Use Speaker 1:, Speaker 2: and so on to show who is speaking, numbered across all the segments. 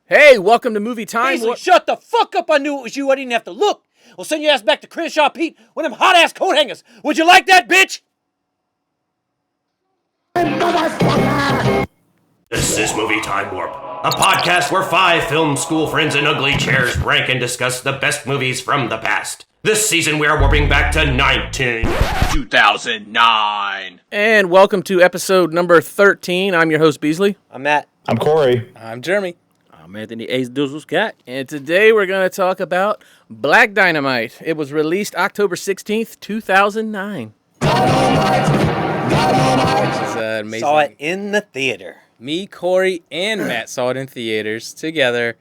Speaker 1: Hey, welcome to Movie Time.
Speaker 2: Beasley, shut the fuck up. I knew it was you. I didn't have to look. We'll send your ass back to Crenshaw Pete with them hot-ass coat hangers. Would you like that, bitch?
Speaker 3: This is Movie Time Warp, a podcast where five film school friends in ugly chairs rank and discuss the best movies from the past. This season we are warping back to 2009.
Speaker 1: And welcome to episode number 13. I'm your host, Beasley.
Speaker 2: I'm Matt.
Speaker 4: I'm Corey.
Speaker 5: I'm Jeremy.
Speaker 6: I'm Anthony Ace Dizzle's cat.
Speaker 1: And today we're going to talk about Black Dynamite. It was released October 16th, 2009.
Speaker 5: This is amazing.
Speaker 2: Saw it in the theater.
Speaker 5: Me, Corey, and Matt saw it in theaters together,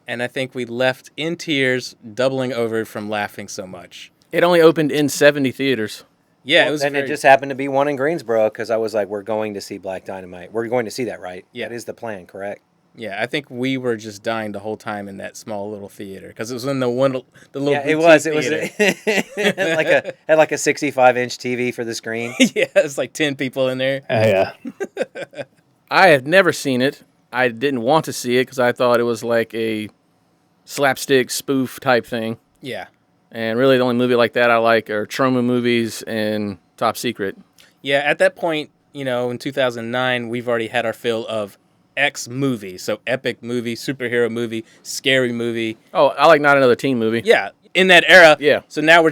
Speaker 5: and I think we left in tears, doubling over from laughing so much.
Speaker 1: It only opened in 70 theaters.
Speaker 5: Yeah,
Speaker 2: Well,
Speaker 5: it was.
Speaker 2: and it just happened to be one in Greensboro because I was like, we're going to see Black Dynamite. We're going to see that, right?
Speaker 5: Yeah.
Speaker 2: That is the plan, correct?
Speaker 5: Yeah, I think we were just dying the whole time in that small little theater because it was in the little.
Speaker 2: Yeah, it was. It
Speaker 5: theater.
Speaker 2: was had like a 65-inch TV for the screen.
Speaker 5: Yeah, it's like 10 people in there.
Speaker 4: Yeah.
Speaker 1: I have never seen it. I didn't want to see it because I thought it was like a slapstick spoof type thing.
Speaker 5: Yeah.
Speaker 1: And really the only movie like that I like are trauma movies and Top Secret.
Speaker 5: Yeah, at that point, in 2009, we've already had our fill of X movie. So epic movie, superhero movie, scary movie.
Speaker 1: Oh, I like Not Another Teen Movie.
Speaker 5: Yeah, in that era.
Speaker 1: Yeah.
Speaker 5: So now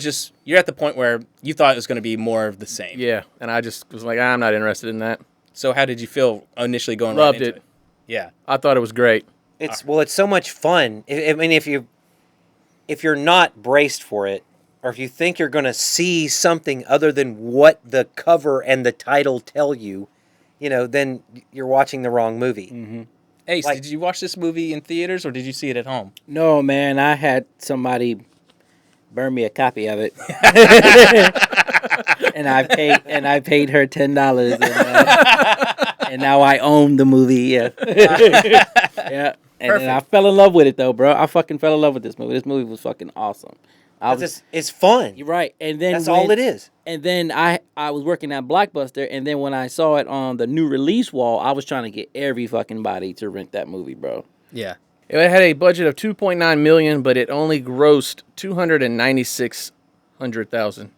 Speaker 5: you're at the point where you thought it was going to be more of the same.
Speaker 1: Yeah, and I just was like, I'm not interested in that.
Speaker 5: So how did you feel initially going
Speaker 1: Loved
Speaker 5: right into
Speaker 1: it.
Speaker 5: Yeah.
Speaker 1: I thought it was great.
Speaker 2: It's so much fun. I mean, if you're not braced for it, or if you think you're going to see something other than what the cover and the title tell you, then you're watching the wrong movie.
Speaker 6: Mm-hmm.
Speaker 5: Ace,
Speaker 2: Like-
Speaker 5: did you watch this movie in theaters or did you see it at home?
Speaker 6: No, man, I had somebody burn me a copy of it, and I paid her $10, and now I own the movie. Yeah, yeah. And then I fell in love with it though, bro. I fucking fell in love with this movie. This movie was fucking awesome.
Speaker 2: It's fun.
Speaker 6: You're right. And then
Speaker 2: That's all it is.
Speaker 6: And then I was working at Blockbuster, and then when I saw it on the new release wall, I was trying to get every fucking body to rent that movie, bro.
Speaker 5: Yeah.
Speaker 1: It had a budget of $2.9 million, but it only grossed $296,000.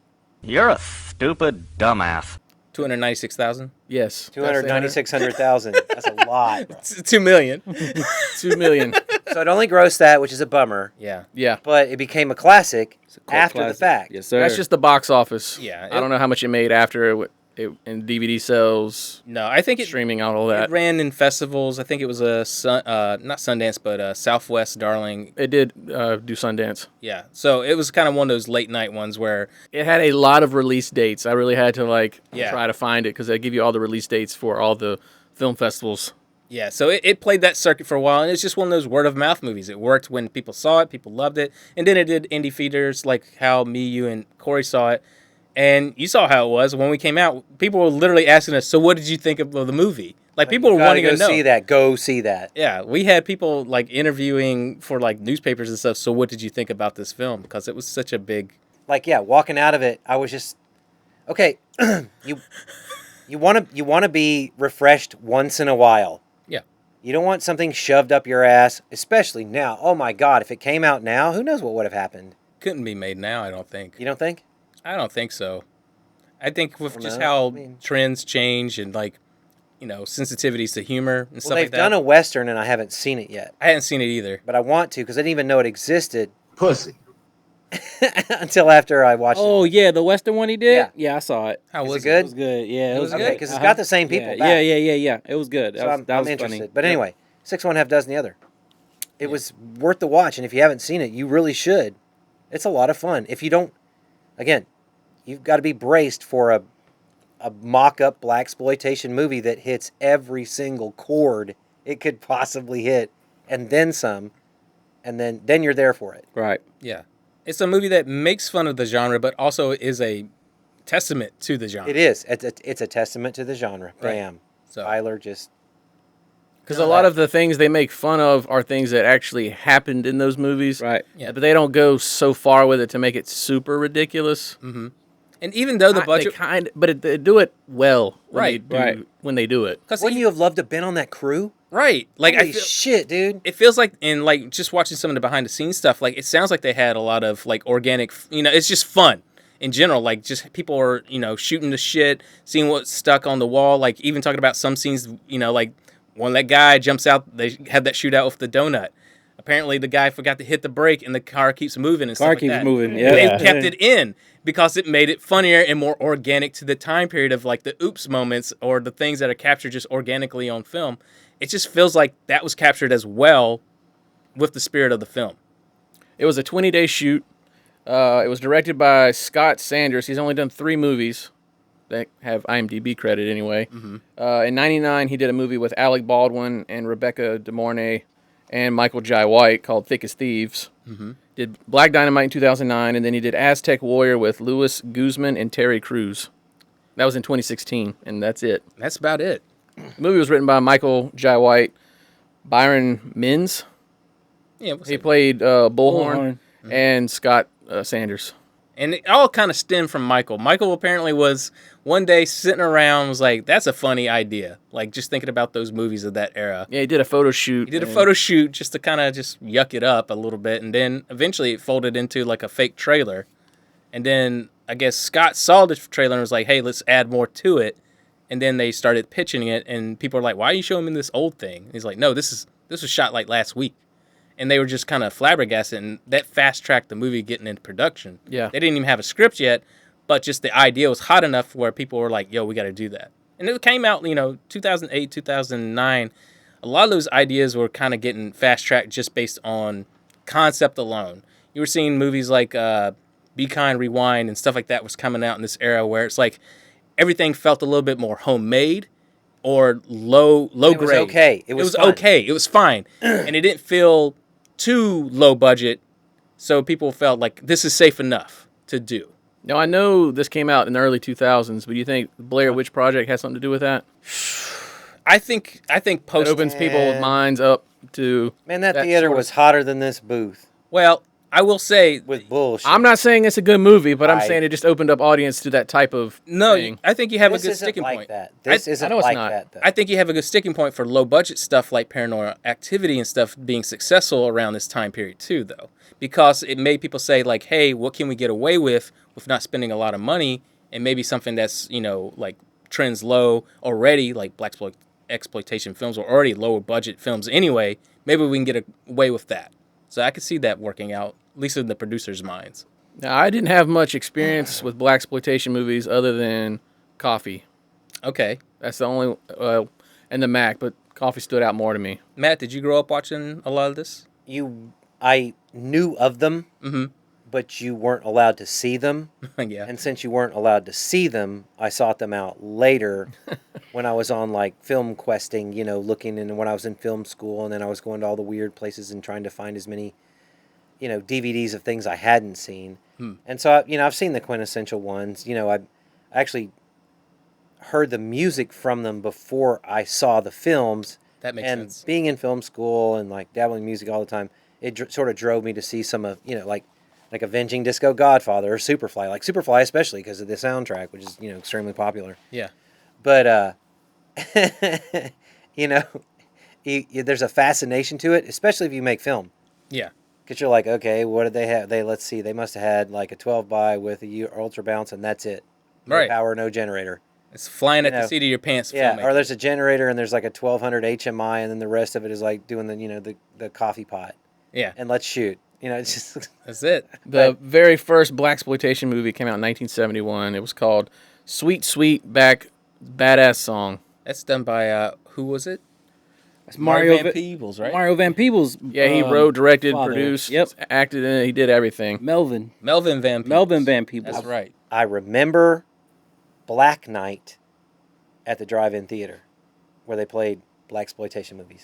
Speaker 7: You're a stupid dumbass.
Speaker 5: 296,000?
Speaker 1: Yes.
Speaker 2: 296,000. That's a lot, bro.
Speaker 5: It's $2 million.
Speaker 1: $2 million.
Speaker 2: So it only grossed that, which is a bummer.
Speaker 5: Yeah.
Speaker 1: Yeah.
Speaker 2: But it became a classic
Speaker 6: Cult
Speaker 2: after
Speaker 6: classic.
Speaker 2: the fact.
Speaker 6: Yes, sir.
Speaker 1: That's just the box office.
Speaker 5: Yeah,
Speaker 1: I don't know how much it made after it in DVD sales,
Speaker 5: No, I think it
Speaker 1: streaming, all that.
Speaker 5: It ran in festivals. I think it was not Sundance, but Southwest Darling.
Speaker 1: It did do Sundance.
Speaker 5: Yeah. So it was kind of one of those late night ones where
Speaker 1: It had a lot of release dates. I really had to
Speaker 5: Yeah.
Speaker 1: try to find it because they give you all the release dates for all the film festivals.
Speaker 5: Yeah, so it played that circuit for a while, and it's just one of those word-of-mouth movies. It worked when people saw it, people loved it, and then it did indie theaters like how me, you, and Corey saw it, and you saw how it was. When we came out, people were literally asking us, so what did you think of the movie? Like people were wanting to know.
Speaker 2: Go see that.
Speaker 5: Yeah, we had people like interviewing for like newspapers and stuff, so what did you think about this film? Because it was such a big...
Speaker 2: Walking out of it, I was just, okay, you want to be refreshed once in a while.
Speaker 5: Yeah.
Speaker 2: You don't want something shoved up your ass, especially now. Oh my God, if it came out now, who knows what would have happened?
Speaker 5: Couldn't be made now, I don't think.
Speaker 2: You don't think?
Speaker 5: I don't think so. I think with
Speaker 2: Well,
Speaker 5: just
Speaker 2: no,
Speaker 5: how
Speaker 2: I mean-
Speaker 5: trends change and like, sensitivities to humor and stuff
Speaker 2: Well, they've
Speaker 5: like that.
Speaker 2: done a Western and I haven't seen it yet,
Speaker 5: I hadn't seen it either.
Speaker 2: but I want to because I didn't even know it existed
Speaker 4: Pussy.
Speaker 2: until after I watched
Speaker 6: Oh
Speaker 2: it.
Speaker 6: yeah, the Western one he did.
Speaker 2: Yeah.
Speaker 6: Yeah, I saw it.
Speaker 5: How
Speaker 2: Is
Speaker 5: was
Speaker 2: it good?
Speaker 6: It was good. Yeah, it was
Speaker 2: Okay,
Speaker 6: good.
Speaker 2: because it's got the same people
Speaker 6: Yeah,
Speaker 2: back.
Speaker 6: yeah. It was good.
Speaker 2: So
Speaker 6: That
Speaker 2: I'm
Speaker 6: was
Speaker 2: interested.
Speaker 6: funny.
Speaker 2: But anyway, 6 one half dozen the other. It was worth the watch, and if you haven't seen it, you really should. It's a lot of fun. If you don't, again, you've got to be braced for a mock-up blaxploitation movie that hits every single chord it could possibly hit, and then some, and then you're there for it.
Speaker 6: Right.
Speaker 5: Yeah. It's a movie that makes fun of the genre, but also is a testament to the genre.
Speaker 2: It is. It's a testament to the genre.
Speaker 5: Right.
Speaker 2: Bam.
Speaker 5: So
Speaker 2: Tyler just...
Speaker 1: Because a lot of the things they make fun of are things that actually happened in those movies.
Speaker 6: Right.
Speaker 5: Yeah.
Speaker 1: But they don't go so far with it to make it super ridiculous.
Speaker 5: Mm-hmm. And even though the budget,
Speaker 1: they do it well.
Speaker 5: Right.
Speaker 1: When they do it.
Speaker 2: Wouldn't you have loved to have been on that crew?
Speaker 5: Right. Like
Speaker 2: Holy shit, dude.
Speaker 5: It feels like, in like just watching some of the behind the scenes stuff, like it sounds like they had a lot of like organic, it's just fun in general. Like just people are, shooting the shit, seeing what's stuck on the wall. Like even talking about some scenes, like when that guy jumps out, they had that shootout with the donut. Apparently the guy forgot to hit the brake and the car keeps moving and stuff like that.
Speaker 6: Car keeps moving, yeah.
Speaker 5: They kept it in because it made it funnier and more organic to the time period of like the oops moments or the things that are captured just organically on film. It just feels like that was captured as well with the spirit of the film.
Speaker 1: It was a 20-day shoot. It was directed by Scott Sanders. He's only done 3 movies that have IMDb credit anyway.
Speaker 5: Mm-hmm.
Speaker 1: In 1999, he did a movie with Alec Baldwin and Rebecca De Mornay and Michael Jai White called Thick as Thieves.
Speaker 5: Mm-hmm.
Speaker 1: Did Black Dynamite in 2009, and then he did Aztec Warrior with Louis Guzman and Terry Crews. That was in 2016, and that's it.
Speaker 5: That's about it.
Speaker 1: The movie was written by Michael Jai White, Byron Mins.
Speaker 5: Yeah,
Speaker 1: He played Bullhorn, and Scott Sanders.
Speaker 5: And it all kind of stemmed from Michael. Michael apparently was one day sitting around, was like, that's a funny idea. Like, just thinking about those movies of that era.
Speaker 1: Yeah, he did a photo shoot.
Speaker 5: He did a photo shoot just to kind of just yuck it up a little bit. And then eventually it folded into like a fake trailer. And then I guess Scott saw the trailer and was like, hey, let's add more to it. And then they started pitching it. And people are like, why are you showing me this old thing? And he's like, no, this was shot like last week. And they were just kind of flabbergasted, and that fast-tracked the movie getting into production.
Speaker 1: Yeah.
Speaker 5: They didn't even have a script yet, but just the idea was hot enough where people were like, yo, we got to do that. And it came out, 2008, 2009. A lot of those ideas were kind of getting fast-tracked just based on concept alone. You were seeing movies like Be Kind, Rewind, and stuff like that was coming out in this era where it's like everything felt a little bit more homemade or low grade.
Speaker 2: It was okay. It was fun.
Speaker 5: Okay. It was fine. And it didn't feel too low budget, so people felt like this is safe enough to do.
Speaker 1: Now, I know this came out in the early 2000s, but do you think the Blair Witch Project has something to do with that?
Speaker 5: I think post
Speaker 1: It opens people's minds up to...
Speaker 2: Man, that theater was hotter than this booth.
Speaker 5: Well, I will say...
Speaker 2: With bullshit.
Speaker 1: I'm not saying it's a good movie, but I'm
Speaker 2: Right.
Speaker 1: saying it just opened up audience to that type of thing.
Speaker 5: I think you have
Speaker 2: This
Speaker 5: a good
Speaker 2: isn't
Speaker 5: sticking
Speaker 2: like
Speaker 5: point.
Speaker 2: that. This isn't
Speaker 1: know it's
Speaker 2: like
Speaker 1: not.
Speaker 2: that, though.
Speaker 5: I think you have a good sticking point for low budget stuff like Paranormal Activity and stuff being successful around this time period too, though, because it made people say like, "Hey, what can we get away with not spending a lot of money?" And maybe something that's like trends low already, like black exploitation films were already lower budget films anyway. Maybe we can get away with that. So I could see that working out, at least in the producers' minds.
Speaker 1: Now, I didn't have much experience with blaxploitation movies other than Coffee.
Speaker 5: Okay,
Speaker 1: That's the only... and The Mac, but Coffee stood out more to me.
Speaker 5: Matt, did you grow up watching a lot of this?
Speaker 2: I knew of them, but you weren't allowed to see them.
Speaker 5: Yeah.
Speaker 2: And since you weren't allowed to see them, I sought them out later when I was on like film questing, looking, and when I was in film school, and then I was going to all the weird places and trying to find as many, DVDs of things I hadn't seen. And so, I've seen the quintessential ones. I actually heard the music from them before I saw the films.
Speaker 5: That makes
Speaker 2: and
Speaker 5: sense.
Speaker 2: Being in film school and like dabbling in music all the time, it sort of drove me to see some of, like Avenging Disco Godfather or Superfly, like Superfly especially because of the soundtrack, which is, extremely popular.
Speaker 5: Yeah.
Speaker 2: But, there's a fascination to it, especially if you make film.
Speaker 5: Yeah.
Speaker 2: Because you're like, okay, what did they have? Let's see, they must have had like a 12 by with a ultra bounce, and that's it. No
Speaker 5: Right.
Speaker 2: power, no generator.
Speaker 5: It's flying at the seat of your pants.
Speaker 2: Yeah,
Speaker 5: filmmaking.
Speaker 2: or there's a generator and there's like a 1200 HMI, and then the rest of it is like doing the coffee pot.
Speaker 5: Yeah.
Speaker 2: And let's shoot. It's just
Speaker 5: That's it.
Speaker 1: The very first blaxploitation movie came out in 1971. It was called Sweet Sweet Badass Song.
Speaker 5: That's done by who was it?
Speaker 6: It's Mario
Speaker 5: Van Peebles, right?
Speaker 6: Mario Van Peebles.
Speaker 1: Yeah, he wrote, directed,
Speaker 6: father.
Speaker 1: produced,
Speaker 6: Yep.
Speaker 1: acted in it. He did everything.
Speaker 6: Melvin
Speaker 5: Van
Speaker 6: Peebles.
Speaker 5: That's right.
Speaker 2: I remember Black Knight at the drive-in theater where they played blaxploitation movies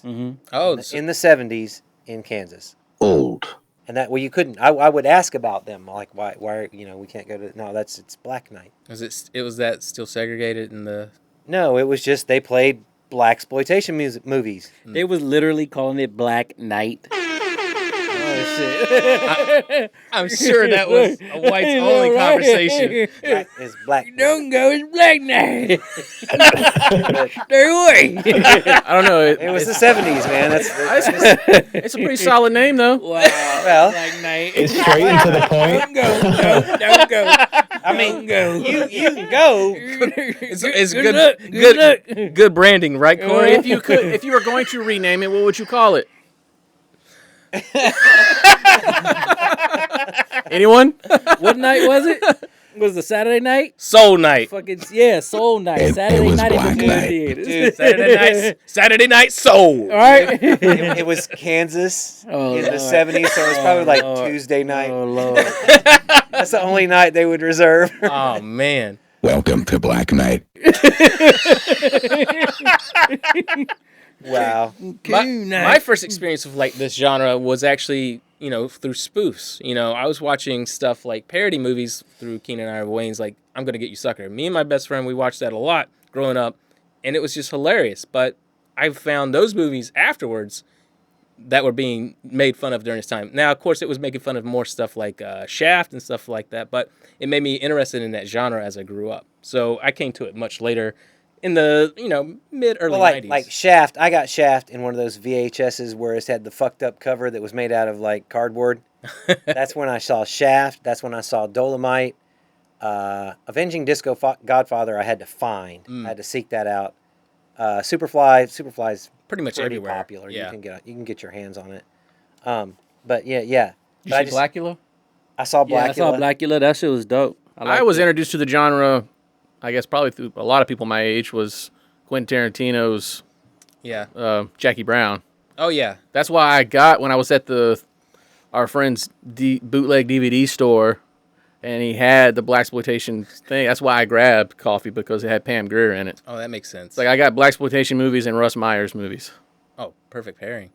Speaker 5: Oh,
Speaker 2: in the 70s in Kansas.
Speaker 4: Old.
Speaker 2: And that you couldn't. I would ask about them, like why we can't go to. No, it's Black Knight.
Speaker 5: was that still segregated in the?
Speaker 2: No, it was just they played blaxploitation movies.
Speaker 6: They was literally calling it Black Knight. shit.
Speaker 5: I'm sure that was a whites only
Speaker 6: Right.
Speaker 5: conversation.
Speaker 2: It's black.
Speaker 6: Don't go, it's Black Knight. Stay away.
Speaker 1: I don't know.
Speaker 2: It was the 70s, man. That's
Speaker 1: It's a pretty solid name though.
Speaker 6: Wow.
Speaker 2: Well,
Speaker 6: Black Knight.
Speaker 4: It's straight and to the point.
Speaker 6: Don't go. Don't go.
Speaker 2: I mean,
Speaker 6: Go.
Speaker 2: you can go.
Speaker 5: It's
Speaker 6: Good luck.
Speaker 5: good branding, right, Corey?
Speaker 1: If you were going to rename it, what would you call it? Anyone?
Speaker 6: What night was it? Was it Saturday night?
Speaker 5: Soul Night.
Speaker 6: Fucking yeah, Soul Night. Saturday night at the movie theater.
Speaker 5: Saturday night Soul.
Speaker 6: All right.
Speaker 2: It was Kansas
Speaker 6: Oh,
Speaker 2: in the
Speaker 6: Lord.
Speaker 2: 70s, so it was probably like
Speaker 6: Lord.
Speaker 2: Tuesday night.
Speaker 6: Oh Lord.
Speaker 2: That's the only night they would reserve.
Speaker 5: Oh man.
Speaker 8: Welcome to Black Knight.
Speaker 2: Wow.
Speaker 5: My first experience of like this genre was actually, through spoofs. I was watching stuff like parody movies through Keenan and Ivory Wayne's, like I'm Gonna Get You Sucker. Me and my best friend, we watched that a lot growing up, and it was just hilarious. But I found those movies afterwards that were being made fun of during this time. Now, of course, it was making fun of more stuff like Shaft and stuff like that, but it made me interested in that genre as I grew up. So I came to it much later in the, mid-early
Speaker 2: Well,
Speaker 5: 90s.
Speaker 2: like Shaft, I got Shaft in one of those VHSs where it had the fucked up cover that was made out of like cardboard. That's when I saw Shaft. That's when I saw Dolomite. Avenging Disco Godfather I had to find. I had to seek that out. Superfly's
Speaker 5: Pretty much
Speaker 2: pretty
Speaker 5: everywhere.
Speaker 2: popular.
Speaker 5: Yeah.
Speaker 2: You can get your hands on it. But yeah.
Speaker 1: You
Speaker 2: But
Speaker 1: see Blackula?
Speaker 2: I saw
Speaker 6: Yeah, I
Speaker 2: Blackula.
Speaker 6: saw Blackula. That shit was dope.
Speaker 1: I was introduced to the genre, I guess probably through a lot of people my age, was Quentin Tarantino's
Speaker 5: Yeah.
Speaker 1: Jackie Brown.
Speaker 5: Oh, yeah.
Speaker 1: That's why I got, when I was at our friend's bootleg DVD store, and he had the blaxploitation thing. That's why I grabbed Coffee, because it had Pam Grier in it.
Speaker 5: Oh, that makes sense.
Speaker 1: It's like I got blaxploitation movies and Russ Meyer's movies,
Speaker 5: Oh, perfect pairing.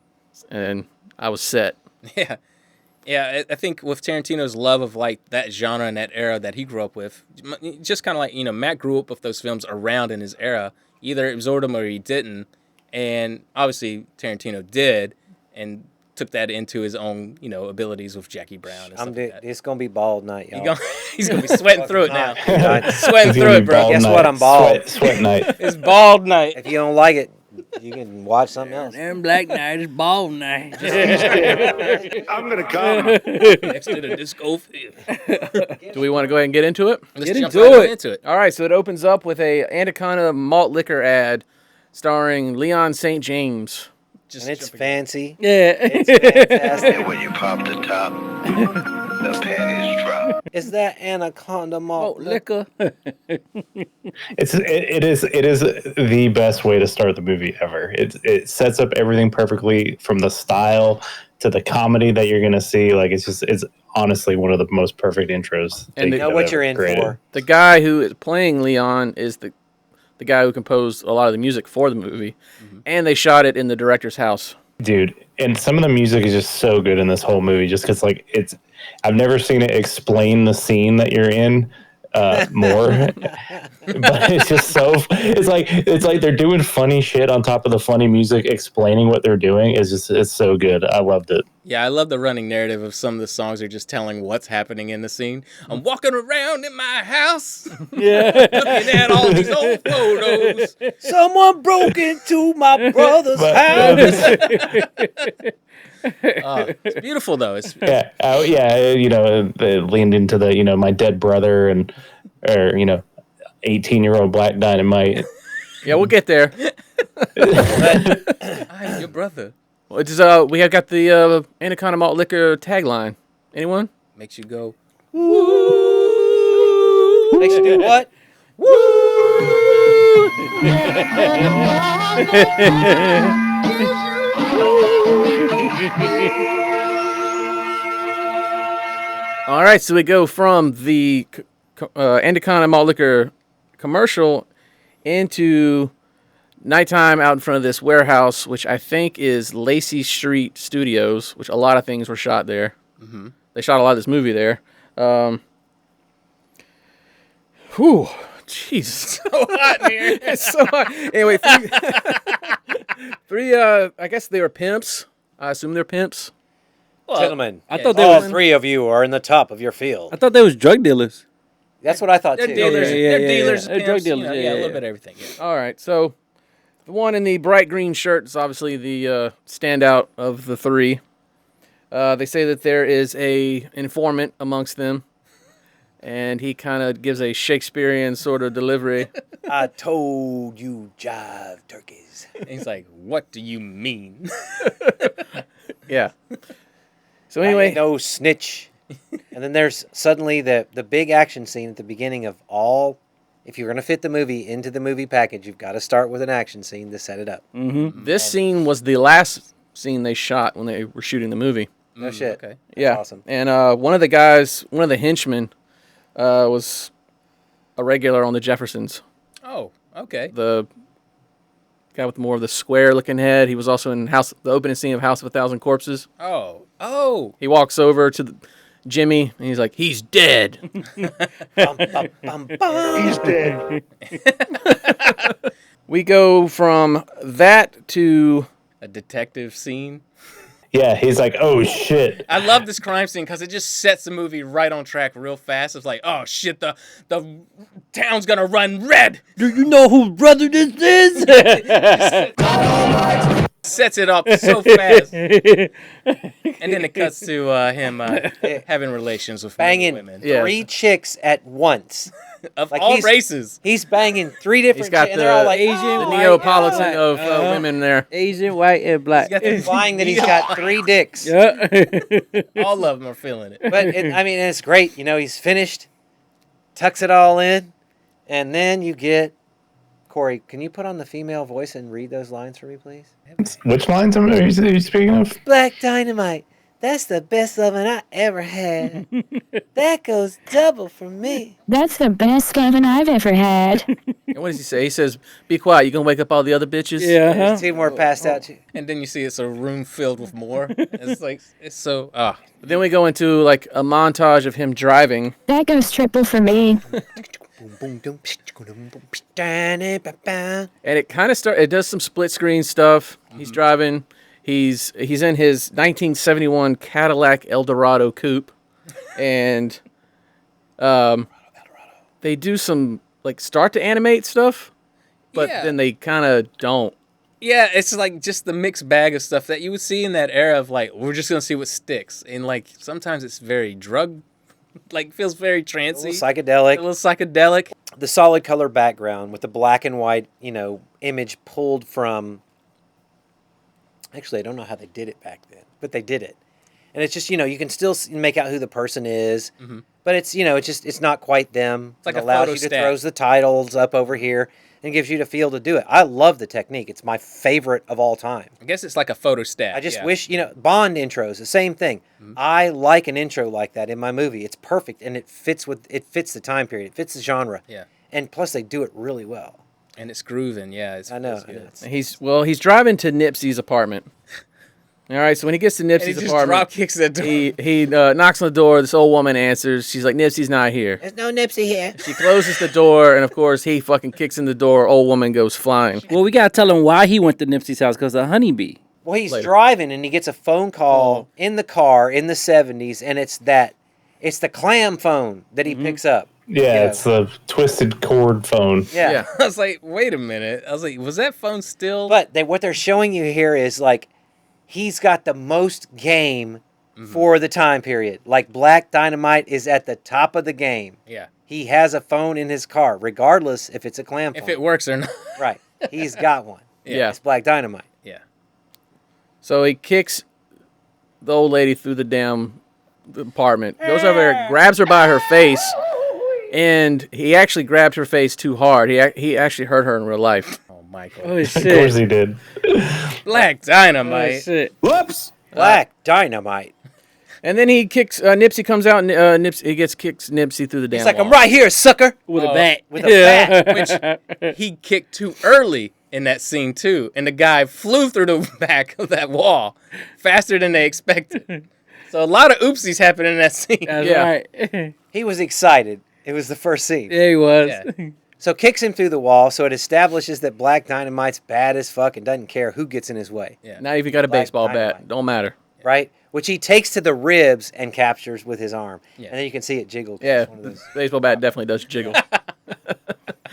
Speaker 1: and I was set.
Speaker 5: Yeah. Yeah, I think with Tarantino's love of like that genre and that era that he grew up with, just kind of like, Matt grew up with those films around in his era. Either absorbed them or he didn't. And obviously Tarantino did and took that into his own, abilities with Jackie Brown and stuff like that.
Speaker 2: It's gonna be bald night, y'all.
Speaker 5: He's going to be sweating through it now.
Speaker 2: God.
Speaker 5: Sweating
Speaker 4: It's
Speaker 5: through
Speaker 4: gonna
Speaker 5: it,
Speaker 4: be
Speaker 5: bro.
Speaker 4: bald
Speaker 2: Guess
Speaker 4: night.
Speaker 2: what? I'm bald.
Speaker 4: Sweat night.
Speaker 5: It's bald night.
Speaker 2: If you don't like it, you can watch something else.
Speaker 6: Damn Black Knight is bald night.
Speaker 8: I'm gonna come.
Speaker 5: Next to the disco field.
Speaker 1: Do we want to go ahead and get into it?
Speaker 5: Let's
Speaker 6: Get
Speaker 5: jump
Speaker 6: into
Speaker 5: right
Speaker 6: it.
Speaker 5: into it.
Speaker 1: All right, so it opens up with a Anaconda Malt Liquor ad starring Leon St. James.
Speaker 5: Just
Speaker 2: And it's
Speaker 5: jumping-
Speaker 2: fancy.
Speaker 6: Yeah.
Speaker 2: It's fantastic.
Speaker 8: When you pop the top, the panties drop.
Speaker 2: Is that Anaconda Malt Liquor?
Speaker 6: Liquor.
Speaker 4: It is the best way to start the movie ever. It sets up everything perfectly from the style to the comedy that you're gonna see. Like it's honestly one of the most perfect intros.
Speaker 1: And
Speaker 4: they
Speaker 1: you
Speaker 2: know
Speaker 4: could
Speaker 2: what
Speaker 4: have
Speaker 2: you're
Speaker 4: ever
Speaker 2: in
Speaker 4: created.
Speaker 2: for.
Speaker 1: The guy who is playing Leon is the guy who composed a lot of the music for the movie, and they shot it in the director's house.
Speaker 4: Dude, and some of the music is just so good in this whole movie, just because like I've never seen it explain the scene that you're in more, but it's just it's like they're doing funny shit on top of the funny music, explaining what they're doing. It's so good. I loved it.
Speaker 5: Yeah, I love the running narrative of some of the songs are just telling what's happening in the scene. I'm walking around in my house,
Speaker 6: Yeah.
Speaker 5: looking at all these old photos.
Speaker 2: Someone broke into my brother's house.
Speaker 5: It's beautiful though. It's
Speaker 4: Yeah, they leaned into the my dead brother or 18-year-old Black Dynamite.
Speaker 1: Yeah, we'll get there.
Speaker 5: I'm your brother.
Speaker 1: Which is we have got the Anaconda Malt Liquor tagline. Anyone?
Speaker 5: Makes you go.
Speaker 2: Makes you do what?
Speaker 1: All right, so we go from the Anaconda Malt Liquor commercial into nighttime out in front of this warehouse, which I think is Lacey Street Studios, which a lot of things were shot there. Mm-hmm. They shot a lot of this movie there. Whew, jeez, so hot in here. It's so hot. Anyway, three I guess they were pimps. I assume they're pimps.
Speaker 2: Gentlemen,
Speaker 6: I thought they
Speaker 2: all
Speaker 6: was-
Speaker 2: 3 of you are in the top of your field.
Speaker 6: I thought they was drug dealers.
Speaker 2: That's what I thought
Speaker 5: They're
Speaker 2: too.
Speaker 5: dealers.
Speaker 6: Yeah,
Speaker 5: They're
Speaker 6: yeah,
Speaker 5: dealers.
Speaker 6: yeah. They're drug
Speaker 5: pimps, you
Speaker 6: dealers,
Speaker 5: know,
Speaker 6: yeah,
Speaker 5: a
Speaker 6: yeah.
Speaker 5: little bit of everything. Yeah.
Speaker 1: All right, so the one in the bright green shirt is obviously the standout of the 3. They say that there is a informant amongst them, and he kind of gives a Shakespearean sort of delivery.
Speaker 2: I told you jive turkeys.
Speaker 5: And he's like, "What do you mean?"
Speaker 1: Yeah. So
Speaker 2: I
Speaker 1: anyway,
Speaker 2: ain't no snitch. And then there's suddenly the big action scene at the beginning of all. If you're going to fit the movie into the movie package, you've got to start with an action scene to set it up.
Speaker 1: this scene was the last scene they shot when they were shooting the movie.
Speaker 2: No shit.
Speaker 5: Okay.
Speaker 1: Yeah.
Speaker 2: awesome.
Speaker 1: And one of the henchmen, was a regular on the Jeffersons.
Speaker 5: Oh, okay.
Speaker 1: The guy with more of the square-looking head. He was also in the opening scene of House of a Thousand Corpses.
Speaker 5: Oh.
Speaker 1: He walks over to Jimmy, and he's like, "He's dead."
Speaker 2: Bum, bum, bum, bum.
Speaker 8: He's dead.
Speaker 1: We go from that to
Speaker 5: A detective scene.
Speaker 4: Yeah, he's like, oh shit.
Speaker 5: I love this crime scene because it just sets the movie right on track real fast. It's like, oh shit, the town's gonna run red.
Speaker 6: Do you know whose brother this is?
Speaker 5: Sets it up so fast, and then it cuts to him having relations with
Speaker 2: Banging
Speaker 5: women
Speaker 1: Yeah.
Speaker 2: 3 chicks at once.
Speaker 5: of
Speaker 2: Like
Speaker 5: all
Speaker 2: he's-
Speaker 5: races.
Speaker 2: He's banging 3 different
Speaker 1: he's got
Speaker 2: chicks, and they're all
Speaker 1: the
Speaker 2: like,
Speaker 6: Asian,
Speaker 2: "Oh,
Speaker 1: the
Speaker 6: white,
Speaker 1: Neapolitan
Speaker 6: black.
Speaker 1: of women there.
Speaker 6: Asian, white, and black.
Speaker 5: He's got the-
Speaker 2: implying that he's got 3 dicks.
Speaker 6: Yeah.
Speaker 5: All of them are feeling it.
Speaker 2: But it's great. You know, he's finished, tucks it all in, and then you get Corey. Can you put on the female voice and read those lines for me, please?
Speaker 4: Which lines are you speaking of?
Speaker 2: Black Dynamite. That's the best oven I ever had. That goes double for me.
Speaker 9: That's the best oven I've ever had.
Speaker 1: And what does he say? He says, "Be quiet. You gonna wake up all the other bitches."
Speaker 6: Yeah.
Speaker 2: There's 2 more passed out.
Speaker 5: And then you see it's a room filled with more. It's like, it's so,
Speaker 1: But then we go into like a montage of him driving.
Speaker 9: That goes triple for me.
Speaker 2: And
Speaker 1: And it kind of it does some split screen stuff. He's driving. He's in his 1971 Cadillac Eldorado coupe, and they do some like start to animate stuff, but
Speaker 5: Yeah.
Speaker 1: then they kind of don't.
Speaker 5: yeah, it's like just the mixed bag of stuff that you would see in that era of like, we're just going to see what sticks. And like, sometimes it's very like feels very
Speaker 2: a
Speaker 5: trancy.
Speaker 2: little psychedelic.
Speaker 5: A little psychedelic.
Speaker 2: The solid color background with the black and white, image pulled from. Actually, I don't know how they did it back then, but they did it. And it's just, you can still make out who the person is, but it's, it's not quite them.
Speaker 5: It's like
Speaker 2: it
Speaker 5: a
Speaker 2: allows you to
Speaker 5: photostat.
Speaker 2: throws the titles up over here and gives you the feel to do it. I love the technique. It's my favorite of all time.
Speaker 5: I guess it's like a photostat.
Speaker 2: I just
Speaker 5: yeah.
Speaker 2: wish, Bond intros, the same thing. I like an intro like that in my movie. It's perfect, and it fits the time period. It fits the genre.
Speaker 5: Yeah.
Speaker 2: And plus, they do it really well.
Speaker 5: And it's grooving, yeah.
Speaker 2: I know.
Speaker 5: feels good.
Speaker 1: He's driving to Nipsey's apartment. All right, so when he gets to
Speaker 5: And he
Speaker 1: Nipsey's
Speaker 5: just
Speaker 1: apartment,
Speaker 5: drop kicks that door.
Speaker 1: he knocks on the door. This old woman answers. She's like, "Nipsey's not here."
Speaker 2: There's no Nipsey here.
Speaker 1: She closes the door, and of course, he fucking kicks in the door. Old woman goes flying.
Speaker 6: Well, we gotta tell him why he went to Nipsey's house because of honeybee.
Speaker 2: Well, he's
Speaker 1: Later.
Speaker 2: driving and he gets a phone call in the car in the 70s, and it's the clam phone that he picks up.
Speaker 4: Yeah, it's the twisted cord phone.
Speaker 2: Yeah.
Speaker 5: I was like, wait a minute. I was like, was that phone still?
Speaker 2: But what they're showing you here is like he's got the most game for the time period. Like Black Dynamite is at the top of the game.
Speaker 5: yeah.
Speaker 2: He has a phone in his car, regardless if it's a clam phone.
Speaker 5: If it works or not.
Speaker 2: Right. He's got one.
Speaker 1: Yeah.
Speaker 2: It's Black Dynamite.
Speaker 5: Yeah.
Speaker 1: So he kicks the old lady through the damn apartment, goes over there, grabs her by her face, and he actually grabbed her face too hard. He actually hurt her in real life.
Speaker 5: Oh, Michael.
Speaker 6: Oh
Speaker 4: Of course
Speaker 6: shit!
Speaker 4: he did.
Speaker 5: Black
Speaker 6: Oh
Speaker 5: Dynamite.
Speaker 6: shit!
Speaker 2: Whoops. Black Dynamite.
Speaker 1: And then he kicks Nipsey comes out and kicks Nipsey through the damn
Speaker 2: He's like,
Speaker 1: wall.
Speaker 2: I'm right here, sucker.
Speaker 6: With
Speaker 5: Oh,
Speaker 6: a bat.
Speaker 2: With a bat.
Speaker 5: Which he kicked too early in that scene, too. And the guy flew through the back of that wall faster than they expected. So a lot of oopsies happened in that scene.
Speaker 6: That's
Speaker 1: Yeah.
Speaker 6: right.
Speaker 2: He was excited. It was the first scene.
Speaker 6: There he was.
Speaker 5: Yeah.
Speaker 2: So kicks him through the wall, so it establishes that Black Dynamite's bad as fuck and doesn't care who gets in his way.
Speaker 5: Yeah.
Speaker 1: Now if you got a
Speaker 2: Black
Speaker 1: baseball
Speaker 2: Dynamite.
Speaker 1: bat, don't matter.
Speaker 2: right? Which he takes to the ribs and captures with his arm.
Speaker 5: Yeah.
Speaker 2: And then you can see it jiggle. 'cause
Speaker 1: Yeah,
Speaker 2: it's one of
Speaker 1: the
Speaker 2: those-
Speaker 1: baseball bat definitely does jiggle.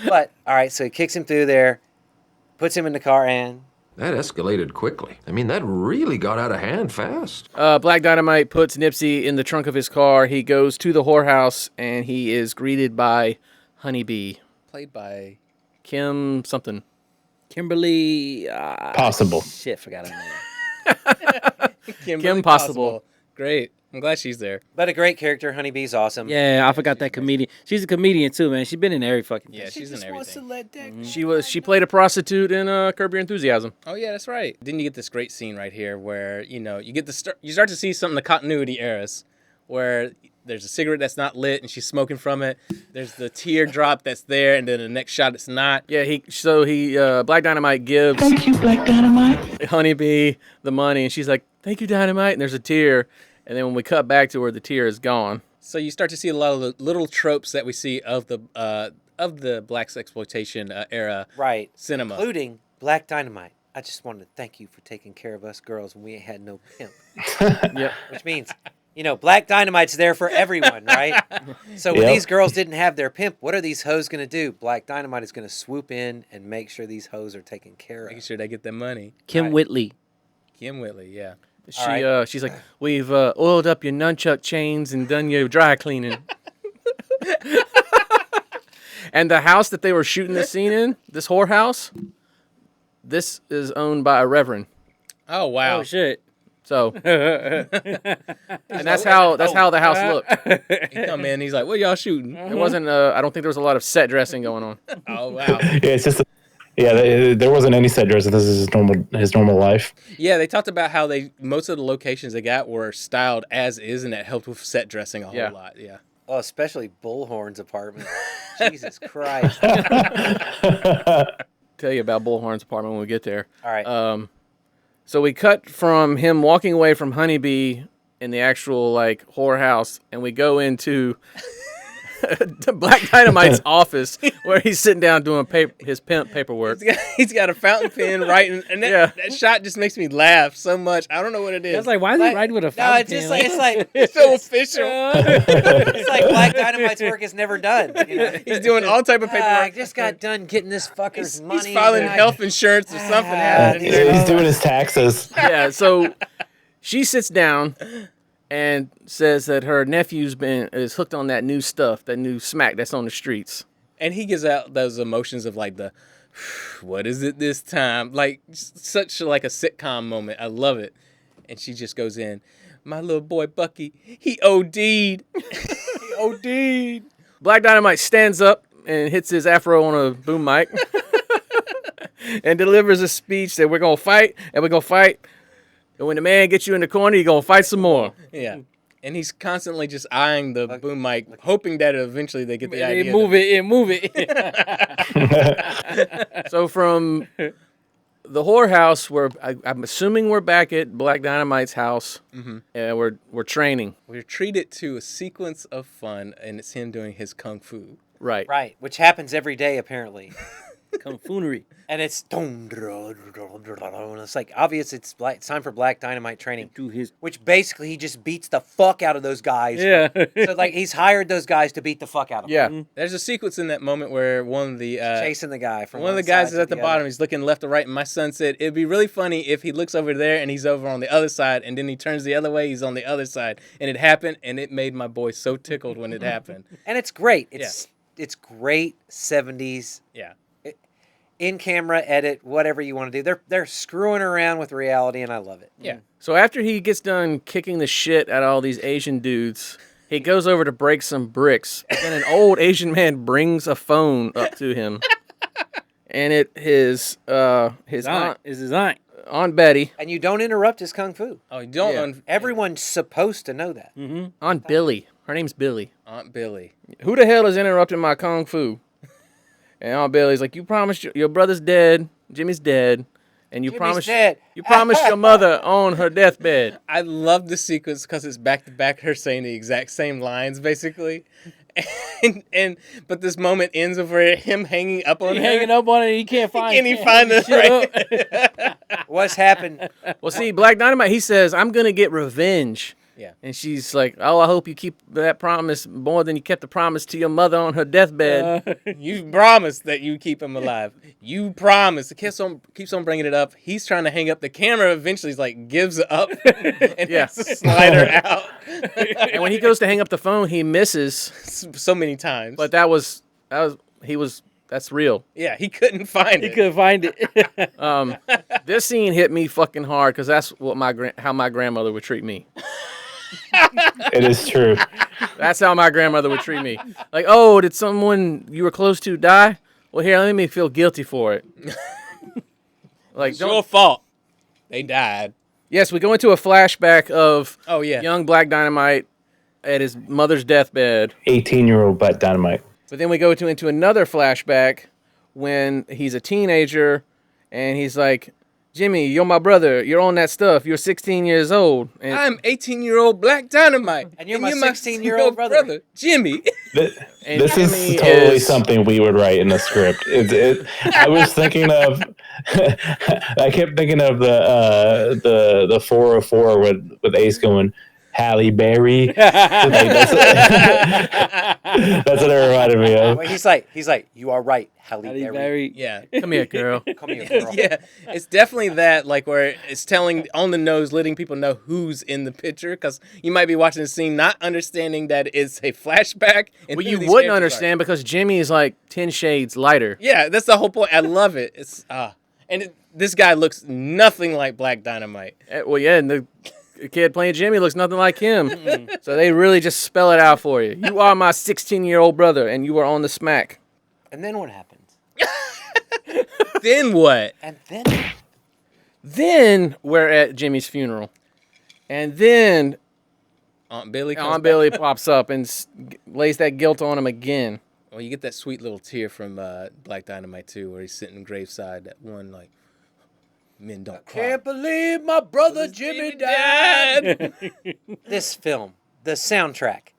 Speaker 2: But, all right, so he kicks him through there, puts him in the car, and...
Speaker 10: That escalated quickly. I mean, that really got out of hand fast.
Speaker 1: Black Dynamite puts Nipsey in the trunk of his car. He goes to the whorehouse, and he is greeted by Honeybee.
Speaker 5: Played by
Speaker 1: Kim something.
Speaker 6: Kimberly.
Speaker 4: Possible.
Speaker 6: Shit, forgot her name.
Speaker 5: Kimberly
Speaker 1: Possible.
Speaker 5: Great. I'm glad she's there.
Speaker 2: But a great character. Honeybee's awesome.
Speaker 6: Yeah, I forgot that comedian. She's a comedian too, man. She's been in every fucking.
Speaker 5: Yeah, she's in everything.
Speaker 1: She played a prostitute in Curb Your Enthusiasm.
Speaker 5: Oh yeah, that's right. Then you get this great scene right here where you get you start to see some of the continuity errors, where there's a cigarette that's not lit and she's smoking from it. There's the teardrop that's there, and then the next shot it's not.
Speaker 1: Yeah, Black Dynamite gives
Speaker 9: Thank you, Black Dynamite.
Speaker 1: Honeybee the money, and she's like, "Thank you, Dynamite," and there's a tear, and then when we cut back to where the tear is gone.
Speaker 5: So you start to see a lot of the little tropes that we see of the black exploitation era
Speaker 2: Right.
Speaker 5: cinema.
Speaker 2: Including Black Dynamite. I just wanted to thank you for taking care of us girls when we ain't had no pimp.
Speaker 1: Yep.
Speaker 2: Which means, Black Dynamite's there for everyone, right? So when
Speaker 4: Yep.
Speaker 2: these girls didn't have their pimp, what are these hoes going to do? Black Dynamite is going to swoop in and make sure these hoes are taken care
Speaker 5: Making
Speaker 2: of.
Speaker 5: sure they get their money.
Speaker 6: Kim
Speaker 2: Right.
Speaker 6: Whitley.
Speaker 5: Kim Whitley, yeah.
Speaker 1: She's like, "We've oiled up your nunchuck chains and done your dry cleaning." And the house that they were shooting this scene in, this whorehouse, this is owned by a reverend.
Speaker 5: Oh wow.
Speaker 6: Oh shit.
Speaker 1: So, and that's how the house looked.
Speaker 5: He come in, he's like, "What y'all shooting?"
Speaker 1: It wasn't. I don't think there was a lot of set dressing going on.
Speaker 5: Oh wow.
Speaker 4: Yeah, it's just. There wasn't any set dressing. This is his normal life.
Speaker 5: Yeah, they talked about how most of the locations they got were styled as is, and that helped with set dressing a whole lot. Yeah.
Speaker 2: Oh, especially Bullhorn's apartment. Jesus Christ.
Speaker 1: Tell you about Bullhorn's apartment when we get there.
Speaker 2: All right.
Speaker 1: So we cut from him walking away from Honeybee in the actual whorehouse, and we go into Black Dynamite's office where he's sitting down doing his pimp paperwork.
Speaker 5: He's got a fountain pen writing, and that shot just makes me laugh so much. I don't know what it is.
Speaker 6: That's like, why is he writing with a
Speaker 2: No,
Speaker 6: fountain
Speaker 2: it's just
Speaker 6: pen?
Speaker 2: it's
Speaker 5: so official.
Speaker 2: it's like Black Dynamite's work is never done.
Speaker 5: He's doing all type of
Speaker 2: I
Speaker 5: paperwork.
Speaker 2: just got done getting this fucker's money.
Speaker 5: He's filing
Speaker 2: and I-
Speaker 5: health insurance or something. happened.
Speaker 4: He's doing his taxes.
Speaker 1: Yeah, so she sits down and says that her nephew's is hooked on that new stuff, that new smack that's on the streets.
Speaker 5: And he gives out those emotions of what is it this time? Like such like a sitcom moment. I love it. And she just goes in, my little boy Bucky, he OD'd. He OD'd.
Speaker 1: Black Dynamite stands up and hits his afro on a boom mic and delivers a speech that we're going to fight, and we're going to fight. And when the man gets you in the corner, you're going to fight some more.
Speaker 5: Yeah. And he's constantly just eyeing the boom mic, hoping that eventually they get the idea.
Speaker 6: Move it.
Speaker 1: So from the whorehouse, I'm assuming we're back at Black Dynamite's house, and we're training.
Speaker 5: We're treated to a sequence of fun, and it's him doing his kung fu.
Speaker 1: Right.
Speaker 2: Right, which happens every day apparently.
Speaker 6: Kung Funery.
Speaker 2: And it's like obvious it's time for Black Dynamite training. Which basically he just beats the fuck out of those guys.
Speaker 6: Yeah.
Speaker 2: So he's hired those guys to beat the fuck out of
Speaker 1: Yeah.
Speaker 2: him.
Speaker 5: There's a sequence in that moment where one of the
Speaker 2: Chasing the guy from
Speaker 5: one of the guys
Speaker 2: side
Speaker 5: is
Speaker 2: to
Speaker 5: at the
Speaker 2: other.
Speaker 5: bottom. He's looking left or right, and my son said it'd be really funny if he looks over there and he's over on the other side, and then he turns the other way, he's on the other side, and it happened, and it made my boy so tickled when it happened.
Speaker 2: And it's great. It's great 70s.
Speaker 5: Yeah.
Speaker 2: In camera edit, whatever you want to do. They're screwing around with reality, and I love it.
Speaker 5: Yeah.
Speaker 1: So after he gets done kicking the shit out of all these Asian dudes, he goes over to break some bricks. And then an old Asian man brings a phone up to him. And his aunt, Aunt Betty.
Speaker 2: And you don't interrupt his kung fu.
Speaker 5: Oh, you don't.
Speaker 2: Yeah. Everyone's supposed to know that.
Speaker 1: Mm-hmm. Aunt Billy. Her name's Billy.
Speaker 5: Aunt Billy.
Speaker 1: Who the hell is interrupting my kung fu? And Aunt Billy's like, you promised your brother's dead, Jimmy's dead, and you promised your mother on her deathbed.
Speaker 5: I love the sequence because it's back to back her saying the exact same lines basically, But this moment ends over him hanging up on her.
Speaker 6: Hanging up on it, and he can't find.
Speaker 5: Can he find the right?
Speaker 2: What's happened?
Speaker 1: Well, see, Black Dynamite, he says, I'm going to get revenge.
Speaker 5: Yeah.
Speaker 1: And she's like, oh, I hope you keep that promise more than you kept the promise to your mother on her deathbed.
Speaker 5: You promised that you keep him alive. You promised. It keeps on bringing it up. He's trying to hang up the camera. Eventually, he's like, gives up and has to slide her out.
Speaker 1: And when he goes to hang up the phone, he misses.
Speaker 5: So many times.
Speaker 1: But that's real.
Speaker 5: Yeah, he couldn't find it.
Speaker 6: He couldn't find it.
Speaker 1: This scene hit me fucking hard because that's what how my grandmother would treat me.
Speaker 4: It is true.
Speaker 1: That's how my grandmother would treat me. Like, oh, did someone you were close to die? Well, here, let me feel guilty for it. Like,
Speaker 5: it's your fault. They died.
Speaker 1: Yes, we go into a flashback of
Speaker 5: yeah,
Speaker 1: young Black Dynamite at his mother's deathbed.
Speaker 4: 18-year-old Black Dynamite.
Speaker 1: But then we go into another flashback when he's a teenager and he's like, Jimmy, you're my brother. You're on that stuff. You're 16 years old. And
Speaker 5: I'm 18-year-old Black Dynamite.
Speaker 2: And you're my 16-year-old brother.
Speaker 5: Jimmy.
Speaker 4: This
Speaker 1: Jimmy
Speaker 4: is totally
Speaker 1: is-
Speaker 4: something we would write in the script. I was thinking of, I kept thinking of the 404 with Ace going, Halle Berry. That's what it reminded me of.
Speaker 2: Well, he's like, you are right, Halle Berry.
Speaker 5: Yeah.
Speaker 1: Come here, girl.
Speaker 2: Come here, girl.
Speaker 5: Yeah, it's definitely that, like, where it's telling on the nose, letting people know who's in the picture, because you might be watching the scene not understanding that it's a flashback. And
Speaker 1: Well,
Speaker 5: who
Speaker 1: you
Speaker 5: these
Speaker 1: wouldn't
Speaker 5: characters
Speaker 1: understand because Jimmy is like 10 shades lighter.
Speaker 5: are. Yeah, that's the whole point. I love it. It's this guy looks nothing like Black Dynamite.
Speaker 1: Well, yeah, and the kid playing Jimmy looks nothing like him. So they really just spell it out for you. You are my 16-year-old brother, and you are on the smack.
Speaker 2: And then what happens?
Speaker 5: Then what?
Speaker 2: And
Speaker 1: Then we're at Jimmy's funeral. And then
Speaker 5: Aunt Billy comes
Speaker 1: Aunt
Speaker 5: back.
Speaker 1: Billy pops up and lays that guilt on him again.
Speaker 5: Well, you get that sweet little tear from Black Dynamite too, where he's sitting graveside. That one, like, men don't cry.
Speaker 2: can't believe my brother Jimmy died. This film, the soundtrack,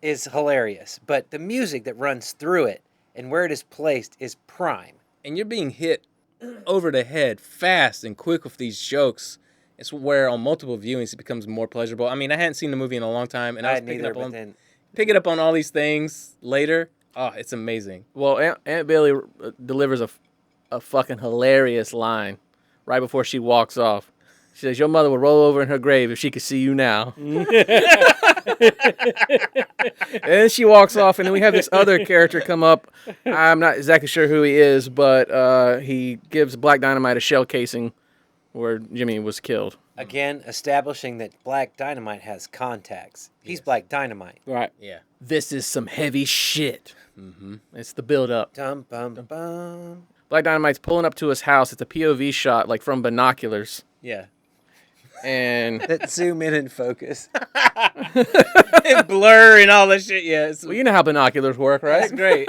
Speaker 2: is hilarious, but the music that runs through it and where it is placed is prime.
Speaker 5: And you're being hit over the head fast and quick with these jokes. It's where on multiple viewings it becomes more pleasurable. I mean, I hadn't seen the movie in a long time, and I was picking up on all these things later. Oh, it's amazing.
Speaker 1: Well, Aunt Billy delivers a fucking hilarious line right before she walks off. She says, your mother would roll over in her grave if she could see you now. And then she walks off, and then we have this other character come up. I'm not exactly sure who he is, but he gives Black Dynamite a shell casing where Jimmy was killed.
Speaker 2: Again, establishing that Black Dynamite has contacts. He's Black Dynamite.
Speaker 6: Right.
Speaker 5: Yeah.
Speaker 1: This is some heavy shit. Mm-hmm. It's the build-up.
Speaker 2: Dum, bum, bum.
Speaker 1: Black Dynamite's pulling up to his house. It's a POV shot, like from binoculars.
Speaker 5: Yeah.
Speaker 1: And
Speaker 2: That zoom in and focus.
Speaker 5: And blur and all that shit. Yeah. It's,
Speaker 1: well, you know how binoculars work, right?
Speaker 5: it's great.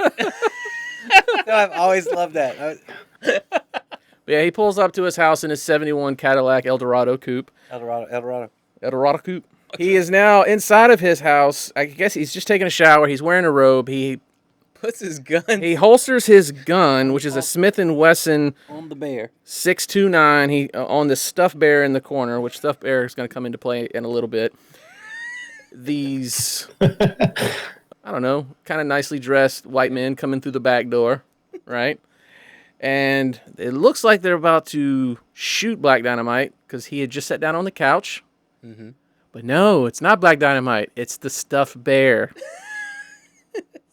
Speaker 2: No, I've always loved that.
Speaker 1: But yeah, he pulls up to his house in his 71 Cadillac Eldorado coupe. Eldorado coupe. He is now inside of his house. I guess he's just taking a shower. He's wearing a robe. He
Speaker 5: Puts his gun.
Speaker 1: He holsters his gun, which is a Smith & Wesson
Speaker 6: On the bear.
Speaker 1: 629. He on the stuffed bear in the corner, which stuffed bear is going to come into play in a little bit. These, I don't know, kind of nicely dressed white men coming through the back door, right? And it looks like they're about to shoot Black Dynamite because he had just sat down on the couch.
Speaker 5: Mm-hmm.
Speaker 1: But no, it's not Black Dynamite. It's the stuffed bear.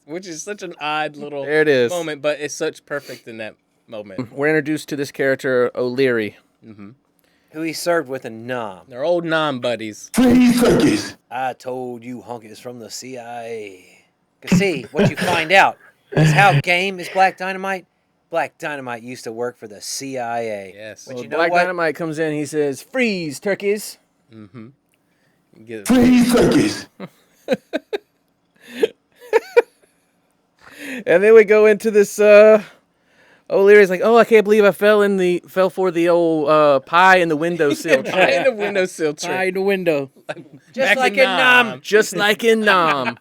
Speaker 5: Which is such an odd little
Speaker 1: There it is.
Speaker 5: moment, but it's such perfect in that moment.
Speaker 1: We're introduced to this character, O'Leary.
Speaker 5: Mm-hmm.
Speaker 2: Who he served with a nom.
Speaker 5: They're old non-buddies.
Speaker 2: I told you honkies from the CIA. Because see, what you find out is how game is Black Dynamite. Black Dynamite used to work for the CIA.
Speaker 5: Yes.
Speaker 2: But
Speaker 1: Well,
Speaker 2: you know
Speaker 1: Black
Speaker 2: what?
Speaker 1: Dynamite comes in, he says, freeze, turkeys.
Speaker 5: Mm-hmm. Get it.
Speaker 9: Freeze turkeys.
Speaker 1: And then we go into this, O'Leary's like, oh, I can't believe I fell for the old pie in the windowsill
Speaker 5: Right
Speaker 1: trick.
Speaker 5: in the windowsill
Speaker 6: Eye
Speaker 5: trick.
Speaker 6: in the window.
Speaker 2: Just
Speaker 5: Back
Speaker 2: like
Speaker 5: in
Speaker 2: in Nom.
Speaker 1: Just like in Nom.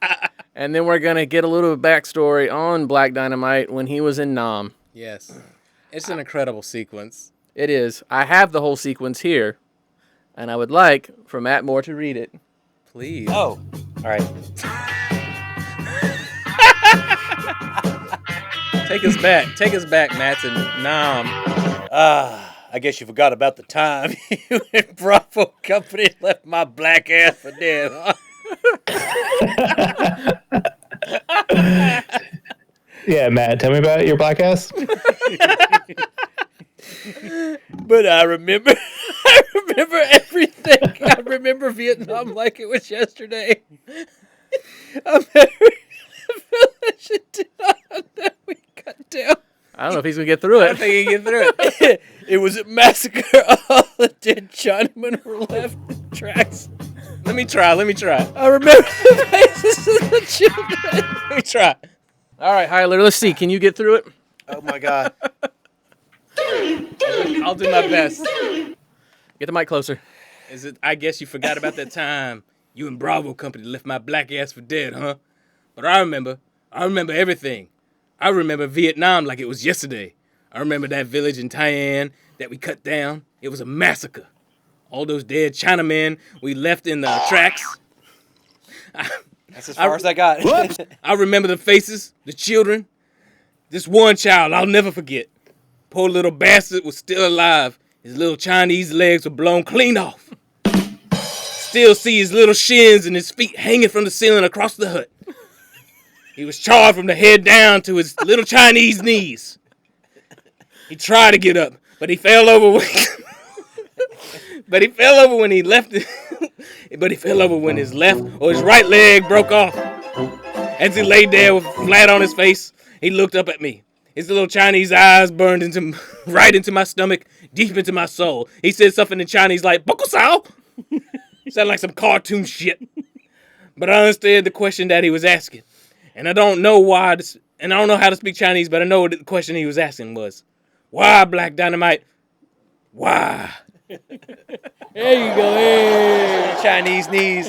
Speaker 1: And then we're going to get a little bit of backstory on Black Dynamite when he was in Nam.
Speaker 5: Yes. It's an incredible sequence.
Speaker 1: It is. I have the whole sequence here, and I would like for Matt Moore to read it.
Speaker 5: Please.
Speaker 2: Oh, all right.
Speaker 5: Take us back, Matt, to Nam.
Speaker 2: I guess you forgot about the time you and Bravo Company left my black ass for dead, huh?
Speaker 4: Yeah, Matt, tell me about your black ass.
Speaker 2: But I remember everything. I remember Vietnam like it was yesterday. I felt that shit did not that we cut down.
Speaker 1: I don't know if he's going to get through it.
Speaker 2: I think he can get through it. It was a massacre. All the dead Chinamen were left in tracks.
Speaker 5: Let me try.
Speaker 2: I remember the faces of the children.
Speaker 5: Let me try.
Speaker 1: All right, Hyler, let's see. Can you get through it?
Speaker 2: Oh, my God.
Speaker 5: I'll do my best.
Speaker 1: Get the mic closer.
Speaker 5: I guess you forgot about that time you and Bravo Company left my black ass for dead, huh? But I remember everything. I remember Vietnam like it was yesterday. I remember that village in Taiwan that we cut down. It was a massacre. All those dead Chinamen we left in the tracks.
Speaker 2: That's as far as I got.
Speaker 5: I remember the faces, the children. This one child I'll never forget. Poor little bastard was still alive. His little Chinese legs were blown clean off. Still see his little shins and his feet hanging from the ceiling across the hut. He was charred from the head down to his little Chinese knees. He tried to get up, but he fell over when he left it. But he fell over when his left or his right leg broke off. As he lay there flat on his face, he looked up at me. His little Chinese eyes burned right into my stomach, deep into my soul. He said something in Chinese like, "Bokusao?" Sounded like some cartoon shit. But I understood the question that he was asking. And I don't know why, and I don't know how to speak Chinese, but I know what the question he was asking was, "Why, Black Dynamite? Why?"
Speaker 6: There you go. Hey.
Speaker 2: Chinese knees.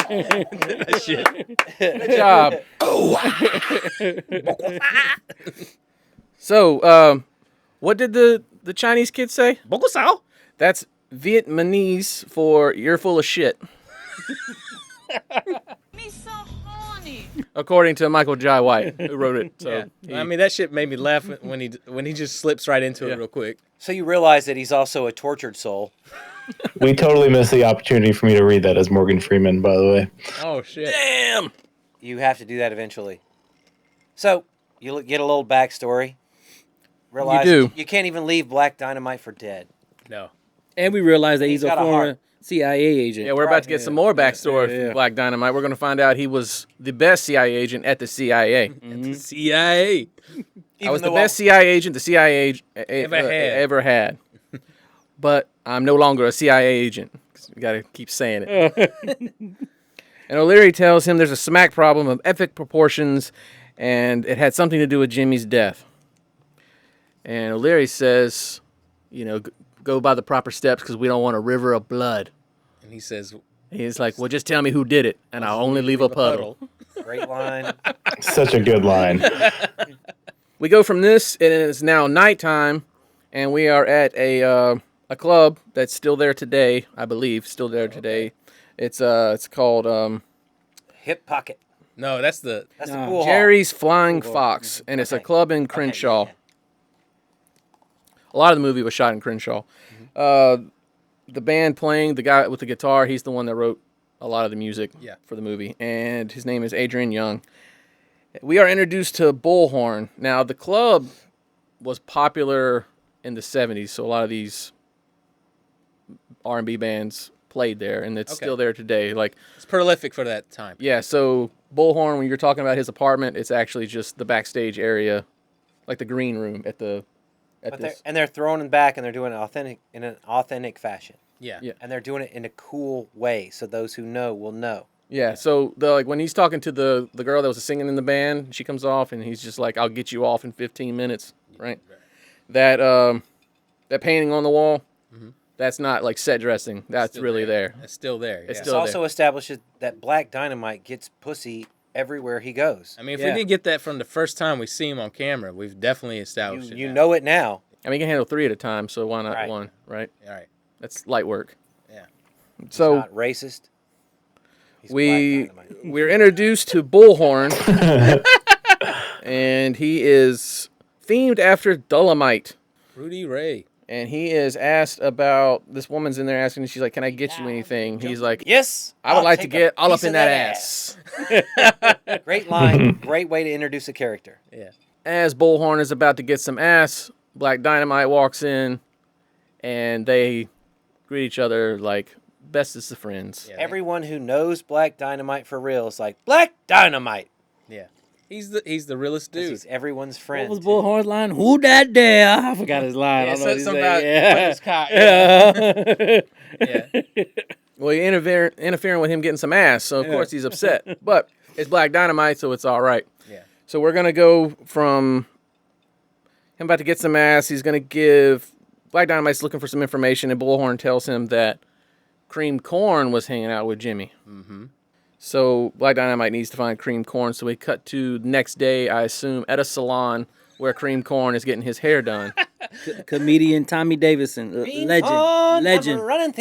Speaker 5: Shit.
Speaker 1: Good job. So, what did the Chinese kid say?
Speaker 5: Bokusao?
Speaker 1: That's Vietnamese for "you're full of shit."
Speaker 9: Me so horny.
Speaker 1: According to Michael Jai White, who wrote it. So
Speaker 5: I mean, that shit made me laugh when he just slips right into it real quick.
Speaker 2: So you realize that he's also a tortured soul.
Speaker 4: We totally missed the opportunity for me to read that as Morgan Freeman, by the way.
Speaker 5: Oh, shit.
Speaker 1: damn.
Speaker 2: You have to do that eventually. So you get a little backstory. Realize
Speaker 1: You do.
Speaker 2: You can't even leave Black Dynamite for dead.
Speaker 5: No.
Speaker 6: And we realize that he's a
Speaker 2: got a
Speaker 6: former
Speaker 2: heart.
Speaker 6: CIA agent.
Speaker 1: Yeah, we're about to get some more backstory
Speaker 6: Yeah.
Speaker 1: from Black Dynamite. We're going to find out he was the best CIA agent at the CIA.
Speaker 5: CIA.
Speaker 1: I was the best CIA agent the CIA ever had. But I'm no longer a CIA agent. You got to keep saying it. And O'Leary tells him there's a smack problem of epic proportions, and it had something to do with Jimmy's death. And O'Leary says, go by the proper steps because we don't want a river of blood.
Speaker 5: And he says,
Speaker 1: He's like, well, just tell me who did it, and I'll only leave a puddle.
Speaker 2: Great line.
Speaker 4: Such a good line.
Speaker 1: We go from this, and it's now nighttime, and we are at a club that's still there today, I believe, still there today. It's called
Speaker 2: Hip Pocket.
Speaker 5: No, that's the
Speaker 2: Pool hall.
Speaker 1: Jerry's Flying Fox, and it's a club in Crenshaw.
Speaker 2: yeah.
Speaker 1: A lot of the movie was shot in Crenshaw. The band playing, the guy with the guitar, he's the one that wrote a lot of the music for the movie, and his name is Adrian Young. We are introduced to Bullhorn. Now, the club was popular in the 70s, so a lot of these R&B bands played there, and it's still there today. Like,
Speaker 5: it's prolific for that time.
Speaker 1: yeah, so Bullhorn, when you're talking about his apartment, it's actually just the backstage area, like the green room at the...
Speaker 2: They're throwing it back, and they're doing it in an authentic fashion.
Speaker 5: Yeah.
Speaker 2: And they're doing it in a cool way, so those who know will know.
Speaker 1: Yeah, so when he's talking to the girl that was singing in the band, she comes off, and he's just like, "I'll get you off in 15 minutes," right? That painting on the wall, that's not like set dressing. That's really there.
Speaker 5: It's still there.
Speaker 1: It's
Speaker 2: It
Speaker 1: still
Speaker 2: also establishes that Black Dynamite gets pussy everywhere he goes.
Speaker 5: I mean, if we didn't get that from the first time we see him on camera, we've definitely established it.
Speaker 2: You know it now.
Speaker 1: I mean, he can handle 3 at a time, so why not one, right?
Speaker 5: All right.
Speaker 1: That's light work.
Speaker 5: Yeah.
Speaker 1: So
Speaker 2: He's not racist. He's
Speaker 1: we're introduced to Bullhorn, and he is themed after Dolomite.
Speaker 5: Rudy Ray.
Speaker 1: And he is asked about, this woman's in there asking, she's like, can I get you anything? He's like,
Speaker 2: yes,
Speaker 1: I would like to
Speaker 2: take
Speaker 1: get
Speaker 2: a
Speaker 1: all up
Speaker 2: piece
Speaker 1: in
Speaker 2: of
Speaker 1: that
Speaker 2: that
Speaker 1: ass.
Speaker 2: Great line. Great way to introduce a character.
Speaker 5: Yeah.
Speaker 1: As Bullhorn is about to get some ass, Black Dynamite walks in, and they greet each other like bestest of friends.
Speaker 5: Yeah.
Speaker 2: Everyone who knows Black Dynamite for real is like, Black Dynamite.
Speaker 5: Yeah. He's the realest
Speaker 2: 'Cause
Speaker 5: dude.
Speaker 2: He's everyone's friend.
Speaker 6: What was Bullhorn's line? Who that there? I forgot his line.
Speaker 5: Yeah,
Speaker 6: I don't know what he
Speaker 5: something
Speaker 6: said.
Speaker 5: about
Speaker 6: Yeah.
Speaker 5: Yeah.
Speaker 1: Well, you interfering with him getting some ass, so of course he's upset. But it's Black Dynamite, so it's all right.
Speaker 5: Yeah.
Speaker 1: So we're going to go from him about to get some ass. He's going to give... Black Dynamite's looking for some information, and Bullhorn tells him that Cream Corn was hanging out with Jimmy.
Speaker 5: Mm-hmm.
Speaker 1: So Black Dynamite needs to find Cream Corn. So we cut to the next day, I assume, at a salon where Cream Corn is getting his hair done.
Speaker 6: Comedian Tommy Davidson, legend.
Speaker 2: I'm running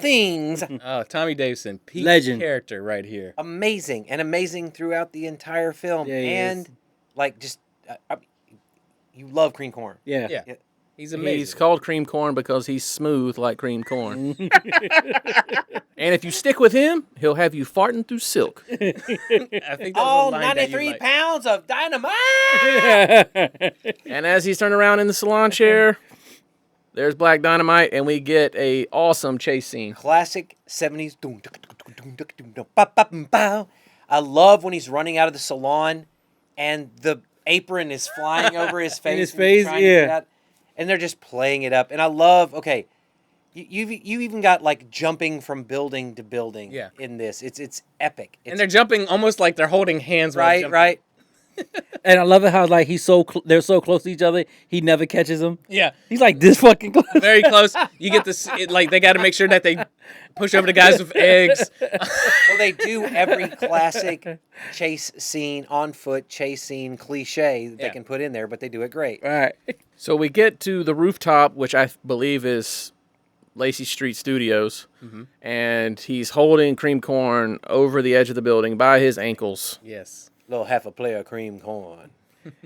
Speaker 2: things.
Speaker 5: Oh, Tommy Davidson, peak
Speaker 6: Legend.
Speaker 5: character right here.
Speaker 2: Amazing and amazing throughout the entire film.
Speaker 6: Yeah, he
Speaker 2: and
Speaker 6: is.
Speaker 2: like just you love Cream Corn.
Speaker 6: Yeah.
Speaker 5: Yeah. He's amazing.
Speaker 1: He's called Cream Corn because he's smooth like cream corn. And if you stick with him, he'll have you farting through silk.
Speaker 5: I think that's
Speaker 2: All
Speaker 5: a line that you
Speaker 2: 93
Speaker 5: like.
Speaker 2: pounds of dynamite.
Speaker 1: And as he's turning around in the salon chair, there's Black Dynamite, and we get a awesome chase scene.
Speaker 2: Classic 70s. I love when he's running out of the salon and the apron is flying over his face.
Speaker 6: In his
Speaker 2: and he's
Speaker 6: face,
Speaker 2: trying to
Speaker 6: yeah.
Speaker 2: get out, and they're just playing it up. And I love, okay, you even got like jumping from building to building in this. It's epic.
Speaker 5: And they're jumping almost like they're holding hands. while jumping.
Speaker 2: Right.
Speaker 6: And I love it how like they're so close to each other. He never catches them.
Speaker 5: Yeah.
Speaker 6: He's like this fucking close.
Speaker 5: Very close. You get this, like they got to make sure that they push over the guys with eggs.
Speaker 2: Well, they do every classic chase scene, on foot chase scene cliche that they can put in there, but they do it great.
Speaker 6: All right.
Speaker 1: So we get to the rooftop, which I believe is Lacey Street Studios, and he's holding Cream Corn over the edge of the building by his ankles.
Speaker 5: Yes.
Speaker 2: Little half a player Cream Corn.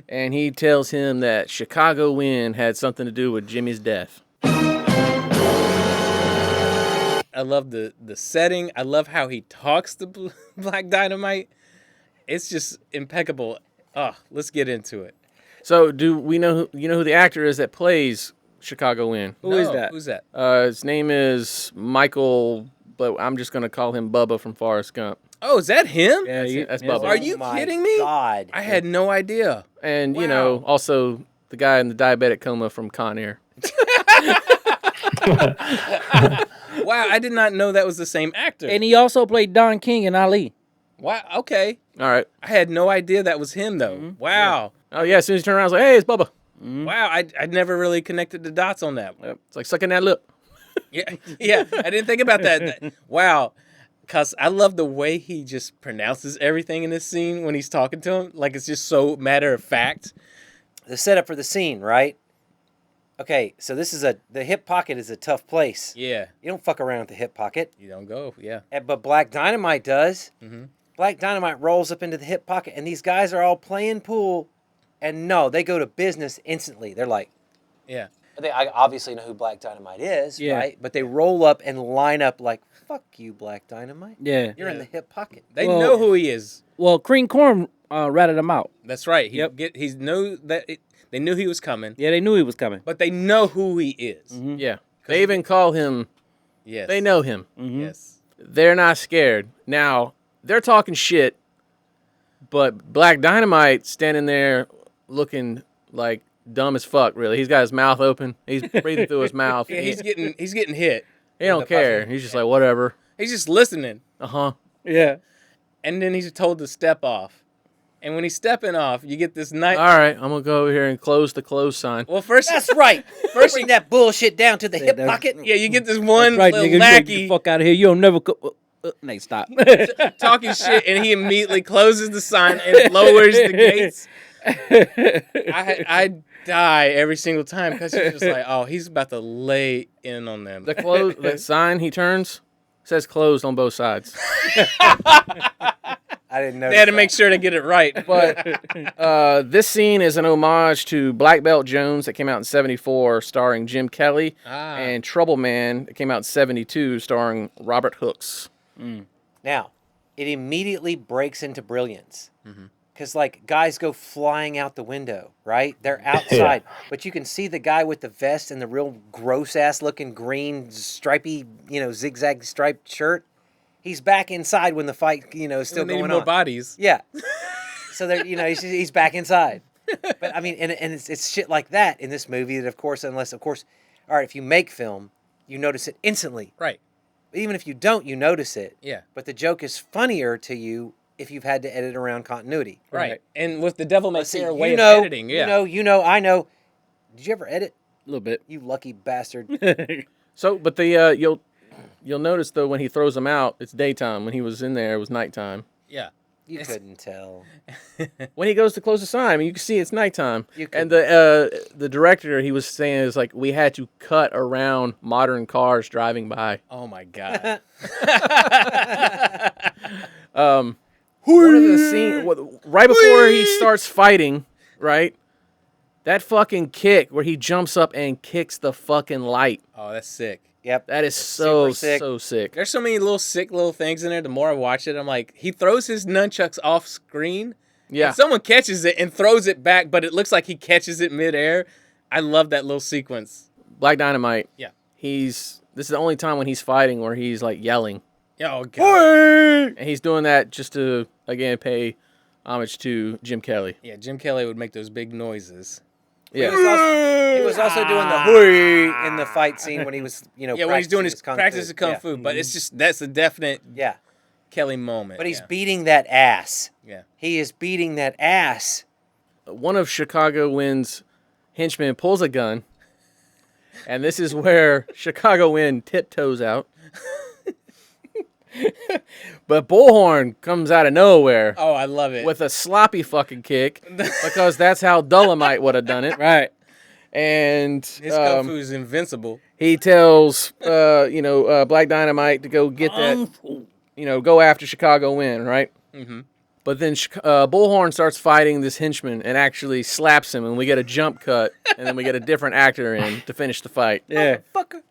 Speaker 1: And he tells him that Chicago Wind had something to do with Jimmy's death.
Speaker 5: I love the setting. I love how he talks to Black Dynamite. It's just impeccable. Oh, let's get into it.
Speaker 1: So do we know who the actor is that plays Chicago Wind?
Speaker 6: Who is that?
Speaker 5: Who's that?
Speaker 1: His name is Michael, but I'm just going to call him Bubba from Forrest Gump.
Speaker 5: Oh, is that him?
Speaker 6: Yeah,
Speaker 1: That's Bubba.
Speaker 5: Are you
Speaker 2: my
Speaker 5: kidding me?
Speaker 2: God.
Speaker 5: I had no idea.
Speaker 1: And, you
Speaker 5: Wow.
Speaker 1: know, also the guy in the diabetic coma from Con Air.
Speaker 5: Wow, I did not know that was the same actor.
Speaker 6: And he also played Don King in Ali.
Speaker 5: Wow, okay.
Speaker 1: All right.
Speaker 5: I had no idea that was him, though. Wow.
Speaker 1: Oh, yeah, as soon as he turned around, I was like, hey, it's Bubba.
Speaker 5: Wow, I never really connected the dots on that.
Speaker 1: Yep. It's like sucking that lip.
Speaker 5: Yeah, I didn't think about that. Wow. Because I love the way he just pronounces everything in this scene when he's talking to him. Like, it's just so matter of fact.
Speaker 2: The setup for the scene, right? Okay, so this is the hip pocket is a tough place.
Speaker 5: Yeah,
Speaker 2: You don't fuck around with the hip pocket.
Speaker 5: you don't go. Yeah.
Speaker 2: But Black Dynamite does. Black Dynamite rolls up into the hip pocket, and these guys are all playing pool, and no, they go to business instantly. They're like,
Speaker 5: Yeah.
Speaker 2: I obviously know who Black Dynamite is,
Speaker 6: Yeah.
Speaker 2: right? But they roll up and line up like, fuck you, Black Dynamite.
Speaker 6: Yeah.
Speaker 2: You're in the hip pocket.
Speaker 5: They
Speaker 6: Well-
Speaker 5: know who he is.
Speaker 6: Well, Cream Corn ratted him out.
Speaker 5: That's right.
Speaker 6: Yep.
Speaker 5: They knew he was coming,
Speaker 6: Yeah, they knew he was coming.
Speaker 5: but they know who he is.
Speaker 1: Yeah. They even call him,
Speaker 5: Yes.
Speaker 1: they know him.
Speaker 5: Yes.
Speaker 1: They're not scared. Now, they're talking shit, but Black Dynamite standing there looking like dumb as fuck, really. He's got his mouth open. He's breathing through his mouth.
Speaker 5: Yeah, he's getting hit.
Speaker 1: He don't care. He's just like, whatever.
Speaker 5: He's just listening.
Speaker 1: Uh-huh.
Speaker 6: Yeah.
Speaker 5: And then he's told to step off. And when he's stepping off, you get this night.
Speaker 1: All right, I'm going to go over here and close the close sign.
Speaker 5: Well, first,
Speaker 2: That's right. First, bring that bullshit down to the hip pocket.
Speaker 5: yeah, you get this one
Speaker 6: Right,
Speaker 5: little
Speaker 6: nigga. You get the
Speaker 5: lackey.
Speaker 6: fuck out of here. You don't never go. Nate, stop.
Speaker 5: talking shit, and he immediately closes the sign and lowers the gates. I die every single time because he's just like, oh, he's about to lay in on them.
Speaker 1: The sign he turns says closed on both sides.
Speaker 2: I didn't know.
Speaker 5: They had to make sure to get it right.
Speaker 1: But this scene is an homage to Black Belt Jones that came out in '74, starring Jim Kelly, and Trouble Man that came out in '72, starring Robert Hooks.
Speaker 2: Now, it immediately breaks into brilliance. Because, like, guys go flying out the window, right? They're outside. But you can see the guy with the vest and the real gross-ass looking green stripy, zigzag striped shirt. He's back inside when the fight, is still going on.
Speaker 5: More bodies.
Speaker 2: Yeah. So, he's back inside. But, I mean, and it's shit like that in this movie that, of course, all right, if you make film, you notice it instantly.
Speaker 5: Right.
Speaker 2: Even if you don't, you notice it.
Speaker 5: Yeah.
Speaker 2: But the joke is funnier to you if you've had to edit around continuity.
Speaker 5: Right. And with the Devil May Cry way of editing,
Speaker 2: I know. Did you ever edit?
Speaker 6: A little bit.
Speaker 2: You lucky bastard.
Speaker 1: So, but you'll notice though when he throws them out, it's daytime. When he was in there, it was nighttime.
Speaker 5: Yeah.
Speaker 2: You couldn't tell.
Speaker 1: When he goes to close the sign, I mean, you can see it's nighttime. And the director, he was saying, is like, we had to cut around modern cars driving by.
Speaker 5: Oh my God.
Speaker 1: One of the scene, right before he starts fighting, right? That fucking kick where he jumps up and kicks the fucking light.
Speaker 5: Oh, that's sick.
Speaker 2: Yep.
Speaker 1: That is so sick.
Speaker 5: There's so many little sick little things in there. The more I watch it, I'm like, he throws his nunchucks off screen.
Speaker 1: Yeah.
Speaker 5: And someone catches it and throws it back, but it looks like he catches it midair. I love that little sequence.
Speaker 1: Black Dynamite.
Speaker 5: Yeah.
Speaker 1: This is the only time when he's fighting where he's like yelling.
Speaker 5: Oh, God.
Speaker 1: And he's doing that just to, again, pay homage to Jim Kelly.
Speaker 5: Yeah, Jim Kelly would make those big noises.
Speaker 1: Yeah.
Speaker 2: He was also doing the hooey in the fight scene when he was,
Speaker 5: when he's doing his practice of kung fu. But it's just, that's a definite Kelly moment.
Speaker 2: But he's beating that ass.
Speaker 5: Yeah.
Speaker 2: He is beating that ass.
Speaker 1: One of Chicago Wind's henchmen pulls a gun, and this is where Chicago Wind tiptoes out. But Bullhorn comes out of nowhere.
Speaker 5: Oh, I love it.
Speaker 1: With a sloppy fucking kick, because that's how Dolomite would have done it.
Speaker 6: Right.
Speaker 1: And
Speaker 5: his kung fu is invincible.
Speaker 1: He tells, Black Dynamite to go get that, go after Chicago Wind, right?
Speaker 5: Mm-hmm.
Speaker 1: But then Bullhorn starts fighting this henchman and actually slaps him, and we get a jump cut, and then we get a different actor in to finish the fight.
Speaker 6: Yeah.
Speaker 2: Motherfucker.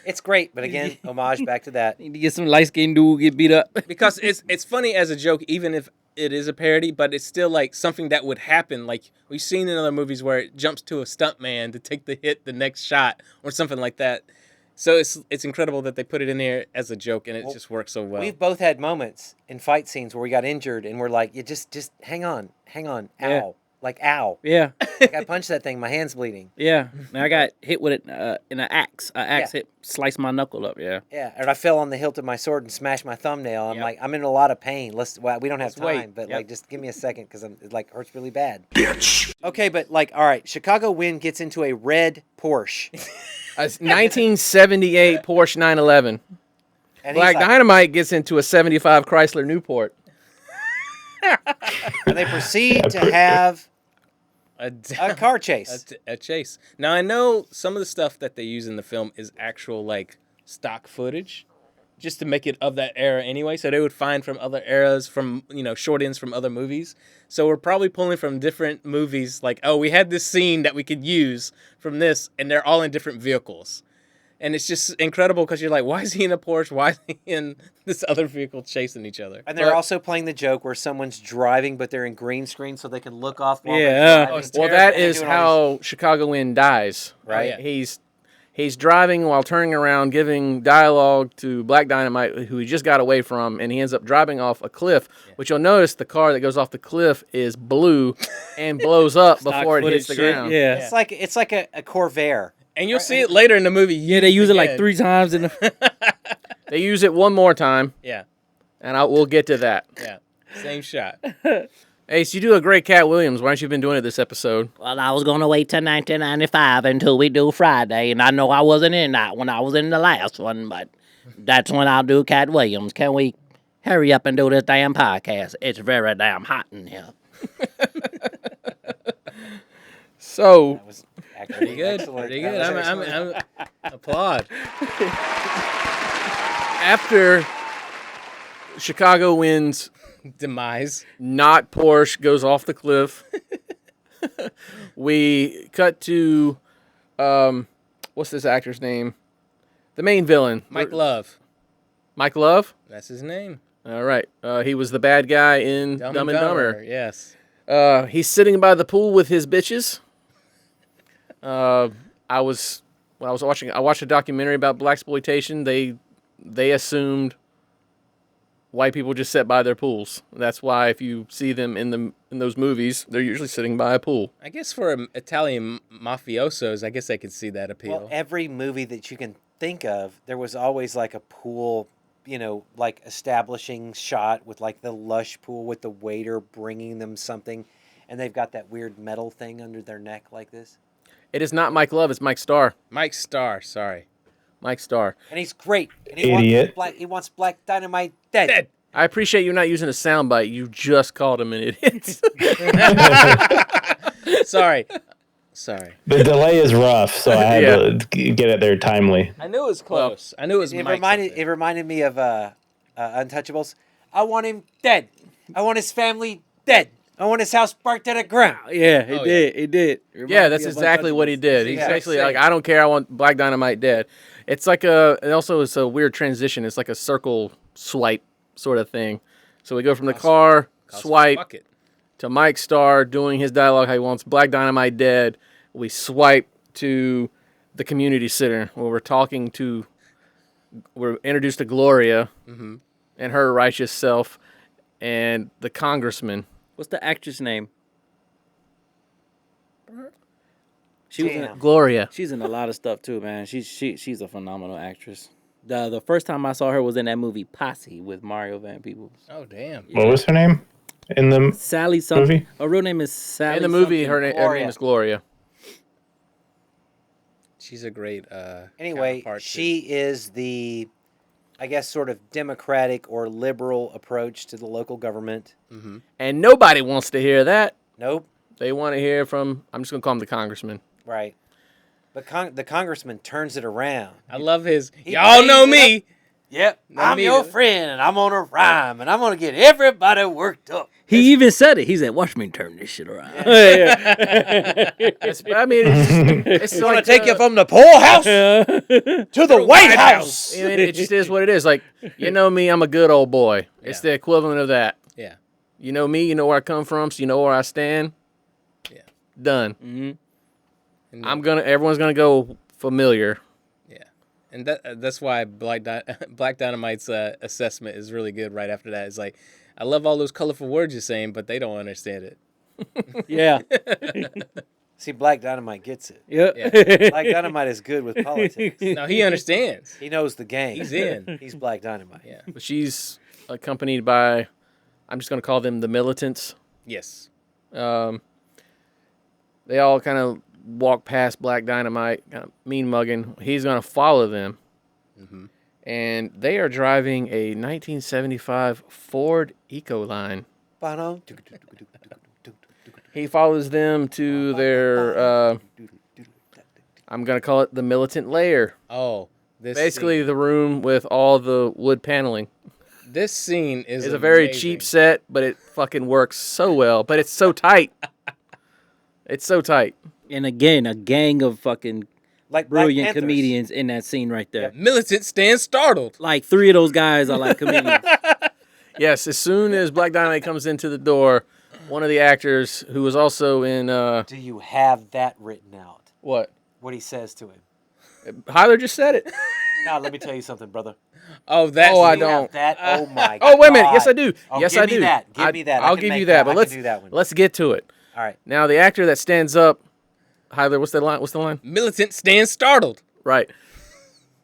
Speaker 2: It's great, but again, homage back to that.
Speaker 6: Need to get some light-skinned dude get beat up.
Speaker 5: Because it's funny as a joke, even if it is a parody, but it's still like something that would happen. Like we've seen in other movies where it jumps to a stuntman to take the hit the next shot or something like that. So it's incredible that they put it in there as a joke, and it just works so well.
Speaker 2: We've both had moments in fight scenes where we got injured, and we're like, "You just hang on, ow."
Speaker 6: Yeah.
Speaker 2: Like, ow.
Speaker 6: Yeah.
Speaker 2: Like, I punched that thing, my hand's bleeding.
Speaker 6: Yeah. Now I got hit with it in an axe. An axe hit, sliced my knuckle up, yeah.
Speaker 2: Yeah, and I fell on the hilt of my sword and smashed my thumbnail. I'm like, I'm in a lot of pain. We don't have time, but like, just give me a second because it like hurts really bad. Bitch. Okay, but like, all right, Chicago Wind gets into a red Porsche.
Speaker 1: A 1978 Porsche 911.
Speaker 2: And
Speaker 1: Black Dynamite gets into a 75 Chrysler Newport.
Speaker 2: And they proceed to have a car chase.
Speaker 5: A chase. Now, I know some of the stuff that they use in the film is actual, like, stock footage, just to make it of that era anyway. So they would find from other eras, from, short ends from other movies. So we're probably pulling from different movies, like, oh, we had this scene that we could use from this, and they're all in different vehicles. And it's just incredible because you're like, why is he in a Porsche? Why is he in this other vehicle chasing each other?
Speaker 2: And they're also playing the joke where someone's driving, but they're in green screen so they can look off while they're driving.
Speaker 1: Well, that is how Chicago Wind dies, right?
Speaker 5: Oh, yeah.
Speaker 1: He's driving while turning around, giving dialogue to Black Dynamite, who he just got away from, and he ends up driving off a cliff, which you'll notice the car that goes off the cliff is blue and blows up before it hits the ground.
Speaker 6: Yeah.
Speaker 2: It's like a Corvair.
Speaker 5: And you'll see it later in the movie.
Speaker 6: Yeah, they use it like 3 times in the.
Speaker 1: They use it one more time.
Speaker 5: Yeah.
Speaker 1: And we'll get to that.
Speaker 5: Yeah. Same shot.
Speaker 1: Ace, you do a great Cat Williams. Why aren't you been doing it this episode?
Speaker 6: Well, I was going to wait till 1995 until we do Friday, and I know I wasn't in that when I was in the last one, but That's when I'll do Cat Williams. Can we hurry up and do this damn podcast? It's very damn hot in here.
Speaker 1: So
Speaker 2: That was
Speaker 5: Pretty good.
Speaker 2: excellent.
Speaker 5: Pretty
Speaker 2: That
Speaker 5: good.
Speaker 2: was excellent.
Speaker 5: I'm applaud.
Speaker 1: after Chicago wins,
Speaker 5: Demise.
Speaker 1: not Porsche goes off the cliff. We cut to what's this actor's name? The main villain,
Speaker 5: Mike Love.
Speaker 1: Mike Love.
Speaker 5: That's his name.
Speaker 1: All right, he was the bad guy in Dumb and Dumber.
Speaker 5: Yes.
Speaker 1: He's sitting by the pool with his bitches. I watched a documentary about blaxploitation. They assumed white people just sit by their pools. That's why if you see them in those movies, they're usually sitting by a pool.
Speaker 5: I guess for Italian mafiosos, I guess I could see that appeal.
Speaker 2: Well, every movie that you can think of, there was always like a pool, like establishing shot with like the lush pool with the waiter bringing them something, and they've got that weird metal thing under their neck like this.
Speaker 1: It is not Mike Love. It's Mike Starr.
Speaker 5: Mike Starr, sorry.
Speaker 1: Mike Starr.
Speaker 2: And he's great. And
Speaker 4: Idiot.
Speaker 2: He wants Black Dynamite dead.
Speaker 1: I appreciate you not using a soundbite. You just called him an idiot.
Speaker 5: Sorry.
Speaker 4: The delay is rough, so I had to get it there timely.
Speaker 5: I knew it was close. I knew it was
Speaker 2: It
Speaker 5: Mike
Speaker 2: reminded me of Untouchables. I want him dead. I want his family dead. I want his house burnt to the ground.
Speaker 6: Yeah, it did.
Speaker 1: Yeah, that's exactly what he did. He's actually like, I don't care. I want Black Dynamite dead. It's like it also is a weird transition. It's like a circle swipe sort of thing. So we go from the car swipe
Speaker 5: Fuck it.
Speaker 1: to Mike Starr doing his dialogue how he wants Black Dynamite dead. We swipe to the community center where we're introduced to Gloria and her righteous self and the congressman.
Speaker 6: What's the actress name? She was in,
Speaker 1: Gloria.
Speaker 6: she's in a lot of stuff too, man. She's a phenomenal actress. The first time I saw her was in that movie Posse with Mario Van Peebles.
Speaker 5: Oh, damn.
Speaker 4: What was her name in the
Speaker 6: Sally something.
Speaker 4: movie?
Speaker 6: Her real name is Sally.
Speaker 1: In the movie,
Speaker 6: something.
Speaker 1: her name is Gloria.
Speaker 5: She's a great
Speaker 2: Anyway,
Speaker 5: counterpart to-
Speaker 2: she is the, I guess, sort of democratic or liberal approach to the local government.
Speaker 1: And nobody wants to hear that.
Speaker 2: Nope.
Speaker 1: They want to hear from, I'm just going to call him the congressman.
Speaker 2: Right. But the congressman turns it around.
Speaker 5: I love his.
Speaker 2: He
Speaker 5: Y'all know
Speaker 2: brings it
Speaker 5: me.
Speaker 2: Yep.
Speaker 5: Not
Speaker 2: I'm
Speaker 5: me
Speaker 2: your
Speaker 5: either.
Speaker 2: friend, and I'm on a rhyme, and I'm going to get everybody worked up.
Speaker 6: He even said it. He said, "Watch me turn this shit around."
Speaker 1: It's
Speaker 2: Going
Speaker 1: like,
Speaker 2: to take you from the poorhouse to the White House.
Speaker 1: I mean, it just is what it is. Like, you know me, I'm a good old boy. It's the equivalent of that.
Speaker 5: Yeah.
Speaker 1: You know me, you know where I come from, so you know where I stand.
Speaker 5: Yeah.
Speaker 1: Done.
Speaker 5: And
Speaker 1: Everyone's gonna go familiar.
Speaker 5: Yeah. And that's why Black Dynamite's assessment is really good right after that. It's like, I love all those colorful words you're saying, but they don't understand it.
Speaker 6: Yeah.
Speaker 2: See, Black Dynamite gets it.
Speaker 6: Yeah.
Speaker 2: Black Dynamite is good with politics.
Speaker 5: No, he understands.
Speaker 2: He knows the game.
Speaker 5: He's in.
Speaker 2: He's Black Dynamite.
Speaker 5: Yeah.
Speaker 1: But she's accompanied by, I'm just gonna call them the militants.
Speaker 5: Yes.
Speaker 1: They all kind of walk past Black Dynamite, kind of mean mugging. He's gonna follow them, and they are driving a 1975 Ford Ecoline. He follows them to their, I'm gonna call it the militant lair.
Speaker 5: Oh,
Speaker 1: Basically, the room with all the wood paneling.
Speaker 5: This scene is
Speaker 1: It's a very
Speaker 5: amazing.
Speaker 1: cheap set, but it fucking works so well. But it's so tight. It's so tight.
Speaker 6: And again, a gang of fucking
Speaker 2: Like Black
Speaker 6: brilliant
Speaker 2: Panthers.
Speaker 6: comedians in that scene right there.
Speaker 5: Militant stand startled.
Speaker 6: Like 3 of those guys are like comedians.
Speaker 1: Yes, as soon as Black Dynamite comes into the door, one of the actors who was also in
Speaker 2: Do you have that written out?
Speaker 1: what?
Speaker 2: What he says to him?
Speaker 1: Hyler just said it.
Speaker 2: Now, let me tell you something, brother.
Speaker 5: Oh, that's
Speaker 1: Oh, I
Speaker 2: You have
Speaker 1: don't.
Speaker 2: That, oh, my
Speaker 1: Oh, wait a minute.
Speaker 2: God.
Speaker 1: Yes, I do.
Speaker 2: Oh,
Speaker 1: Yes,
Speaker 2: give
Speaker 1: I
Speaker 2: me
Speaker 1: do.
Speaker 2: that. Give me that. I
Speaker 1: I'll
Speaker 2: can
Speaker 1: give
Speaker 2: make
Speaker 1: you that.
Speaker 2: I
Speaker 1: But
Speaker 2: can
Speaker 1: let's
Speaker 2: do that one.
Speaker 1: let's get to it.
Speaker 2: All right.
Speaker 1: Now, the actor that stands up, Hyler, what's the line? What's the line?
Speaker 5: militant stand startled.
Speaker 1: Right.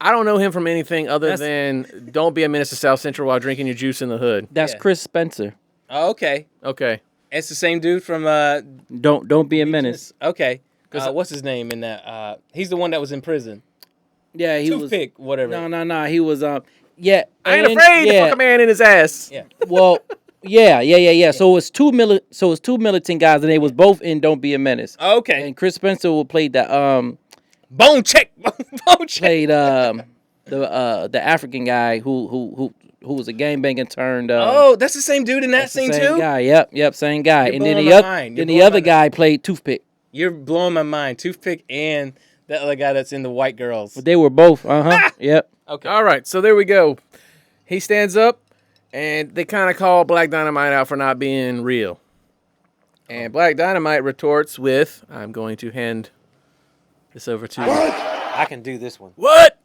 Speaker 1: I don't know him from anything other than don't be a menace to South Central while drinking your juice in the hood.
Speaker 6: That's
Speaker 5: Yeah.
Speaker 6: Chris Spencer.
Speaker 5: Oh, okay.
Speaker 1: Okay.
Speaker 5: It's the same dude from
Speaker 6: Don't be a menace.
Speaker 5: Okay. What's his name in that? He's the one that was in prison.
Speaker 6: Yeah, he was.
Speaker 5: Toothpick, whatever.
Speaker 6: No. He was. Yeah.
Speaker 1: I ain't
Speaker 6: and-
Speaker 1: afraid to
Speaker 6: yeah,
Speaker 1: fuck a man in his ass.
Speaker 5: Yeah.
Speaker 6: Well, yeah. So it's two militant guys, and they was both in Don't Be a Menace.
Speaker 5: Okay.
Speaker 6: And Chris Spencer played the
Speaker 5: Bone check. Bone check.
Speaker 6: played the African guy who was a gangbanging turned.
Speaker 5: Oh, that's the same dude in that
Speaker 6: that's the
Speaker 5: scene
Speaker 6: same
Speaker 5: too.
Speaker 6: guy. Yep, same guy.
Speaker 5: You're
Speaker 6: And then
Speaker 5: blowing
Speaker 6: the
Speaker 5: my
Speaker 6: other,
Speaker 5: mind. You're
Speaker 6: then the
Speaker 5: blowing
Speaker 6: other
Speaker 5: my
Speaker 6: guy played Toothpick.
Speaker 5: You're blowing my mind. Toothpick and that other guy that's in the White Girls.
Speaker 6: But they were both. Yep.
Speaker 5: Okay.
Speaker 1: All right, so there we go. He stands up, and they kind of call Black Dynamite out for not being real. And Black Dynamite retorts with, I'm going to hand this over to you.
Speaker 2: I can do this one.
Speaker 1: What?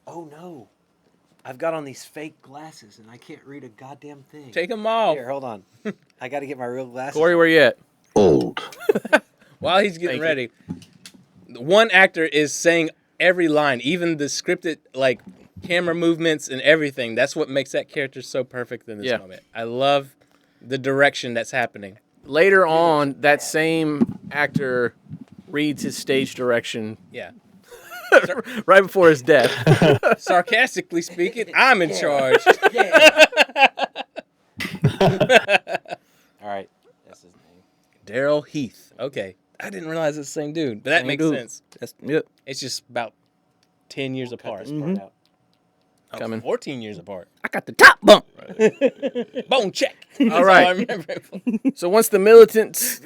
Speaker 2: Oh no. I've got on these fake glasses and I can't read a goddamn thing.
Speaker 5: Take them off.
Speaker 2: Here, hold on. I got to get my real glasses.
Speaker 1: Corey, where you at?
Speaker 10: Old.
Speaker 5: While he's getting
Speaker 1: Thank you.
Speaker 5: ready, one actor is saying every line, even the scripted like camera movements and everything. That's what makes that character so perfect in this
Speaker 1: Yeah.
Speaker 5: moment. I love the direction that's happening.
Speaker 1: Later on, that same actor reads his stage direction
Speaker 5: Yeah.
Speaker 1: right before his death.
Speaker 5: Sarcastically speaking, I'm in charge.
Speaker 2: All right. That's his name.
Speaker 5: Daryl Heath. Okay. I didn't realize it's the same dude, but that
Speaker 6: Same
Speaker 5: makes
Speaker 6: dude.
Speaker 5: sense.
Speaker 6: Yep.
Speaker 5: It's just about 10 years apart.
Speaker 2: This part out.
Speaker 5: Oh,
Speaker 1: Coming.
Speaker 5: 14 years apart.
Speaker 6: I got the top bump.
Speaker 5: Bone check.
Speaker 1: All right.
Speaker 5: I remember.
Speaker 1: So once the militants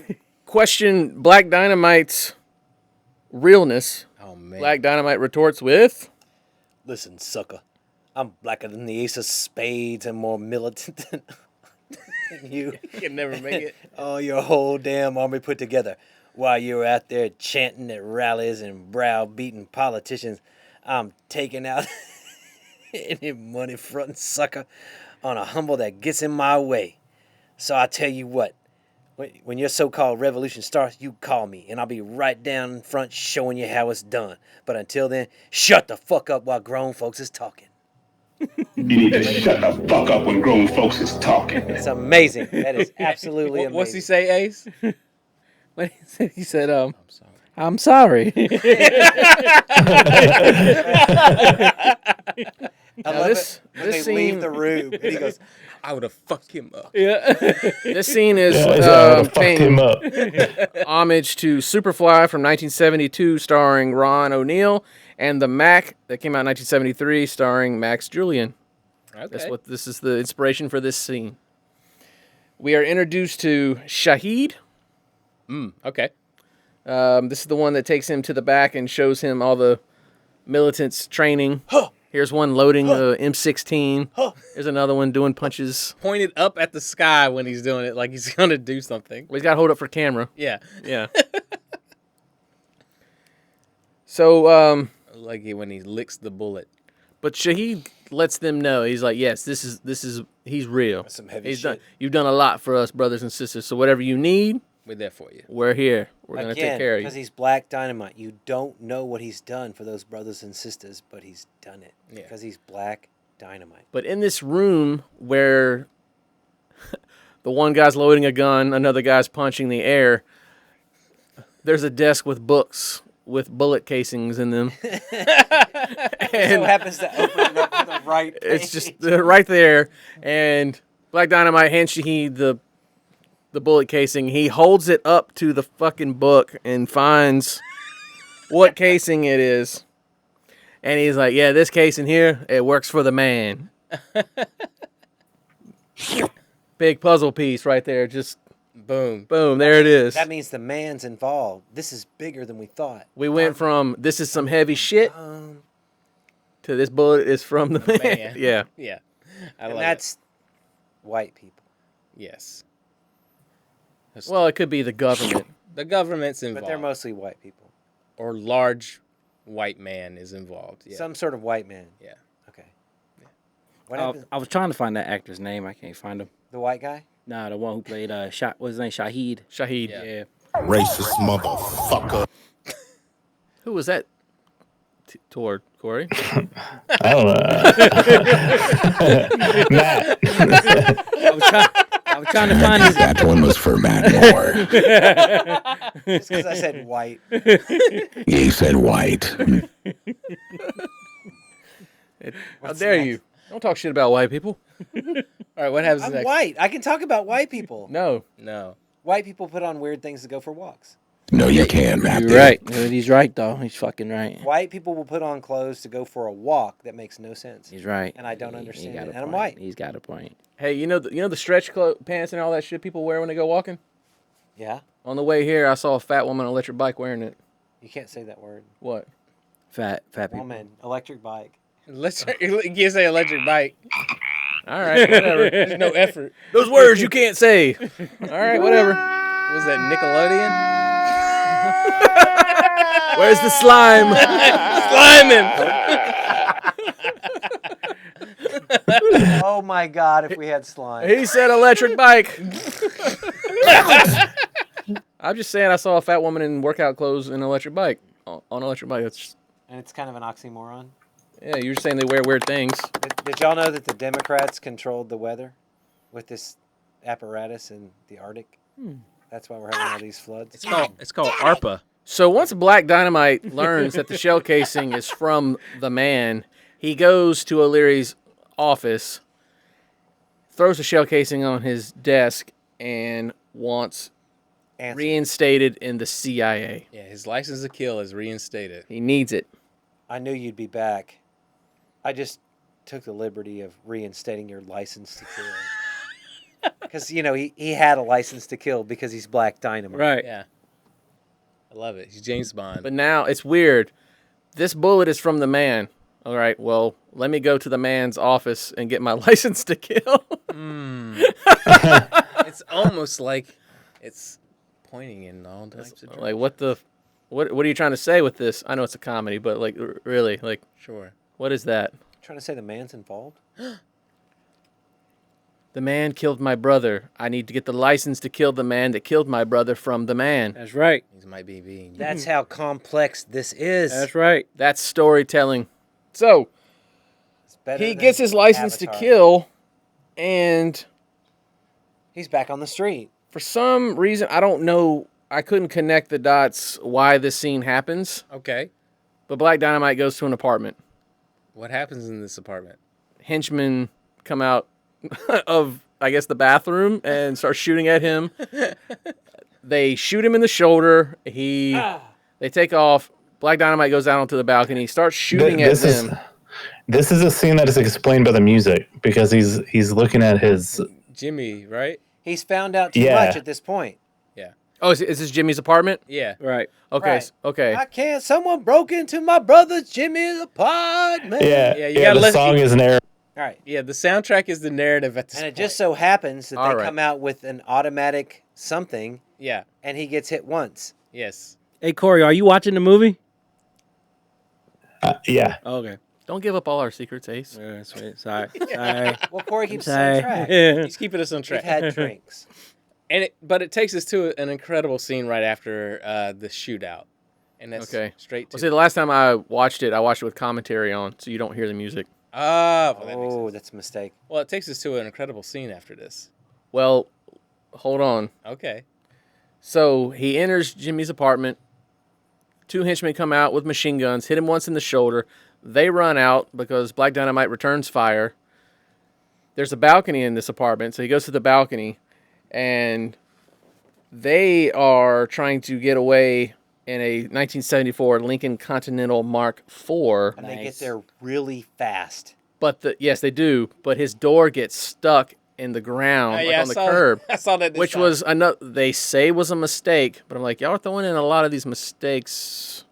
Speaker 1: question Black Dynamite's realness,
Speaker 5: Oh, man.
Speaker 1: Black Dynamite retorts with,
Speaker 2: Listen, sucker. I'm blacker than the ace of spades and more militant than you.
Speaker 5: can never make it.
Speaker 2: Oh, your whole damn army put together. While you're out there chanting at rallies and browbeating politicians, I'm taking out any money fronting sucker on a humble that gets in my way. So I tell you what, when your so-called revolution starts, you call me, and I'll be right down in front showing you how it's done. But until then, shut the fuck up while grown folks is talking.
Speaker 8: You need to shut the fuck up when grown folks is talking.
Speaker 2: It's amazing. That is absolutely amazing.
Speaker 5: What's he say, Ace?
Speaker 6: What he said, I'm sorry.
Speaker 2: I
Speaker 1: Now
Speaker 2: love
Speaker 1: this-
Speaker 2: it when
Speaker 1: this
Speaker 2: they leave
Speaker 1: scene-
Speaker 2: the room and he goes,
Speaker 5: I would have fucked him up.
Speaker 1: this scene is
Speaker 4: Fucked him
Speaker 1: paying
Speaker 4: up.
Speaker 1: homage to Superfly from 1972 starring Ron O'Neal and The Mac that came out in 1973 starring Max Julien.
Speaker 5: Okay.
Speaker 1: That's what this is the inspiration for this scene. We are introduced to Shahid.
Speaker 5: Okay.
Speaker 1: This is the one that takes him to the back and shows him all the militants training. Here's one loading the M16. There's another one doing punches.
Speaker 5: Pointed up at the sky when he's doing it, like he's gonna do something.
Speaker 1: Well, he's got to hold up for camera.
Speaker 5: Yeah.
Speaker 1: Yeah. So,
Speaker 5: Like when he licks the bullet.
Speaker 1: but Shahid lets them know. He's like, yes, this is he's real.
Speaker 2: some heavy
Speaker 1: He's
Speaker 2: shit.
Speaker 1: you've done a lot for us, brothers and sisters. So whatever you need,
Speaker 5: We're there for you.
Speaker 1: we're here. We're gonna take
Speaker 2: again,
Speaker 1: care of
Speaker 2: because
Speaker 1: you.
Speaker 2: he's Black Dynamite. You don't know what he's done for those brothers and sisters, but he's done it.
Speaker 5: Yeah.
Speaker 2: Because he's Black Dynamite.
Speaker 1: But in this room where the one guy's loading a gun, another guy's punching the air, there's a desk with books with bullet casings in them.
Speaker 2: So happens to open it up to the right page.
Speaker 1: It's just right there. And Black Dynamite hands Shahid the bullet casing. He holds it up to the fucking book and finds what casing it is. And he's like, yeah, this casing here, it works for the man. Big puzzle piece right there. Just
Speaker 5: Boom.
Speaker 1: boom, there it is.
Speaker 2: That means the man's involved. This is bigger than we thought.
Speaker 1: We went from this is some heavy shit to this bullet is from the man.
Speaker 5: Man.
Speaker 1: Yeah.
Speaker 5: Yeah. I
Speaker 2: And
Speaker 5: love
Speaker 2: that's white people.
Speaker 5: it. Yes.
Speaker 1: Well, it could be the government.
Speaker 5: The government's
Speaker 2: But
Speaker 5: involved.
Speaker 2: they're mostly white people.
Speaker 5: or large white man is involved. Yeah.
Speaker 2: Some sort of white man.
Speaker 5: Yeah.
Speaker 2: Okay. What happened?
Speaker 6: I was trying to find that actor's name. I can't find him.
Speaker 2: The white guy?
Speaker 6: Nah, the one who played what's his name? Shahid.
Speaker 1: Shahid.
Speaker 6: Yeah.
Speaker 8: Racist motherfucker.
Speaker 1: Who was that toward, Corey?
Speaker 4: I don't know. Matt.
Speaker 6: I was trying to find his.
Speaker 8: That one was for Matt Moore.
Speaker 2: Just because I said white.
Speaker 8: He said white.
Speaker 1: How dare you? Don't talk shit about white people.
Speaker 5: All right, what happens
Speaker 2: I'm
Speaker 5: next?
Speaker 2: white. I can talk about white people.
Speaker 1: No.
Speaker 5: No.
Speaker 2: White people put on weird things to go for walks.
Speaker 10: No, you can't, Matthew.
Speaker 6: You're right. He's right, though. He's fucking right.
Speaker 2: White people will put on clothes to go for a walk that makes no sense.
Speaker 6: He's right.
Speaker 2: And I don't understand
Speaker 6: got
Speaker 2: it.
Speaker 6: a
Speaker 2: And I'm
Speaker 6: point.
Speaker 2: white.
Speaker 6: He's got a point.
Speaker 1: Hey, you know the stretch pants and all that shit people wear when they go walking?
Speaker 2: Yeah?
Speaker 1: On the way here, I saw a fat woman on an electric bike wearing it.
Speaker 2: You can't say that word.
Speaker 1: What?
Speaker 6: Fat people.
Speaker 2: Woman, electric bike.
Speaker 5: You can't say electric bike.
Speaker 1: All right, whatever.
Speaker 5: There's no effort.
Speaker 1: Those words you can't say. All right, whatever.
Speaker 5: Was that Nickelodeon?
Speaker 1: Where's the slime?
Speaker 5: Sliming.
Speaker 2: Oh my God, if we had slime.
Speaker 1: He said electric bike. I'm just saying I saw a fat woman in workout clothes and an electric bike. On an electric bike. That's just,
Speaker 2: And it's kind of an oxymoron.
Speaker 1: yeah, you were saying they wear weird things.
Speaker 2: Did y'all know that the Democrats controlled the weather with this apparatus in the Arctic? That's why we're having all these floods.
Speaker 5: It's called ARPA.
Speaker 1: So once Black Dynamite learns that the shell casing is from the man, he goes to O'Leary's office, throws the shell casing on his desk, and wants
Speaker 2: Answer.
Speaker 1: reinstated in the CIA.
Speaker 5: Yeah, his license to kill is reinstated.
Speaker 1: He needs it.
Speaker 2: I knew you'd be back. I just took the liberty of reinstating your license to kill. Because, you know, he had a license to kill because he's Black Dynamite.
Speaker 6: Right.
Speaker 5: Yeah. I love it. He's James Bond.
Speaker 1: But now it's weird. This bullet is from the man. All right, well, let me go to the man's office and get my license to kill.
Speaker 5: It's almost like it's pointing in all types of directions.
Speaker 1: Like, what are you trying to say with this? I know it's a comedy, but like, really, like,
Speaker 5: Sure.
Speaker 1: what is that?
Speaker 2: Trying to say the man's involved?
Speaker 1: The man killed my brother. I need to get the license to kill the man that killed my brother from the man.
Speaker 6: That's right.
Speaker 5: He might be being.
Speaker 2: That's how complex this is.
Speaker 6: That's right.
Speaker 1: That's storytelling. So
Speaker 2: It's better
Speaker 1: he
Speaker 2: than
Speaker 1: gets his license
Speaker 2: Avatar.
Speaker 1: to kill, and
Speaker 2: He's back on the street.
Speaker 1: for some reason, I don't know, I couldn't connect the dots why this scene happens,
Speaker 5: Okay.
Speaker 1: but Black Dynamite goes to an apartment.
Speaker 5: What happens in this apartment?
Speaker 1: Henchmen come out of, I guess, the bathroom and start shooting at him. They shoot him in the shoulder. They take off. Black Dynamite goes out onto the balcony, starts shooting at them.
Speaker 4: This is a scene that is explained by the music because he's looking at his.
Speaker 5: Jimmy, right?
Speaker 2: He's found out too
Speaker 4: Yeah.
Speaker 2: much at this point.
Speaker 5: Yeah.
Speaker 1: Oh, is this Jimmy's apartment?
Speaker 5: Yeah.
Speaker 6: Right.
Speaker 1: Okay,
Speaker 2: Right.
Speaker 1: okay.
Speaker 2: I can't. Someone broke into my brother Jimmy's apartment.
Speaker 4: Yeah,
Speaker 5: Yeah, you
Speaker 4: yeah.
Speaker 5: gotta
Speaker 4: The
Speaker 5: listen-
Speaker 4: song is narrative.
Speaker 2: All right.
Speaker 5: Yeah, the soundtrack is the narrative at this
Speaker 2: And it
Speaker 5: point.
Speaker 2: just so happens that
Speaker 1: All
Speaker 2: they
Speaker 1: right.
Speaker 2: come out with an automatic something,
Speaker 5: Yeah.
Speaker 2: and he gets hit once.
Speaker 5: Yes.
Speaker 6: Hey, Corey, are you watching the movie?
Speaker 4: Yeah.
Speaker 6: Okay.
Speaker 1: Don't give up all our secrets, Ace.
Speaker 6: Yeah, sweet. Sorry. Sorry.
Speaker 2: Well, Corey keeps us
Speaker 6: Sorry.
Speaker 2: on track.
Speaker 5: He's keeping us on
Speaker 2: We've
Speaker 5: track.
Speaker 2: had drinks.
Speaker 5: But it takes us to an incredible scene right after the shootout. And that's
Speaker 1: Okay.
Speaker 5: straight to
Speaker 1: Well, see, the last time I watched it with commentary on, so you don't hear the music.
Speaker 5: well, that makes
Speaker 2: Oh,
Speaker 5: sense.
Speaker 2: that's a mistake.
Speaker 5: Well, it takes us to an incredible scene after this.
Speaker 1: Well, hold on.
Speaker 5: Okay.
Speaker 1: So he enters Jimmy's apartment. Two henchmen come out with machine guns, hit him once in the shoulder. They run out because Black Dynamite returns fire. There's a balcony in this apartment, so he goes to the balcony, and they are trying to get away in a 1974 Lincoln Continental Mark IV.
Speaker 2: And they get
Speaker 6: Nice.
Speaker 2: there really fast.
Speaker 1: But yes, they do. But his door gets stuck in the ground, like on the curb.
Speaker 5: I saw that.
Speaker 1: Which was another, they say was a mistake, but I'm like, y'all are throwing in a lot of these mistakes.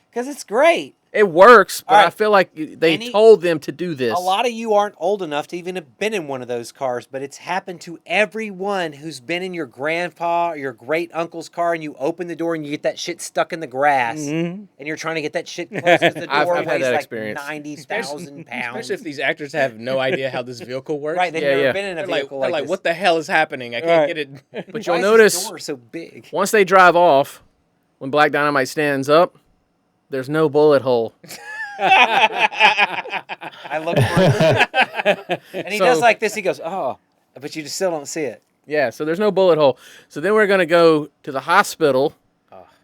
Speaker 2: Because it's great.
Speaker 1: It works, but
Speaker 2: All right.
Speaker 1: I feel like they
Speaker 2: Any-
Speaker 1: told them to do this.
Speaker 2: A lot of you aren't old enough to even have been in one of those cars, but it's happened to everyone who's been in your grandpa or your great uncle's car, and you open the door and you get that shit stuck in the grass, and you're trying to get that shit closed because the
Speaker 1: I've
Speaker 2: door
Speaker 1: had
Speaker 2: weighs
Speaker 1: that
Speaker 2: like
Speaker 1: experience.
Speaker 2: 90,000 pounds.
Speaker 5: Especially if these actors have no idea how this vehicle works.
Speaker 2: Right, they've
Speaker 1: Yeah,
Speaker 2: never
Speaker 1: yeah.
Speaker 2: been in a
Speaker 5: They're like,
Speaker 2: vehicle
Speaker 5: they're
Speaker 2: like
Speaker 5: like,
Speaker 2: this.
Speaker 5: what the hell is happening? I can't get it.
Speaker 1: But
Speaker 2: Why
Speaker 1: you'll
Speaker 2: is
Speaker 1: notice
Speaker 2: this door so big?
Speaker 1: once they drive off, when Black Dynamite stands up, there's no bullet hole.
Speaker 2: I look for it, and he
Speaker 1: So-
Speaker 2: does like this. He goes, "Oh," but you just still don't see it.
Speaker 1: Yeah, so there's no bullet hole. So then we're going to go to the hospital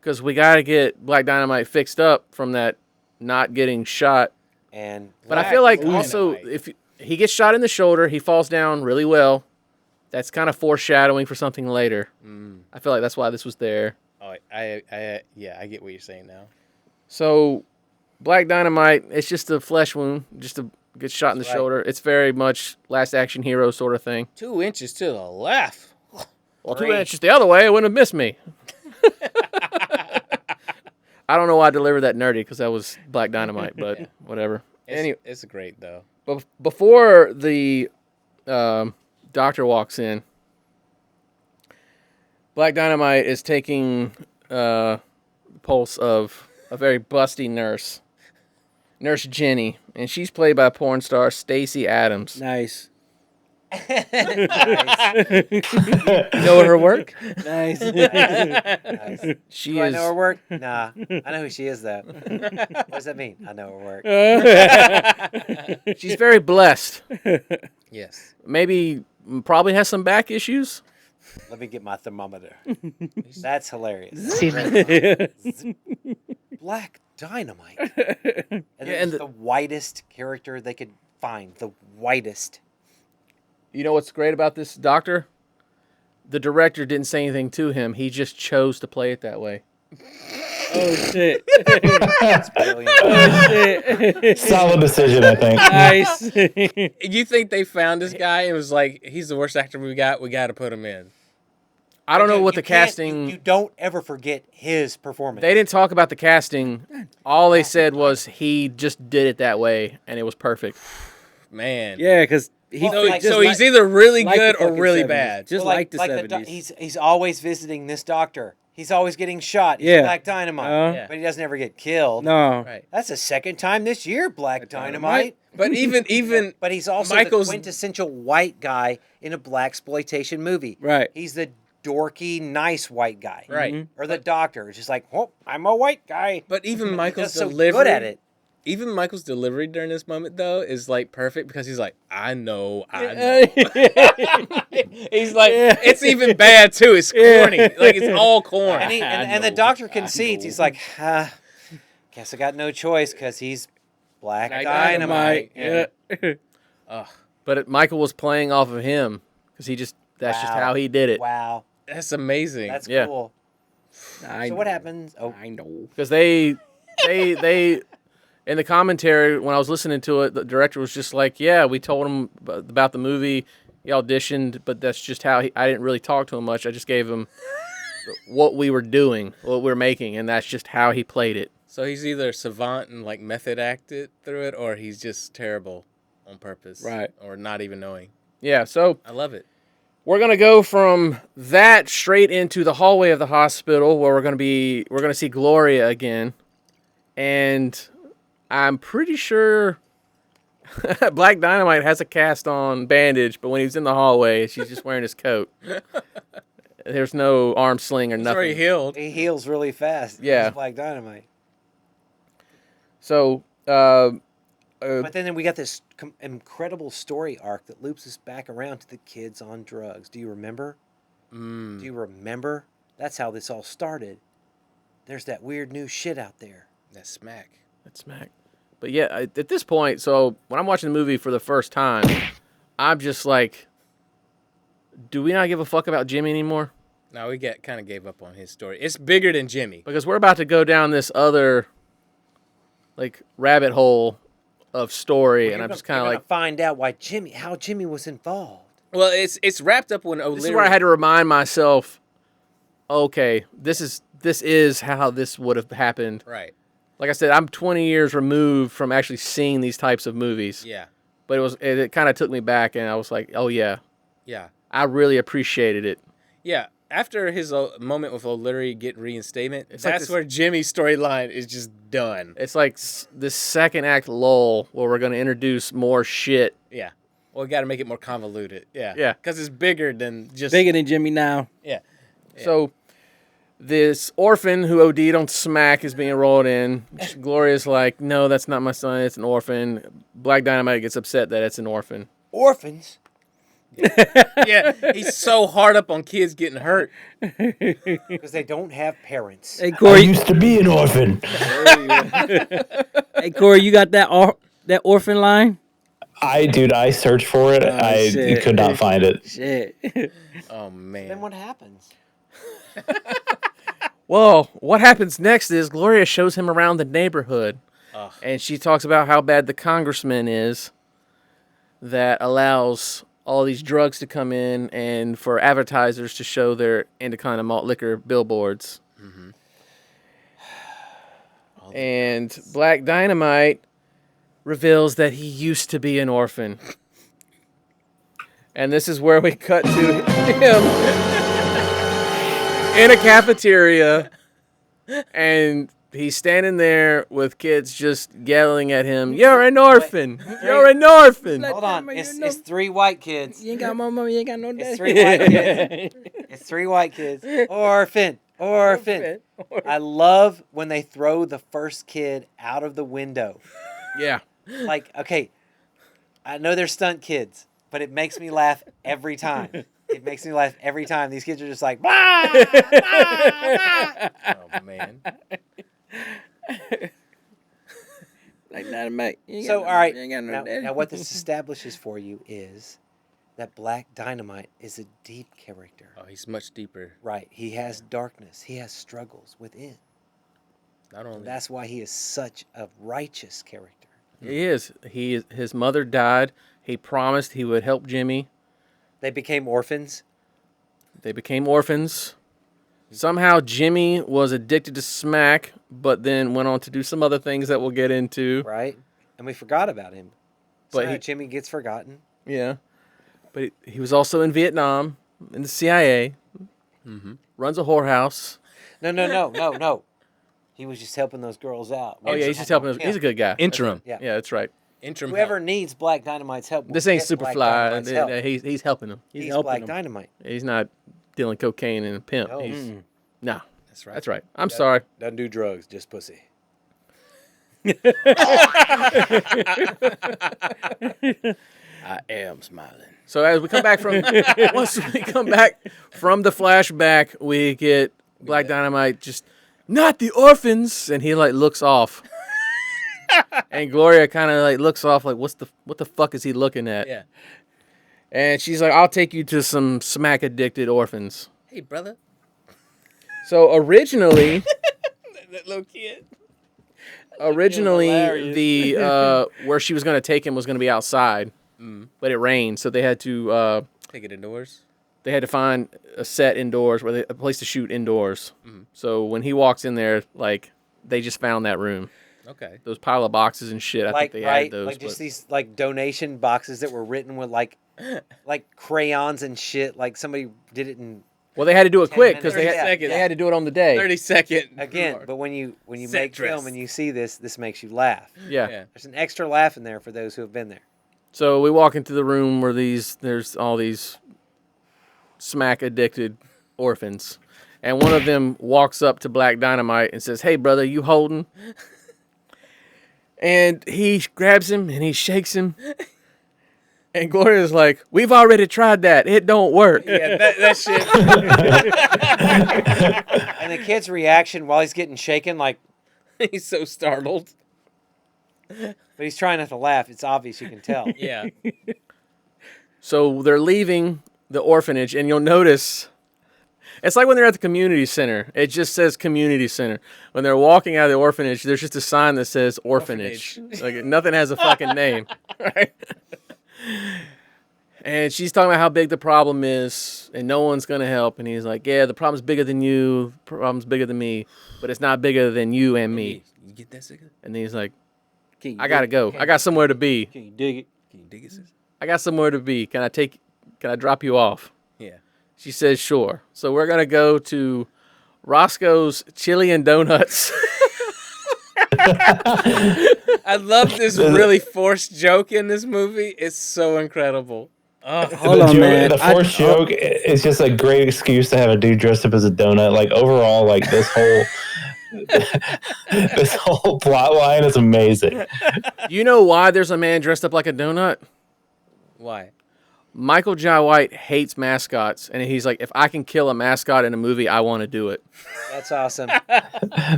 Speaker 1: because we got to get Black Dynamite fixed up from that not getting shot
Speaker 2: And
Speaker 1: But I
Speaker 2: Black
Speaker 1: feel like
Speaker 5: Dynamite.
Speaker 1: also if he gets shot in the shoulder, he falls down really well. That's kind of foreshadowing for something later. I feel like that's why this was there.
Speaker 5: Oh, I get what you're saying now.
Speaker 1: So, Black Dynamite, it's just a flesh wound, just a get shot in the
Speaker 2: right.
Speaker 1: shoulder. It's very much Last Action Hero sort of thing.
Speaker 5: 2 inches to the left.
Speaker 1: Well, 2 inches the other way, it wouldn't have missed me. I don't know why I delivered that nerdy because that was Black Dynamite, but whatever.
Speaker 5: It's great though.
Speaker 1: But before the doctor walks in, Black Dynamite is taking pulse of a very busty nurse, Nurse Jenny, and she's played by porn star Stacey Adams.
Speaker 6: Nice.
Speaker 2: Nice.
Speaker 1: You know her work?
Speaker 6: Nice.
Speaker 2: Nice.
Speaker 1: She
Speaker 2: Do I
Speaker 1: is.
Speaker 2: know her work? Nah. I know who she is, though. What does that mean? I know her work.
Speaker 1: She's very blessed.
Speaker 5: Yes.
Speaker 1: Maybe, probably has some back issues.
Speaker 2: Let me get my thermometer. That's hilarious. Black Dynamite. And
Speaker 1: and
Speaker 2: the whitest character they could find. The whitest.
Speaker 1: You know what's great about this doctor? The director didn't say anything to him. He just chose to play it that way.
Speaker 6: Oh shit.
Speaker 2: That's brilliant.
Speaker 6: Oh shit.
Speaker 4: Solid decision, I think.
Speaker 6: Nice.
Speaker 5: You think they found this guy and was like, he's the worst actor we got to put him in.
Speaker 1: I don't know what
Speaker 2: You
Speaker 1: the
Speaker 2: can't-
Speaker 1: casting.
Speaker 2: You don't ever forget his performance.
Speaker 1: They didn't talk about the casting. All they said was he just did it that way, and it was perfect.
Speaker 5: Man.
Speaker 6: Yeah, because
Speaker 5: So he's either really
Speaker 6: like
Speaker 5: good
Speaker 6: the
Speaker 5: or
Speaker 6: fucking
Speaker 5: really
Speaker 6: 70s.
Speaker 5: bad.
Speaker 6: Just
Speaker 2: Well,
Speaker 6: like the
Speaker 2: the
Speaker 6: 70s.
Speaker 2: he's always visiting this doctor. He's always getting shot. He's
Speaker 6: Yeah.
Speaker 2: Black Dynamite.
Speaker 6: Yeah.
Speaker 2: But he doesn't ever get killed.
Speaker 6: No.
Speaker 5: Right.
Speaker 2: That's the second time this year, Black Dynamite.
Speaker 5: But even
Speaker 2: But he's also
Speaker 5: Michael's-
Speaker 2: the quintessential white guy in a black exploitation movie.
Speaker 6: Right.
Speaker 2: He's the dorky, nice white guy.
Speaker 5: Right.
Speaker 2: Or the doctor. It's just like, oh, I'm a white guy.
Speaker 5: But even Michael's
Speaker 2: He's so
Speaker 5: delivery,
Speaker 2: good at it.
Speaker 5: Even Michael's delivery during this moment though is like perfect because he's like, I know. He's like, it's even bad too. It's corny. Like it's all corny.
Speaker 2: And the doctor concedes. He's like, guess I got no choice because he's Black Dynamite.
Speaker 6: Yeah.
Speaker 1: But Michael was playing off of him because that's just
Speaker 2: Wow.
Speaker 1: how he did it.
Speaker 2: Wow.
Speaker 5: That's amazing.
Speaker 2: That's
Speaker 1: Yeah.
Speaker 2: cool.
Speaker 6: I
Speaker 2: So what happens? Oh,
Speaker 6: I know.
Speaker 1: Because they, in the commentary when I was listening to it, the director was just like, "Yeah, we told him about the movie. He auditioned, but that's just how I didn't really talk to him much. I just gave him what we were doing, what we were making, and that's just how he played it."
Speaker 5: So he's either savant and like method acted through it, or he's just terrible on purpose,
Speaker 6: Right.
Speaker 5: Or not even knowing.
Speaker 1: Yeah, so
Speaker 5: I love it.
Speaker 1: we're gonna go from that straight into the hallway of the hospital where we're gonna see Gloria again, and I'm pretty sure Black Dynamite has a cast on bandage, but when he's in the hallway, she's just wearing his coat. There's no arm sling or
Speaker 5: He's
Speaker 1: nothing.
Speaker 5: already healed.
Speaker 2: he heals really fast.
Speaker 1: Yeah.
Speaker 2: He's Black Dynamite.
Speaker 1: So,
Speaker 2: But then we got this incredible story arc that loops us back around to the kids on drugs. Do you remember? Do you remember? That's how this all started. There's that weird new shit out there.
Speaker 5: That's smack.
Speaker 1: that's smack. But yeah, at this point, so when I'm watching the movie for the first time, I'm just like, do we not give a fuck about Jimmy anymore?
Speaker 5: No, we kind of gave up on his story. It's bigger than Jimmy.
Speaker 1: Because we're about to go down this other, like, rabbit hole of story, and I'm just kind of like,
Speaker 2: find out how Jimmy was involved.
Speaker 5: Well, it's wrapped up when O'Leary.
Speaker 1: this is where I had to remind myself, okay, this is how this would have happened.
Speaker 5: Right.
Speaker 1: Like I said, I'm 20 years removed from actually seeing these types of movies.
Speaker 5: Yeah.
Speaker 1: But it kind of took me back, and I was like, oh yeah,
Speaker 5: Yeah.
Speaker 1: I really appreciated it.
Speaker 5: Yeah. After his moment with O'Leary getting reinstatement,
Speaker 1: It's
Speaker 5: that's
Speaker 1: like this-
Speaker 5: where Jimmy's storyline is just done.
Speaker 1: It's like this second act lull where we're going to introduce more shit.
Speaker 5: Yeah. Well, we got to make it more convoluted. Yeah.
Speaker 1: Yeah.
Speaker 5: Because it's bigger than just.
Speaker 6: Bigger than Jimmy now.
Speaker 5: Yeah.
Speaker 1: So this orphan who OD'd on smack is being rolled in. Gloria's like, no, that's not my son. It's an orphan. Black Dynamite gets upset that it's an orphan.
Speaker 2: Orphans.
Speaker 5: Yeah. He's so hard up on kids getting hurt.
Speaker 2: Because they don't have parents.
Speaker 6: Hey
Speaker 4: I
Speaker 6: Corey,
Speaker 4: used to be an orphan.
Speaker 6: hey Corey, you got that that orphan line?
Speaker 4: I searched for it. I
Speaker 6: shit.
Speaker 4: could not find it.
Speaker 6: Shit.
Speaker 5: Oh man.
Speaker 2: Then what happens?
Speaker 1: Well, what happens next is Gloria shows him around the neighborhood.
Speaker 5: Ugh.
Speaker 1: And she talks about how bad the congressman is that allows all these drugs to come in and for advertisers to show their Anaconda Malt Liquor billboards.
Speaker 5: Mm-hmm.
Speaker 1: And Black Dynamite reveals that he used to be an orphan. And this is where we cut to him in a cafeteria, and he's standing there with kids just yelling at him, "You're an orphan! You're an orphan!"
Speaker 2: Hold on. It's 3 white kids.
Speaker 6: You ain't got my mama, you ain't got no daddy.
Speaker 2: It's 3 white kids. It's 3 white kids. Orphan. Orphan. I love when they throw the first kid out of the window.
Speaker 1: Yeah.
Speaker 2: Like, okay, I know they're stunt kids, but it makes me laugh every time. It makes me laugh every time. These kids are just like, bah, bah, bah.
Speaker 5: Oh man.
Speaker 6: Like Dynamite.
Speaker 2: So, all right,
Speaker 6: You ain't got no daddy.
Speaker 2: now what this establishes for you is that Black Dynamite is a deep character.
Speaker 5: Oh, he's much deeper.
Speaker 2: Right. He has darkness. He has struggles within.
Speaker 5: Not only
Speaker 2: That's why he is such a righteous character.
Speaker 1: He is. His mother died. He promised he would help Jimmy.
Speaker 2: They became orphans.
Speaker 1: They became orphans. Somehow Jimmy was addicted to smack, but then went on to do some other things that we'll get into.
Speaker 2: Right. And we forgot about him.
Speaker 1: But
Speaker 2: Somehow
Speaker 1: he-
Speaker 2: Jimmy gets forgotten.
Speaker 1: Yeah. But he was also in Vietnam, in the CIA, runs a whorehouse.
Speaker 2: No. He was just helping those girls out.
Speaker 1: Oh, yeah, he's just helping us. He's a good guy.
Speaker 5: interim.
Speaker 2: Yeah.
Speaker 1: Yeah, that's right.
Speaker 5: Interim.
Speaker 2: Whoever
Speaker 5: help.
Speaker 2: needs Black Dynamite's help. will
Speaker 1: This ain't
Speaker 2: get Black
Speaker 1: Superfly.
Speaker 2: Dynamite's help.
Speaker 1: He's helping him.
Speaker 2: He's
Speaker 6: helping
Speaker 2: Black
Speaker 6: him.
Speaker 2: Dynamite.
Speaker 1: He's not dealing cocaine and a pimp.
Speaker 2: No.
Speaker 1: No.
Speaker 5: That's right.
Speaker 1: That's right. I'm sorry.
Speaker 2: Doesn't do drugs, just pussy.
Speaker 6: I am smiling.
Speaker 1: So as we come back from once we come back from the flashback, we get Black Dynamite just not the orphans, and he like looks off. And Gloria kind of like looks off like what the fuck is he looking at?
Speaker 5: Yeah.
Speaker 1: And she's like, I'll take you to some smack addicted orphans.
Speaker 5: Hey, brother.
Speaker 1: So originally
Speaker 5: That little kid.
Speaker 1: Originally, the where she was going to take him was going to be outside, but it rained, so they had to
Speaker 5: Take it indoors.
Speaker 1: they had to find a set indoors, a place to shoot indoors. So when he walks in there, like they just found that room,
Speaker 5: Okay.
Speaker 1: those pile of boxes and shit. I
Speaker 2: Like,
Speaker 1: think they
Speaker 2: right?
Speaker 1: added those.
Speaker 2: Like just
Speaker 1: but-
Speaker 2: these like donation boxes that were written with like crayons and shit. Like somebody did it in
Speaker 1: well, they had to do it
Speaker 2: 10
Speaker 1: quick because
Speaker 2: minutes.
Speaker 1: they had,
Speaker 5: seconds.
Speaker 1: they had to do it on the day.
Speaker 5: 30-second.
Speaker 2: again. But when you
Speaker 5: Set
Speaker 2: make
Speaker 5: dress.
Speaker 2: film and you see this makes you laugh.
Speaker 1: Yeah.
Speaker 5: Yeah.
Speaker 2: There's an extra laugh in there for those who have been there.
Speaker 1: So we walk into the room where there's all these smack addicted orphans, and one of them walks up to Black Dynamite and says, "Hey, brother, you holding?" And he grabs him and he shakes him. And Gloria's like, "We've already tried that. It don't work."
Speaker 5: Yeah, that shit.
Speaker 2: And the kid's reaction while he's getting shaken, like,
Speaker 5: He's so startled.
Speaker 2: but he's trying not to laugh. It's obvious, you can tell.
Speaker 5: Yeah.
Speaker 1: So they're leaving the orphanage, and you'll notice it's like when they're at the community center. It just says community center. When they're walking out of the orphanage, there's just a sign that says orphanage. Like nothing has a fucking name, right? And she's talking about how big the problem is, and no one's gonna help. And he's like, "Yeah, the problem's bigger than you. The problem's bigger than me, but it's not bigger than you and me."
Speaker 5: You get that, Sigga?
Speaker 1: And he's like,
Speaker 6: Can you
Speaker 1: "I gotta go. I got somewhere to be.
Speaker 6: Can you dig it?
Speaker 5: Can you dig it, sis?
Speaker 1: I got somewhere to be. Can I drop you off?"
Speaker 5: Yeah.
Speaker 1: She says, "Sure." So we're gonna go to Roscoe's Chili and Donuts.
Speaker 5: I love this really forced joke in this movie. It's so incredible.
Speaker 6: Hold on, man.
Speaker 4: The forced joke is just a great excuse to have a dude dressed up as a donut. Like overall, like this whole this whole plot line is amazing.
Speaker 1: You know why there's a man dressed up like a donut?
Speaker 5: Why?
Speaker 1: Michael Jai White hates mascots, and he's like, if I can kill a mascot in a movie, I want to do it.
Speaker 2: That's awesome.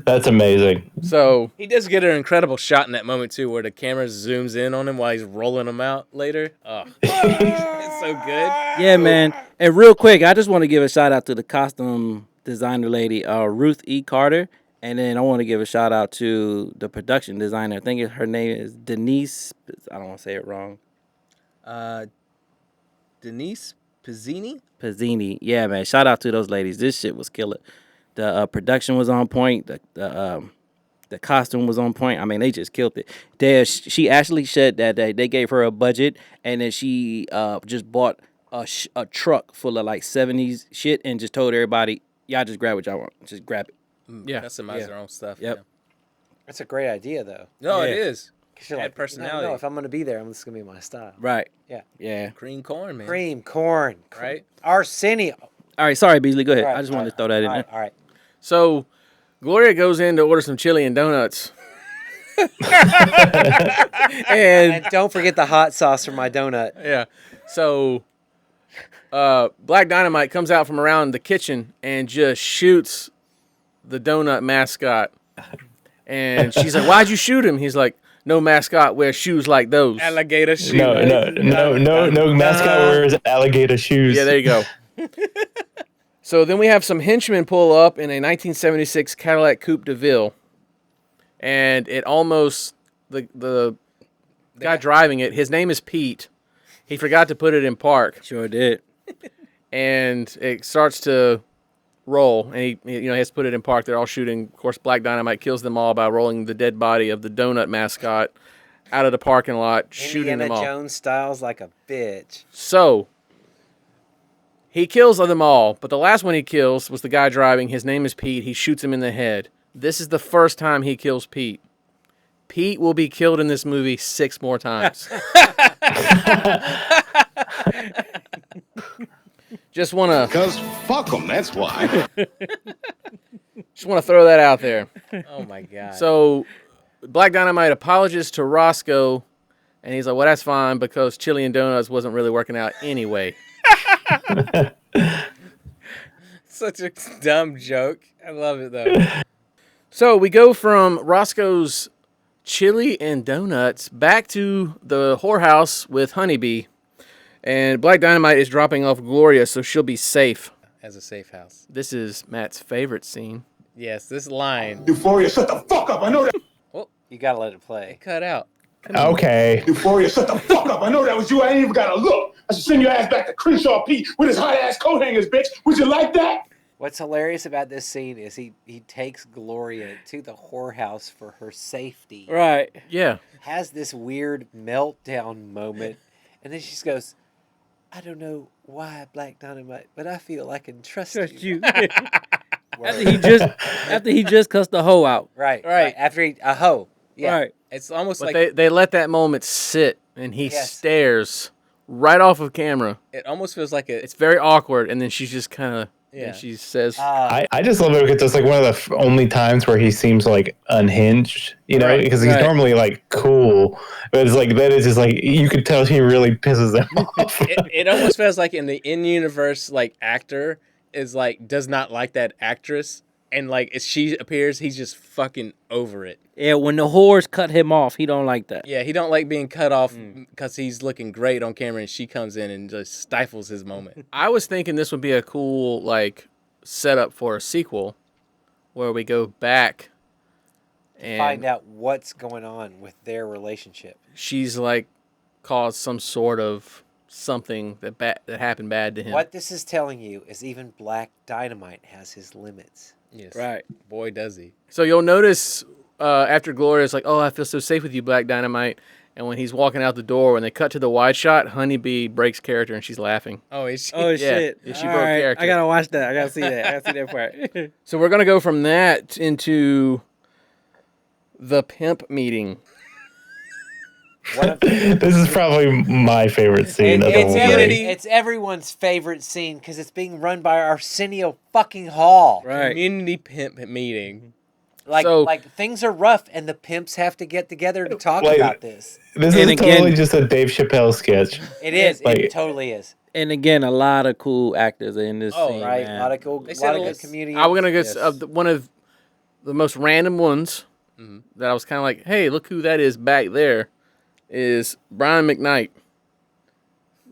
Speaker 4: That's amazing.
Speaker 1: So
Speaker 5: He does get an incredible shot in that moment too, where the camera zooms in on him while he's rolling them out later. Oh, it's so good.
Speaker 6: Yeah, man. And real quick, I just want to give a shout out to the costume designer lady, Ruth E. Carter. And then I want to give a shout out to the production designer. I think her name is Denise. I don't want to say it wrong.
Speaker 5: Denise Pizzini.
Speaker 6: Pizzini. Yeah, man. Shout out to those ladies. This shit was killer. The production was on point. The costume was on point. I mean, they just killed it. She actually said that they gave her a budget, and then she just bought a truck full of like 70s shit and just told everybody, y'all just grab what y'all want. Just grab it.
Speaker 1: yeah,
Speaker 5: Customize their own stuff.
Speaker 6: Yep.
Speaker 5: Yeah.
Speaker 2: That's a great idea, though.
Speaker 5: No,
Speaker 6: Yeah.
Speaker 5: it is.
Speaker 2: 'Cause you're
Speaker 5: Add
Speaker 2: like,
Speaker 5: personality.
Speaker 2: No, if I'm going to be there, this is going to be my style.
Speaker 6: Right.
Speaker 2: Yeah.
Speaker 6: Yeah.
Speaker 5: Cream corn, man.
Speaker 2: Cream, corn,
Speaker 5: Right?
Speaker 2: Arsenio.
Speaker 6: All right. Sorry, Beasley. Go ahead.
Speaker 2: All right,
Speaker 6: I just
Speaker 2: all
Speaker 6: wanted
Speaker 2: right,
Speaker 6: to throw that in
Speaker 2: all
Speaker 6: there.
Speaker 2: right, all right.
Speaker 1: So Gloria goes in to order some chili and donuts. and
Speaker 2: And don't forget the hot sauce for my donut.
Speaker 1: yeah, so Black Dynamite comes out from around the kitchen and just shoots the donut mascot. And she's like, "Why'd you shoot him?" He's like, "No mascot wears shoes like those."
Speaker 5: Alligator shoe.
Speaker 4: No mascot wears alligator shoes.
Speaker 1: Yeah, there you go. So then we have some henchmen pull up in a 1976 Cadillac Coupe de Ville, and it almost the guy driving it. His name is Pete. He forgot to put it in park,
Speaker 6: Sure did.
Speaker 1: and it starts to roll, and he has to put it in park. They're all shooting. Of course, Black Dynamite kills them all by rolling the dead body of the donut mascot out of the parking lot, shooting
Speaker 2: Indiana
Speaker 1: them all.
Speaker 2: Jones styles like a bitch.
Speaker 1: So he kills them all, but the last one he kills was the guy driving. His name is Pete. He shoots him in the head. This is the first time he kills Pete. Pete will be killed in this movie 6 more times. Just want to.
Speaker 8: Because fuck them, that's why.
Speaker 1: Just want to throw that out there.
Speaker 5: Oh my god.
Speaker 1: So, Black Dynamite apologizes to Roscoe, and he's like, "Well, that's fine because chili and donuts wasn't really working out anyway."
Speaker 5: Such a dumb joke. I love it though.
Speaker 1: So we go from Roscoe's chili and donuts back to the whorehouse with Honeybee, and Black Dynamite is dropping off Gloria so she'll be safe.
Speaker 5: As a safe house.
Speaker 1: This is Matt's favorite scene.
Speaker 5: Yes, this line.
Speaker 8: Euphoria, shut the fuck up. I know that.
Speaker 2: You got to let it play.
Speaker 5: Cut out.
Speaker 4: Okay.
Speaker 8: Euphoria, shut the fuck up. I know that was you. I ain't even got to look. I should send your ass back to Crenshaw Pete with his hot ass coat hangers, bitch. Would you like that?
Speaker 2: What's hilarious about this scene is he takes Gloria to the whorehouse for her safety.
Speaker 6: Right.
Speaker 1: Yeah.
Speaker 2: Has this weird meltdown moment, and then she just goes, "I don't know why, Black Dynamite, but I feel I can trust you."
Speaker 6: After he just cussed the hoe out.
Speaker 2: Right. After a hoe. Yeah.
Speaker 6: Right.
Speaker 5: It's almost
Speaker 1: But
Speaker 5: like
Speaker 1: they let that moment sit, and he
Speaker 2: Yes.
Speaker 1: stares right off of camera.
Speaker 5: it almost feels like
Speaker 1: It's very awkward, and then she's just kind of,
Speaker 5: Yeah.
Speaker 1: she says,
Speaker 4: I just love it because it's like one of the only times where he seems like unhinged,
Speaker 1: Right,
Speaker 4: because he's normally like cool, but it's like that is just like you could tell he really pisses them off.
Speaker 5: it almost feels like in the in-universe like actor is like does not like that actress, and like if she appears, he's just fucking over it.
Speaker 6: Yeah, when the whores cut him off, he don't like that.
Speaker 5: Yeah, he don't like being cut off because he's looking great on camera, and she comes in and just stifles his moment.
Speaker 1: I was thinking this would be a cool like setup for a sequel, where we go back and
Speaker 2: Find out what's going on with their relationship.
Speaker 1: she's like caused some sort of something that happened bad to him.
Speaker 2: What this is telling you is even Black Dynamite has his limits.
Speaker 5: Yes,
Speaker 6: Right.
Speaker 5: Boy, does he.
Speaker 1: So you'll notice after Gloria's like, "Oh, I feel so safe with you, Black Dynamite," and when he's walking out the door, when they cut to the wide shot, Honeybee breaks character and she's laughing.
Speaker 5: Oh, is
Speaker 6: Oh,
Speaker 1: Yeah,
Speaker 6: shit.
Speaker 1: yeah, she
Speaker 6: All
Speaker 1: broke
Speaker 6: right,
Speaker 1: character.
Speaker 6: I gotta watch that. I gotta see that. I gotta see that part.
Speaker 1: So we're gonna go from that into the pimp meeting.
Speaker 4: This is probably my favorite scene of the whole thing.
Speaker 2: It's everyone's favorite scene because it's being run by Arsenio fucking Hall.
Speaker 6: Right.
Speaker 5: Community pimp meeting.
Speaker 2: Like things are rough, and the pimps have to get together to talk about this.
Speaker 4: This is totally just a Dave Chappelle sketch.
Speaker 2: It is.
Speaker 4: Like,
Speaker 2: it totally is.
Speaker 6: And again, a lot of cool actors are in this scene.
Speaker 2: Right.
Speaker 6: Man.
Speaker 2: A lot of good comedians.
Speaker 1: I'm gonna go one of the most random ones that I was kind of like, hey, look who that is back there. Is Brian McKnight,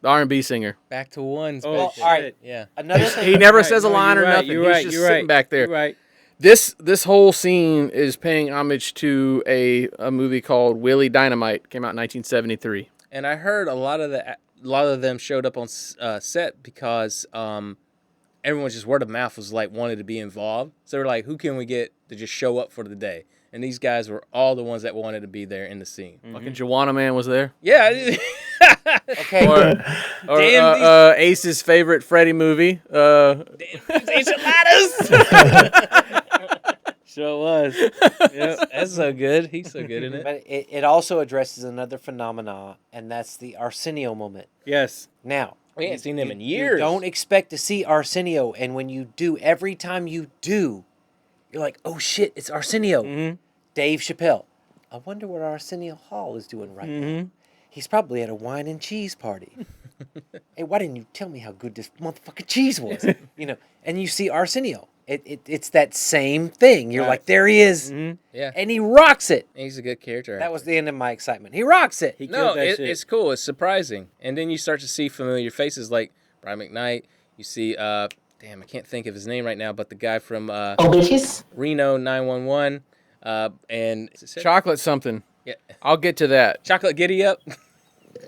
Speaker 1: the R&B singer.
Speaker 5: Back to ones.
Speaker 6: Oh,
Speaker 5: baby.
Speaker 2: all right.
Speaker 5: Yeah.
Speaker 2: Another thing.
Speaker 1: He never says a line or
Speaker 6: you're right,
Speaker 1: nothing.
Speaker 6: you're
Speaker 1: He's
Speaker 6: right,
Speaker 1: just
Speaker 6: you're
Speaker 1: sitting
Speaker 6: right,
Speaker 1: back there.
Speaker 6: You're right.
Speaker 1: This whole scene is paying homage to a movie called Willie Dynamite. Came out in 1973.
Speaker 5: And I heard a lot of them showed up on set because everyone just word of mouth was like wanted to be involved. So they're like, who can we get to just show up for the day? And these guys were all the ones that wanted to be there in the scene.
Speaker 1: Fucking Joanna Man was there.
Speaker 5: Yeah.
Speaker 2: Okay.
Speaker 1: Or Ace's favorite Freddy movie.
Speaker 5: Enchiladas.
Speaker 6: Sure was.
Speaker 5: Yep. That's so good. He's so good in it.
Speaker 2: But it also addresses another phenomenon, and that's the Arsenio moment.
Speaker 6: Yes.
Speaker 2: Now,
Speaker 5: We ain't seen them in
Speaker 2: you
Speaker 5: years.
Speaker 2: don't expect to see Arsenio, and when you do, every time you do, you're like, oh shit, it's Arsenio.
Speaker 6: Mm-hmm.
Speaker 2: Dave Chappelle. I wonder what Arsenio Hall is doing right now. He's probably at a wine and cheese party. Hey, why didn't you tell me how good this motherfucking cheese was? And you see Arsenio. It's that same thing. You're like, there he is.
Speaker 5: Yeah.
Speaker 2: And he rocks it.
Speaker 5: He's a good character.
Speaker 2: That was the end of my excitement. He rocks it.
Speaker 5: No, it's cool. It's surprising. And then you start to see familiar faces like Brian McKnight. You see, I can't think of his name right now, but the guy from Reno 911. And
Speaker 1: Chocolate something.
Speaker 5: Yeah.
Speaker 1: I'll get to that.
Speaker 5: Chocolate Giddy Up.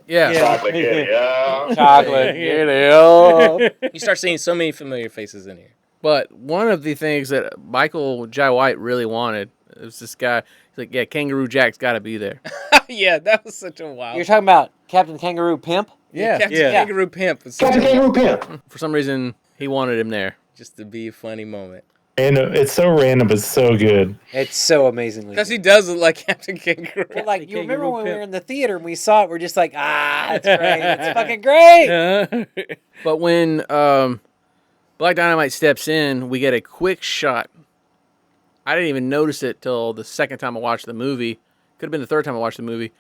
Speaker 1: Yeah.
Speaker 8: Chocolate Giddy Up.
Speaker 1: Chocolate Giddy Up.
Speaker 5: You start seeing so many familiar faces in here.
Speaker 1: But one of the things that Michael Jai White really wanted was this guy. He's like, yeah, Kangaroo Jack's got to be there.
Speaker 5: Yeah, that was such a wild.
Speaker 2: You're talking about Captain Kangaroo Pimp?
Speaker 5: Captain Kangaroo Pimp.
Speaker 8: Captain Kangaroo Pimp.
Speaker 1: For some reason, he wanted him there.
Speaker 5: Just to be a funny moment.
Speaker 4: And it's so random, but so good.
Speaker 2: It's so amazingly
Speaker 5: Because he does look like Captain Kangaroo.
Speaker 2: Well, like, you remember
Speaker 6: Kangaroo
Speaker 2: when we
Speaker 6: Pimp.
Speaker 2: were in the theater and we saw it, we're just like, it's great. It's fucking great.
Speaker 1: But when Black Dynamite steps in, we get a quick shot. I didn't even notice it till the second time I watched the movie. Could have been the third time I watched the movie.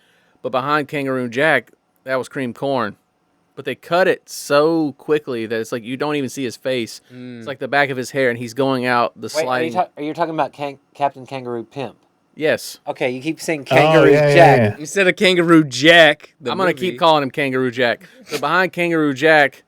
Speaker 1: But behind Kangaroo Jack, that was cream corn. But they cut it so quickly that it's like you don't even see his face. It's like the back of his hair, and he's going out the
Speaker 2: Wait,
Speaker 1: sliding.
Speaker 2: are you talking about Captain Kangaroo Pimp?
Speaker 1: Yes.
Speaker 2: Okay, you keep saying Kangaroo Jack.
Speaker 4: Yeah.
Speaker 5: Instead of Kangaroo Jack.
Speaker 1: I'm going to keep calling him Kangaroo Jack. So behind Kangaroo Jack,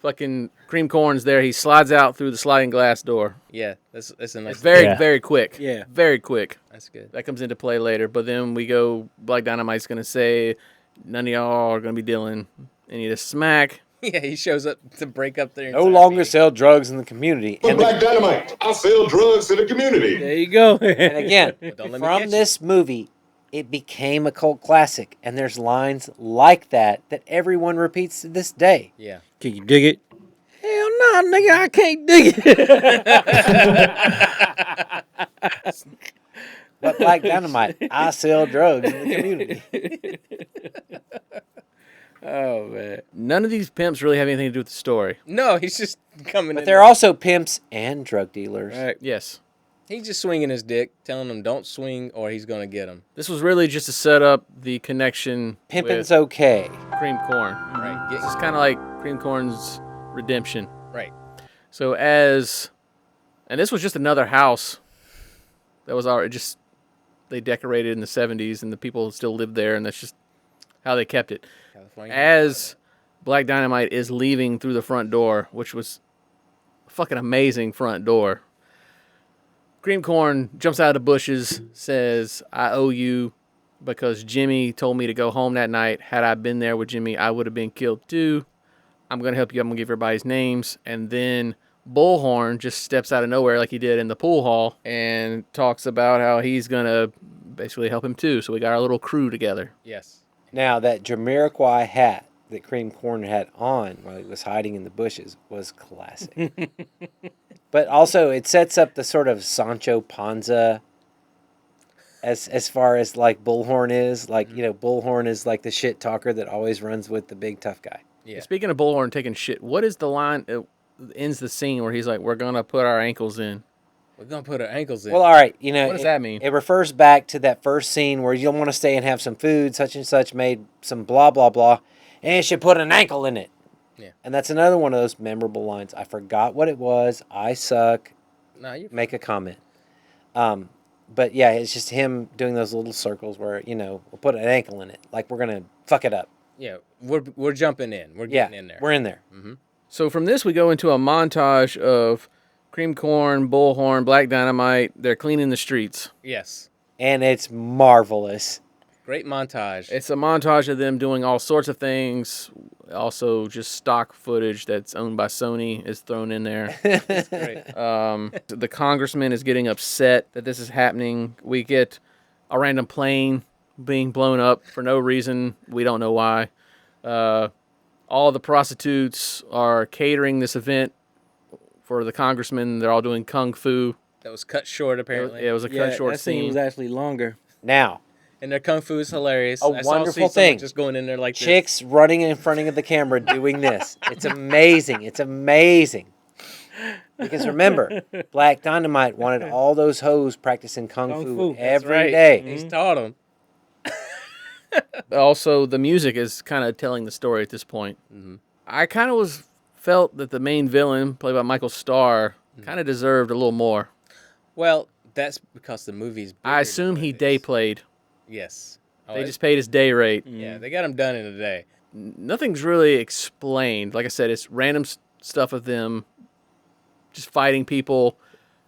Speaker 1: fucking cream corn's there. He slides out through the sliding glass door.
Speaker 5: Yeah, that's a nice.
Speaker 1: It's very,
Speaker 4: Yeah.
Speaker 1: very quick.
Speaker 6: Yeah.
Speaker 1: Very quick.
Speaker 5: That's good.
Speaker 1: That comes into play later. But then we go, Black Dynamite's going to say, none of y'all are going to be dealing any of this smack.
Speaker 5: Yeah, he shows up to break up their.
Speaker 2: No
Speaker 5: entire
Speaker 2: longer
Speaker 5: meeting.
Speaker 2: sell drugs in the community.
Speaker 8: But
Speaker 2: And,
Speaker 8: Black Dynamite, I sell drugs to the community.
Speaker 6: There you go.
Speaker 2: and again,
Speaker 5: Don't let me
Speaker 2: from
Speaker 5: get
Speaker 2: this movie, it became a cult classic. And there's lines like that everyone repeats to this day.
Speaker 5: Yeah.
Speaker 6: Can you dig it? Hell no, nigga, I can't dig it.
Speaker 2: But Black Dynamite, I sell drugs in the community.
Speaker 6: Oh man.
Speaker 1: None of these pimps really have anything to do with the story.
Speaker 5: No, he's just coming
Speaker 2: But
Speaker 5: in.
Speaker 2: they're also pimps and drug dealers.
Speaker 6: Right.
Speaker 1: Yes.
Speaker 5: He's just swinging his dick, telling them don't swing or he's gonna get him.
Speaker 1: This was really just to set up the connection
Speaker 2: Pimpin's
Speaker 1: with
Speaker 2: okay.
Speaker 1: Cream Corn.
Speaker 5: Right.
Speaker 1: This is kind of like Cream Corn's redemption.
Speaker 5: Right.
Speaker 1: So and this was just another house that was already just, they decorated in the 70s and the people still lived there, and that's just how they kept it.
Speaker 5: California.
Speaker 1: As Black Dynamite is leaving through the front door, which was a fucking amazing front door, Cream Corn jumps out of the bushes, says, I owe you because Jimmy told me to go home that night. Had I been there with Jimmy, I would have been killed too. I'm going to help you. I'm going to give everybody's names. And then Bullhorn just steps out of nowhere like he did in the pool hall and talks about how he's going to basically help him too. So we got our little crew together.
Speaker 5: Yes.
Speaker 2: Now, that Jamiroquai hat that Cream Corn had on while he was hiding in the bushes was classic. But also, it sets up the sort of Sancho Panza as far as, like, Bullhorn is. Like, Bullhorn is like the shit talker that always runs with the big tough guy.
Speaker 5: Yeah.
Speaker 1: Speaking of Bullhorn taking shit, what is the line that ends the scene where he's like, we're going to put our ankles in?
Speaker 5: We're gonna put our ankles in.
Speaker 2: Well, all right. You know,
Speaker 1: What does that mean?
Speaker 2: It refers back to that first scene where you want to stay and have some food, such and such made some blah, blah, blah, and you should put an ankle in it.
Speaker 5: Yeah.
Speaker 2: And that's another one of those memorable lines. I forgot what it was. I suck.
Speaker 5: No, you
Speaker 2: Make a comment. But yeah, it's just him doing those little circles where, you know, we'll put an ankle in it. Like we're going to fuck it up.
Speaker 5: Yeah, we're jumping in. We're getting in there.
Speaker 2: We're in there.
Speaker 1: So from this, we go into a montage of cream corn, bullhorn, Black Dynamite. They're cleaning the streets.
Speaker 5: Yes.
Speaker 2: And it's marvelous.
Speaker 5: Great montage.
Speaker 1: It's a montage of them doing all sorts of things. Also, just stock footage that's owned by Sony is thrown in there.
Speaker 5: It's great.
Speaker 1: The congressman is getting upset that this is happening. We get a random plane being blown up for no reason. We don't know why. All the prostitutes are catering this event for the congressman. They're all doing kung fu.
Speaker 5: That was cut short, apparently.
Speaker 1: It was a cut short
Speaker 6: that scene
Speaker 1: scene.
Speaker 6: was actually longer.
Speaker 2: Now,
Speaker 5: And their kung fu is hilarious.
Speaker 2: A
Speaker 5: I saw
Speaker 2: wonderful
Speaker 5: someone
Speaker 2: thing.
Speaker 5: just going in there like this.
Speaker 2: chicks running in front of the camera doing this. It's amazing. It's amazing. Because remember, Black Dynamite wanted all those hoes practicing kung fu
Speaker 5: That's
Speaker 2: every
Speaker 5: right.
Speaker 2: day.
Speaker 5: He's taught them.
Speaker 1: Also, the music is kind of telling the story at this point. I kind of felt that the main villain, played by Michael Starr, kind of deserved a little more.
Speaker 5: Well, that's because the movie's bigger
Speaker 1: I assume
Speaker 5: than
Speaker 1: he
Speaker 5: what it
Speaker 1: day
Speaker 5: is.
Speaker 1: played.
Speaker 5: Yes. Oh,
Speaker 1: They
Speaker 5: it-
Speaker 1: just paid his day rate.
Speaker 5: Yeah, they got him done in a day.
Speaker 1: Nothing's really explained. Like I said, it's random stuff of them just fighting people,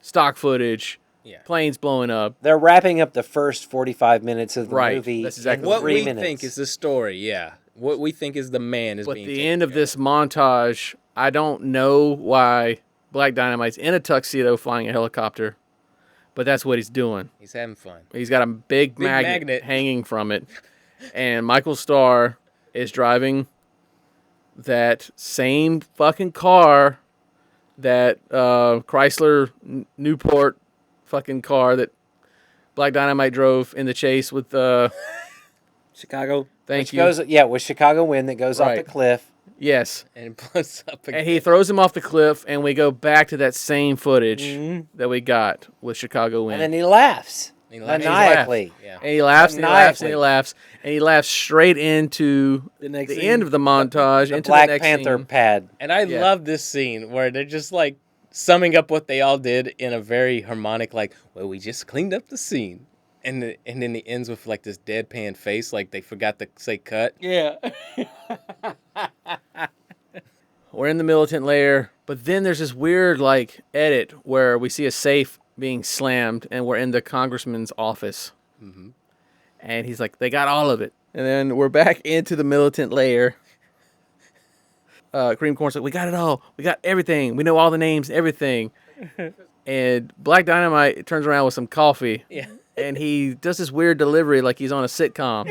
Speaker 1: stock footage,
Speaker 5: Yeah.
Speaker 1: planes blowing up.
Speaker 2: They're wrapping up the first 45 minutes of the
Speaker 1: Right.
Speaker 2: movie
Speaker 1: That's exactly
Speaker 2: in
Speaker 5: What
Speaker 2: 3
Speaker 5: we
Speaker 2: minutes.
Speaker 5: think is the story, yeah. What we think is the man is
Speaker 1: But
Speaker 5: being
Speaker 1: the
Speaker 5: taken
Speaker 1: end of
Speaker 5: care
Speaker 1: this montage, I don't know why Black Dynamite's in a tuxedo flying a helicopter, but that's what he's doing.
Speaker 5: He's having fun.
Speaker 1: He's got a big magnet hanging from it, and Michael Starr is driving that same fucking car, that Chrysler Newport fucking car that Black Dynamite drove in the chase with
Speaker 6: Chicago.
Speaker 1: Thank
Speaker 2: Which
Speaker 1: you.
Speaker 2: goes, with Chicago Wind that goes off the
Speaker 1: Right.
Speaker 2: cliff.
Speaker 1: Yes.
Speaker 5: And it blows up again.
Speaker 1: And he throws him off the cliff, and we go back to that same footage that we got with Chicago Wind.
Speaker 2: And then he laughs.
Speaker 5: He laughs.
Speaker 2: Maniacally.
Speaker 5: Yeah.
Speaker 1: And he laughs, and he laughs, and he
Speaker 2: Maniacally.
Speaker 1: laughs, and he laughs straight into
Speaker 6: The next
Speaker 1: the
Speaker 6: scene.
Speaker 1: end of the montage,
Speaker 2: The
Speaker 1: into
Speaker 2: Black
Speaker 1: the next
Speaker 2: Panther
Speaker 1: scene.
Speaker 2: pad.
Speaker 5: And I
Speaker 1: Yeah.
Speaker 5: love this scene where they're just like summing up what they all did in a very harmonic, like, well, we just cleaned up the scene. And then it ends with like this deadpan face, like they forgot to say cut.
Speaker 6: Yeah.
Speaker 1: We're in the militant layer, but then there's this weird like edit where we see a safe being slammed, and we're in the congressman's office, and he's like, "They got all of it," and then we're back into the militant layer. Cream Corn's like, "We got it all. We got everything. We know all the names, everything." And Black Dynamite turns around with some coffee.
Speaker 5: Yeah.
Speaker 1: And he does this weird delivery like he's on a sitcom.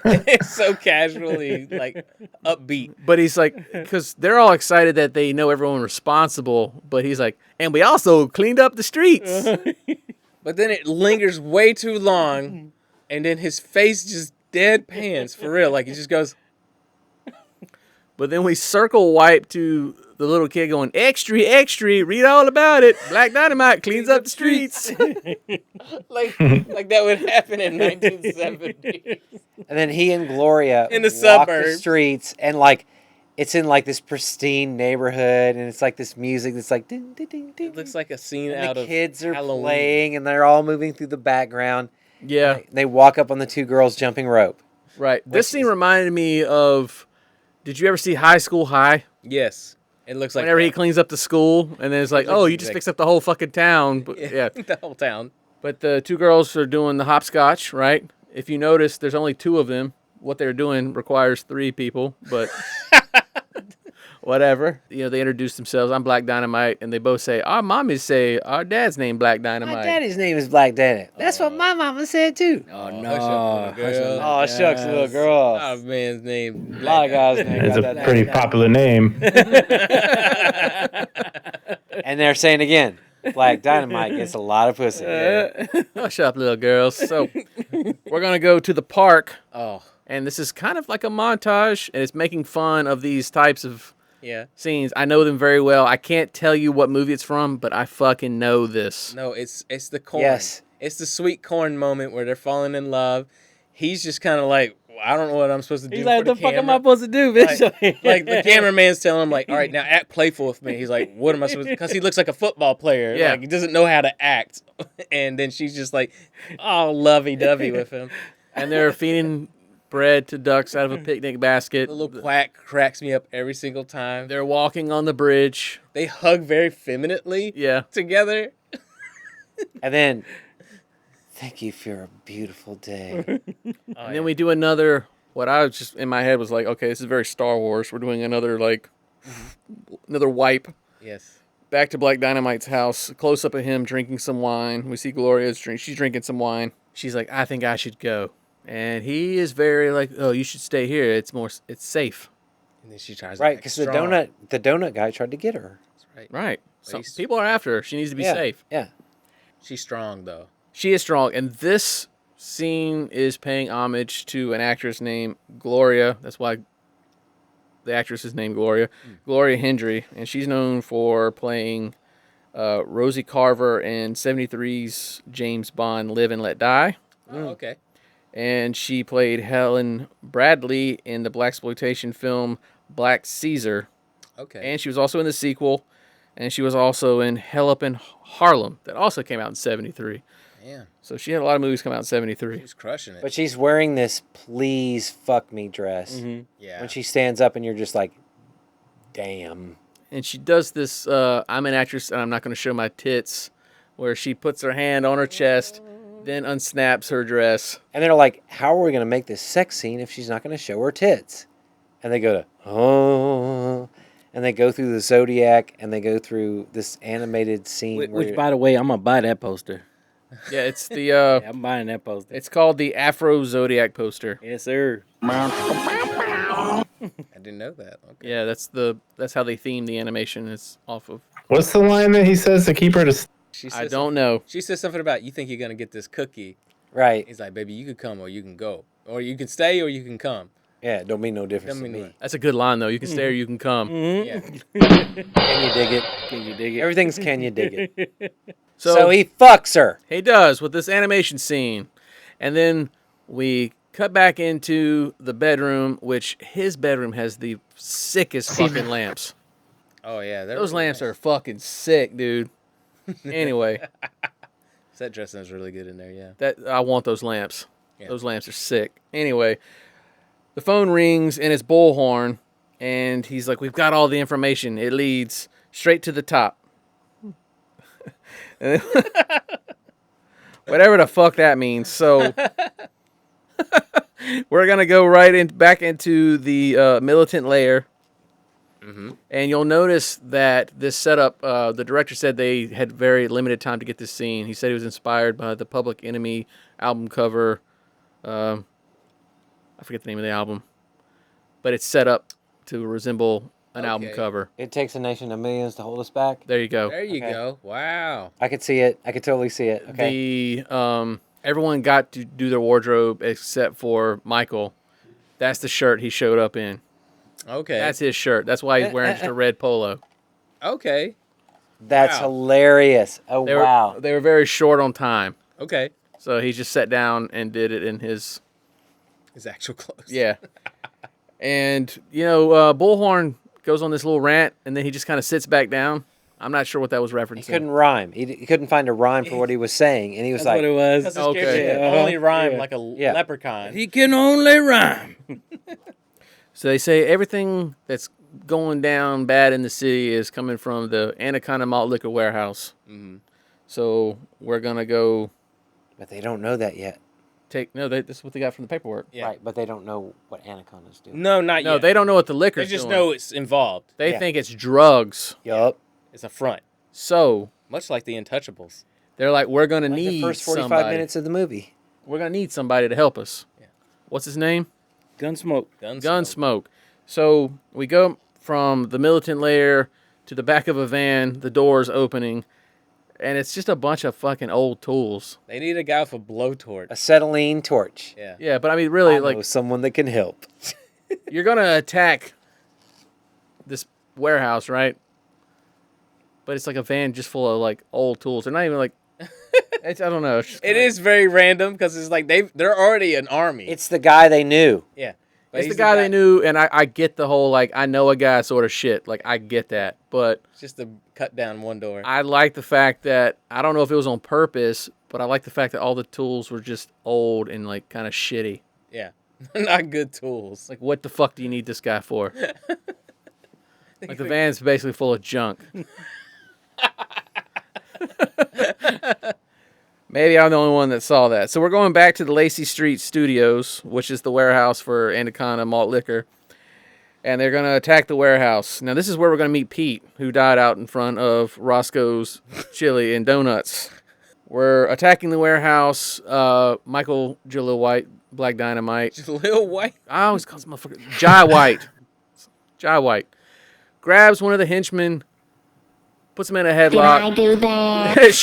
Speaker 5: It's so casually like upbeat.
Speaker 1: But he's like, because they're all excited that they know everyone responsible. But he's like, and we also cleaned up the streets.
Speaker 5: But then it lingers way too long, and then his face just deadpans for real. Like he just goes,
Speaker 1: But then we circle wipe to the little kid going, extra, extra, read all about it. Black Dynamite cleans up the streets.
Speaker 5: like that would happen in 1970.
Speaker 2: And then he and Gloria
Speaker 5: In the
Speaker 2: walk the
Speaker 5: suburbs.
Speaker 2: streets, and like it's in like this pristine neighborhood, and it's like this music that's like ding, ding, ding, ding.
Speaker 5: It looks like a scene
Speaker 2: And
Speaker 5: out
Speaker 2: the
Speaker 5: of
Speaker 2: kids are
Speaker 5: Halloween.
Speaker 2: playing, and they're all moving through the background.
Speaker 1: Yeah,
Speaker 2: They walk up on the two girls jumping rope.
Speaker 1: right. This scene reminded me of, did you ever see High School High?
Speaker 5: Yes. It looks like
Speaker 1: Whenever he
Speaker 5: that.
Speaker 1: cleans up the school, and then it's like, oh, you just fixed up the whole fucking town. But, yeah.
Speaker 5: the whole town.
Speaker 1: But the two girls are doing the hopscotch, right? If you notice, there's only two of them. What they're doing requires three people, but whatever. You know, they introduce themselves. I'm Black Dynamite, and they both say, our mommies say our dad's name Black Dynamite.
Speaker 2: My daddy's name is Black Dynamite. That's what my mama said too.
Speaker 6: Oh no.
Speaker 5: Hush up, little girl.
Speaker 2: Oh shucks, little girl.
Speaker 5: Our man's name.
Speaker 2: A lot of guys' names
Speaker 4: It's
Speaker 2: got
Speaker 4: a
Speaker 2: that
Speaker 4: pretty
Speaker 2: name.
Speaker 4: popular name.
Speaker 2: And they're saying again, Black Dynamite gets a lot of pussy.
Speaker 1: Hush up, little girls. So we're going to go to the park,
Speaker 5: Oh,
Speaker 1: and this is kind of like a montage, and it's making fun of these types of
Speaker 5: Yeah.
Speaker 1: scenes. I know them very well. I can't tell you what movie it's from, but I fucking know this.
Speaker 5: No, it's the corn.
Speaker 2: Yes.
Speaker 5: It's the sweet corn moment where they're falling in love. He's just kind of like, I don't know what I'm supposed to do.
Speaker 6: He's like,
Speaker 5: for the
Speaker 6: the fuck am
Speaker 5: camera."
Speaker 6: I supposed to do, bitch?
Speaker 5: Like the cameraman's telling him, like, all right, now act playful with me. He's like, what am I supposed to? Because he looks like a football player.
Speaker 1: Yeah.
Speaker 5: Like, he doesn't know how to act. And then she's just like, oh, lovey-dovey with him.
Speaker 1: And they're feeding bread to ducks out of a picnic basket.
Speaker 5: The little quack cracks me up every single time.
Speaker 1: They're walking on the bridge.
Speaker 5: They hug very femininely
Speaker 1: Yeah.
Speaker 5: together.
Speaker 2: And then, thank you for a beautiful day.
Speaker 1: And then we do another, what I was just in my head was like, okay, this is very Star Wars. We're doing another, like, another wipe.
Speaker 5: Yes.
Speaker 1: Back to Black Dynamite's house. Close up of him drinking some wine. We see Gloria's drink. She's drinking some wine. She's like, I think I should go. And he is very like, oh, you should stay here. It's safe.
Speaker 5: And then she tries
Speaker 2: Right,
Speaker 5: to act
Speaker 2: because
Speaker 5: strong.
Speaker 2: the donut guy tried to get her.
Speaker 1: Right.
Speaker 5: But
Speaker 1: So
Speaker 5: he's-
Speaker 1: people are after her. She needs to be
Speaker 2: Yeah,
Speaker 1: safe.
Speaker 2: Yeah.
Speaker 5: She's strong, though.
Speaker 1: She is strong. And this scene is paying homage to an actress named Gloria. That's why the actress is named Gloria. Gloria Hendry. And she's known for playing Rosie Carver in 73's James Bond Live and Let Die.
Speaker 5: Oh, okay.
Speaker 1: And she played Helen Bradley in the blaxploitation film Black Caesar.
Speaker 5: Okay.
Speaker 1: And she was also in the sequel. And she was also in Hell Up in Harlem that also came out in 73.
Speaker 5: Yeah.
Speaker 1: So she had a lot of movies come out in 73.
Speaker 5: She's crushing it.
Speaker 2: But she's wearing this please fuck me dress.
Speaker 5: Yeah.
Speaker 2: When she stands up and you're just like, damn.
Speaker 1: And she does this, I'm an actress and I'm not going to show my tits, where she puts her hand on her chest, then unsnaps her dress.
Speaker 2: And they're like, how are we going to make this sex scene if she's not going to show her tits? And they go to, oh. And they go through the Zodiac and they go through this animated scene.
Speaker 6: Which, by the way, I'm gonna buy that poster.
Speaker 1: Yeah, it's the,
Speaker 6: Yeah, I'm buying that poster.
Speaker 1: it's called the Afro Zodiac poster.
Speaker 6: Yes, sir.
Speaker 5: I didn't know that. Okay.
Speaker 1: Yeah, that's how they theme the animation. It's off of.
Speaker 4: What's the line that he says to keep her to?
Speaker 5: She
Speaker 1: I
Speaker 5: says
Speaker 1: don't know.
Speaker 5: She says something about, you think you're going to get this cookie.
Speaker 2: right.
Speaker 5: He's like, baby, you can come or you can go. Or you can stay or you can come.
Speaker 2: Yeah, it don't mean no difference
Speaker 5: Don't
Speaker 2: to
Speaker 5: mean
Speaker 2: me.
Speaker 1: That's a good line though. You can stay or you can come.
Speaker 5: Yeah.
Speaker 2: Can you dig it?
Speaker 6: Can you dig it?
Speaker 2: Everything's can you dig it?
Speaker 1: So,
Speaker 2: So he fucks her.
Speaker 1: he does with this animation scene, and then we cut back into the bedroom, which his bedroom has the sickest fucking lamps.
Speaker 5: Oh, yeah.
Speaker 1: Those lamps are fucking sick, dude. Anyway,
Speaker 5: Set dressing is really good in there, yeah.
Speaker 1: that I want those lamps.
Speaker 5: Yeah.
Speaker 1: Those lamps are sick. Anyway, the phone rings and it's Bullhorn, and he's like, "We've got all the information. It leads straight to the top." And then- whatever the fuck that means. So we're gonna go back into the militant lair. And you'll notice that this setup, the director said they had very limited time to get this scene. He said it was inspired by the Public Enemy album cover. I forget the name of the album, but it's set up to resemble an album
Speaker 5: Okay.
Speaker 1: cover.
Speaker 2: It takes a nation of millions to hold us back.
Speaker 1: There you go.
Speaker 5: There you
Speaker 2: Okay.
Speaker 5: go. Wow.
Speaker 2: I could see it. I could totally see it. Okay.
Speaker 1: The everyone got to do their wardrobe except for Michael. That's the shirt he showed up in.
Speaker 5: Okay.
Speaker 1: That's his shirt. That's why he's wearing just a red polo.
Speaker 5: Okay.
Speaker 2: That's
Speaker 5: wow.
Speaker 2: hilarious. Oh,
Speaker 1: They
Speaker 2: wow.
Speaker 1: were, they were very short on time.
Speaker 5: Okay.
Speaker 1: So he just sat down and did it in his,
Speaker 5: His actual clothes.
Speaker 1: yeah. And, Bullhorn goes on this little rant, and then he just kind of sits back down. I'm not sure what that was
Speaker 2: He
Speaker 1: referencing.
Speaker 2: couldn't rhyme. He couldn't find a rhyme for what he was saying. And he was
Speaker 6: That's what it was.
Speaker 5: Because his
Speaker 1: Okay.
Speaker 5: character can
Speaker 6: Yeah.
Speaker 5: only rhyme
Speaker 6: Yeah.
Speaker 5: like a
Speaker 2: Yeah.
Speaker 5: leprechaun.
Speaker 6: He can only rhyme.
Speaker 1: So they say everything that's going down bad in the city is coming from the Anaconda Malt Liquor warehouse. So we're going to go
Speaker 2: But they don't know that yet.
Speaker 1: this is what they got from the paperwork.
Speaker 5: Yeah.
Speaker 2: Right, but they don't know what anacondas do.
Speaker 5: No, not
Speaker 1: No,
Speaker 5: yet.
Speaker 1: they don't know what the
Speaker 5: They
Speaker 1: liquor's
Speaker 5: just
Speaker 1: doing.
Speaker 5: know it's involved.
Speaker 1: They
Speaker 2: Yeah.
Speaker 1: think it's drugs.
Speaker 2: Yup.
Speaker 5: It's a front.
Speaker 1: So
Speaker 5: Much like the Untouchables.
Speaker 1: they're like, we're going to
Speaker 2: Like
Speaker 1: need
Speaker 2: the first 45
Speaker 1: somebody.
Speaker 2: minutes of the movie.
Speaker 1: We're going to need somebody to help us.
Speaker 5: Yeah.
Speaker 1: What's his name?
Speaker 6: Gunsmoke.
Speaker 1: Gunsmoke. So we go from the militant lair to the back of a van, the doors opening, and it's just a bunch of fucking old tools.
Speaker 5: They need a guy with a blowtorch.
Speaker 2: Acetylene torch.
Speaker 5: Yeah.
Speaker 1: Yeah, but I mean, really,
Speaker 2: I
Speaker 1: like,
Speaker 2: know someone that can help.
Speaker 1: you're going to attack this warehouse, right? But it's like a van just full of like old tools. They're not even like. I don't know.
Speaker 5: It is very random because it's like they're already an army.
Speaker 2: It's the guy they knew.
Speaker 5: Yeah.
Speaker 1: It's the guy they knew, and I get the whole, like, I know a guy sort of shit. Like, I get that. But
Speaker 5: It's just to cut down one door.
Speaker 1: I like the fact that, I don't know if it was on purpose, but I like the fact that all the tools were just old and, like, kind of shitty.
Speaker 5: Yeah. Not good tools.
Speaker 1: Like, what the fuck do you need this guy for? Like, the van's basically full of junk. Maybe I'm the only one that saw that. So we're going back to the Lacey Street Studios, which is the warehouse for Anaconda Malt Liquor. And they're going to attack the warehouse. Now, this is where we're going to meet Pete, who died out in front of Roscoe's Chili and Donuts. We're attacking the warehouse. Michael Jalil White, Black Dynamite.
Speaker 5: Jalil White?
Speaker 1: I always call this motherfucker Jai White. Jai White. Grabs one of the henchmen, puts him in a headlock.
Speaker 11: Did I do that?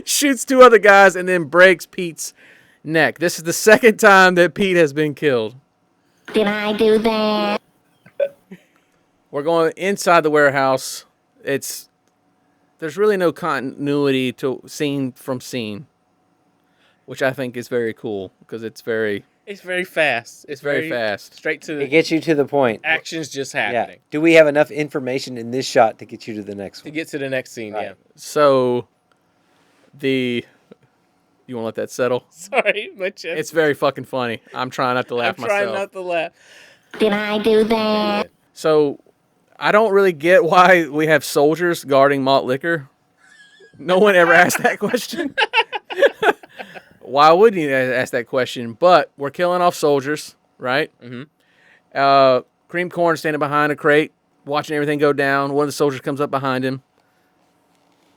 Speaker 1: shoots two other guys, and then breaks Pete's neck. This is the second time that Pete has been killed.
Speaker 11: Did I do that?
Speaker 1: We're going inside the warehouse. There's really no continuity to scene from scene, which I think is very cool because it's very
Speaker 5: fast.
Speaker 1: It's very fast.
Speaker 5: Straight to
Speaker 2: It gets you to the point.
Speaker 5: action's just
Speaker 2: Yeah.
Speaker 5: happening.
Speaker 2: Do we have enough information in this shot to get you to the next
Speaker 5: To
Speaker 2: one?
Speaker 5: get to the next scene, yeah.
Speaker 1: So, you want to let that settle?
Speaker 5: Sorry, my chest.
Speaker 1: It's very fucking funny. I'm trying not to laugh
Speaker 5: I'm
Speaker 1: myself.
Speaker 5: trying not to laugh.
Speaker 11: Did I do that?
Speaker 1: So, I don't really get why we have soldiers guarding malt liquor. No one ever asked that question. Why wouldn't you ask that question? But we're killing off soldiers, right?
Speaker 5: Mm-hmm.
Speaker 1: Cream Corn standing behind a crate, watching everything go down. One of the soldiers comes up behind him.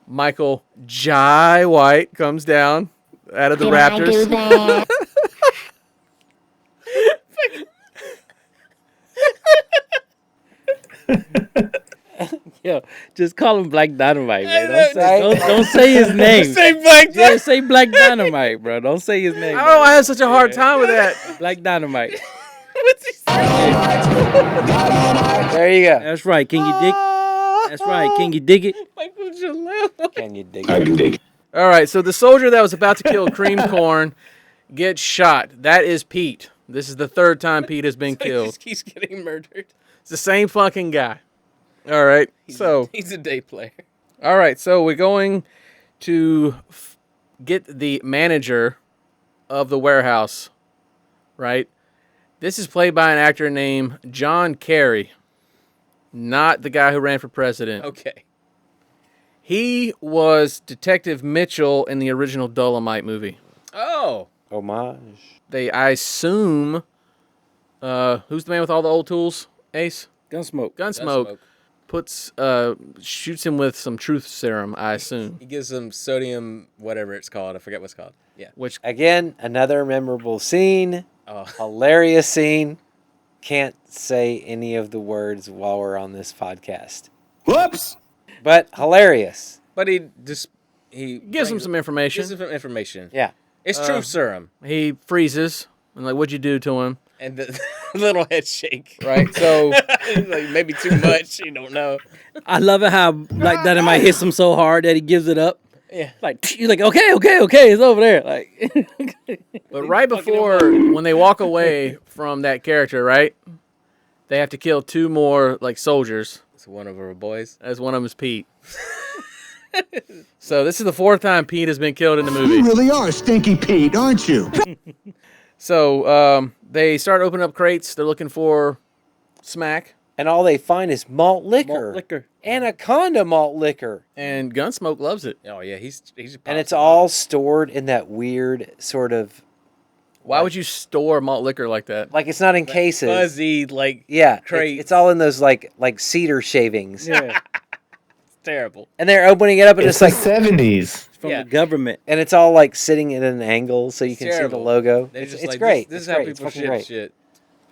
Speaker 1: Michael Jai White comes down out of the
Speaker 11: Did
Speaker 1: Raptors.
Speaker 11: I do that?
Speaker 6: Yo, just call him Black Dynamite, man.
Speaker 2: Hey,
Speaker 6: Don't say his name.
Speaker 5: Say Black
Speaker 6: Yeah,
Speaker 5: Dynamite.
Speaker 6: say Black Dynamite, bro. Don't say his name.
Speaker 1: I don't know why I have such a hard time with that.
Speaker 6: Black Dynamite.
Speaker 5: What's he saying?
Speaker 2: There you go.
Speaker 6: That's right. Can you dig? That's right. Can you dig it?
Speaker 5: Michael Jalil.
Speaker 2: Can you dig
Speaker 8: I
Speaker 2: it?
Speaker 8: can dig.
Speaker 1: All right, so the soldier that was about to kill Cream Corn gets shot. That is Pete. This is the third time Pete has been
Speaker 5: He
Speaker 1: killed.
Speaker 5: just keeps getting murdered.
Speaker 1: It's the same fucking guy. All right, so
Speaker 5: He's a day player.
Speaker 1: all right, so we're going to get the manager of the warehouse, right? This is played by an actor named John Kerry, not the guy who ran for president.
Speaker 5: Okay.
Speaker 1: He was Detective Mitchell in the original Dolomite movie.
Speaker 5: Oh.
Speaker 2: Homage.
Speaker 1: I assume, who's the man with all the old tools? Ace?
Speaker 6: Gunsmoke.
Speaker 1: Gunsmoke. Shoots him with some truth serum, I assume.
Speaker 5: He gives them sodium, whatever it's called. I forget what's called. Yeah.
Speaker 1: Which
Speaker 2: Again, another memorable scene.
Speaker 5: Oh.
Speaker 2: Hilarious scene. Can't say any of the words while we're on this podcast.
Speaker 8: Whoops!
Speaker 2: But hilarious.
Speaker 5: But he
Speaker 1: gives him
Speaker 5: brings-
Speaker 1: some information.
Speaker 5: Gives him some information.
Speaker 2: Yeah.
Speaker 5: It's truth serum.
Speaker 1: He freezes. And like, what'd you do to him?
Speaker 5: And the little head shake.
Speaker 1: Right? So,
Speaker 5: He's like, maybe too much. You don't know.
Speaker 6: I love it how Black Dynamite hits him so hard that he gives it up.
Speaker 5: Yeah.
Speaker 6: Like he's like, okay, it's over there. Like,
Speaker 1: but right before, when they walk away from that character, right? They have to kill two more, like, soldiers.
Speaker 5: It's one of our boys.
Speaker 1: As one of them is Pete. So this is the fourth time Pete has been killed in the movie.
Speaker 8: You really are Stinky Pete, aren't you?
Speaker 1: So they start opening up crates. They're looking for smack.
Speaker 2: And all they find is malt liquor.
Speaker 6: Malt liquor.
Speaker 2: Anaconda Malt Liquor.
Speaker 1: And Gunsmoke loves it.
Speaker 5: Oh yeah, he's
Speaker 2: And it's all stored in that weird sort of,
Speaker 1: Why would you store malt liquor like that?
Speaker 2: like it's not in cases.
Speaker 5: fuzzy like
Speaker 2: Yeah,
Speaker 5: crates.
Speaker 2: it's all in those like cedar shavings.
Speaker 6: yeah,
Speaker 5: It's terrible.
Speaker 2: And they're opening it up and
Speaker 4: It's
Speaker 2: it's
Speaker 4: the
Speaker 2: like,
Speaker 4: 70s.
Speaker 6: from
Speaker 5: Yeah.
Speaker 6: the government.
Speaker 2: and it's all like sitting at an angle so you can see the
Speaker 5: Terrible.
Speaker 2: logo.
Speaker 5: They're
Speaker 2: It's,
Speaker 5: just
Speaker 2: it's
Speaker 5: like,
Speaker 2: great.
Speaker 5: This
Speaker 2: It's
Speaker 5: is how
Speaker 2: great. It's
Speaker 5: people
Speaker 2: fucking
Speaker 5: ship
Speaker 2: great.
Speaker 5: shit.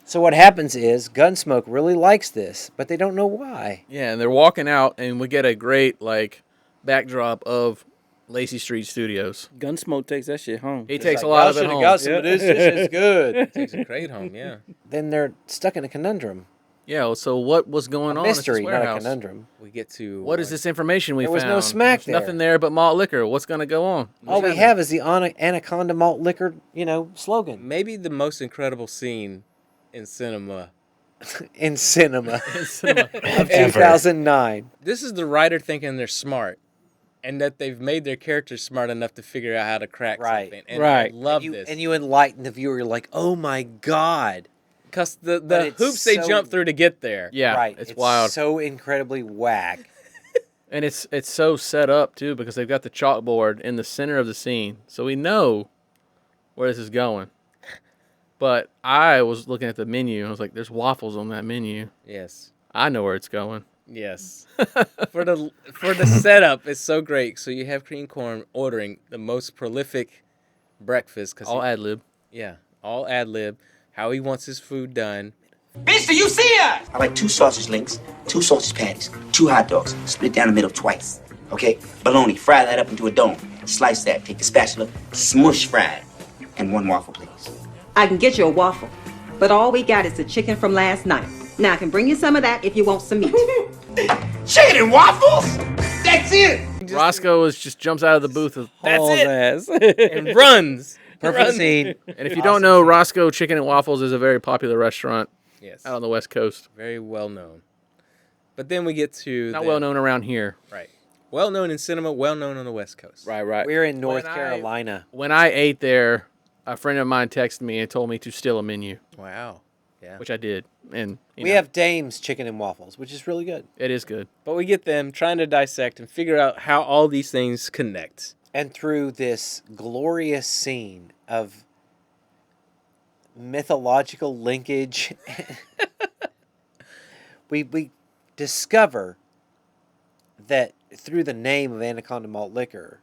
Speaker 2: So what happens is Gunsmoke really likes this, but they don't know why.
Speaker 1: Yeah, and they're walking out, and we get a great, like, backdrop of Lacey Street Studios.
Speaker 6: Gunsmoke takes that shit home.
Speaker 1: He takes a lot of it home.
Speaker 2: Got some of this. This is good.
Speaker 5: Takes a crate home, yeah.
Speaker 2: Then they're stuck in a conundrum.
Speaker 1: Yeah. So what was going on?
Speaker 2: Mystery,
Speaker 1: at this
Speaker 2: not a
Speaker 1: warehouse?
Speaker 2: conundrum.
Speaker 5: We get to
Speaker 1: What is this information we
Speaker 2: There was
Speaker 1: found?
Speaker 2: no smack
Speaker 1: There's nothing
Speaker 2: there.
Speaker 1: there but malt liquor. What's going to go on?
Speaker 2: All we have is the Anaconda Malt Liquor, slogan.
Speaker 5: maybe the most incredible scene in cinema.
Speaker 2: In cinema
Speaker 1: Cinema.
Speaker 2: of 2009.
Speaker 5: This is the writer thinking they're smart, and that they've made their characters smart enough to figure out how to crack something. And
Speaker 6: Right.
Speaker 5: I love
Speaker 2: you,
Speaker 5: this.
Speaker 2: And you enlighten the viewer. You're like, oh my God.
Speaker 5: Because the
Speaker 2: But it's
Speaker 5: hoops they
Speaker 2: so-
Speaker 5: jump through to get there.
Speaker 1: Yeah,
Speaker 2: Right.
Speaker 1: it's wild.
Speaker 2: So incredibly whack.
Speaker 1: And it's so set up too because they've got the chalkboard in the center of the scene, so we know where this is going. But I was looking at the menu. I was like, "There's waffles on that menu.
Speaker 5: Yes.
Speaker 1: I know where it's going."
Speaker 5: Yes. for the setup, it's so great. So you have Cream Corn ordering the most prolific breakfast.
Speaker 1: All ad lib.
Speaker 5: Yeah, all ad lib. How he wants his food done.
Speaker 12: Bitch, do you see us? I like 2 sausage links, 2 sausage patties, 2 hot dogs, split down the middle twice. Okay? Bologna, fry that up into a dome. Slice that, take the spatula, smush fry it. And 1 waffle, please.
Speaker 13: I can get you a waffle, but all we got is the chicken from last night. Now I can bring you some of that if you want some meat.
Speaker 12: Chicken and waffles? That's it!
Speaker 1: Roscoe just jumps out of the booth. That's
Speaker 6: Hauls
Speaker 1: it.
Speaker 6: ass.
Speaker 5: And runs.
Speaker 2: Perfect
Speaker 5: Runs.
Speaker 2: scene.
Speaker 1: And if you don't know, Roscoe Chicken and Waffles is a very popular restaurant
Speaker 5: Yes.
Speaker 1: out on the West Coast.
Speaker 5: Very well known. But then we get to
Speaker 1: Not well known around here.
Speaker 5: Right. Well known in cinema, well known on the West Coast.
Speaker 6: Right.
Speaker 2: We're in North
Speaker 1: When I-
Speaker 2: Carolina.
Speaker 1: When I ate there, a friend of mine texted me and told me to steal a menu,
Speaker 5: Wow. Yeah.
Speaker 1: which I did. And you
Speaker 2: We
Speaker 1: know,
Speaker 2: have Dame's Chicken and Waffles, which is really good.
Speaker 1: it is good.
Speaker 5: But we get them trying to dissect and figure out how all these things connect.
Speaker 2: And through this glorious scene of mythological linkage, we discover that through the name of Anaconda Malt Liquor,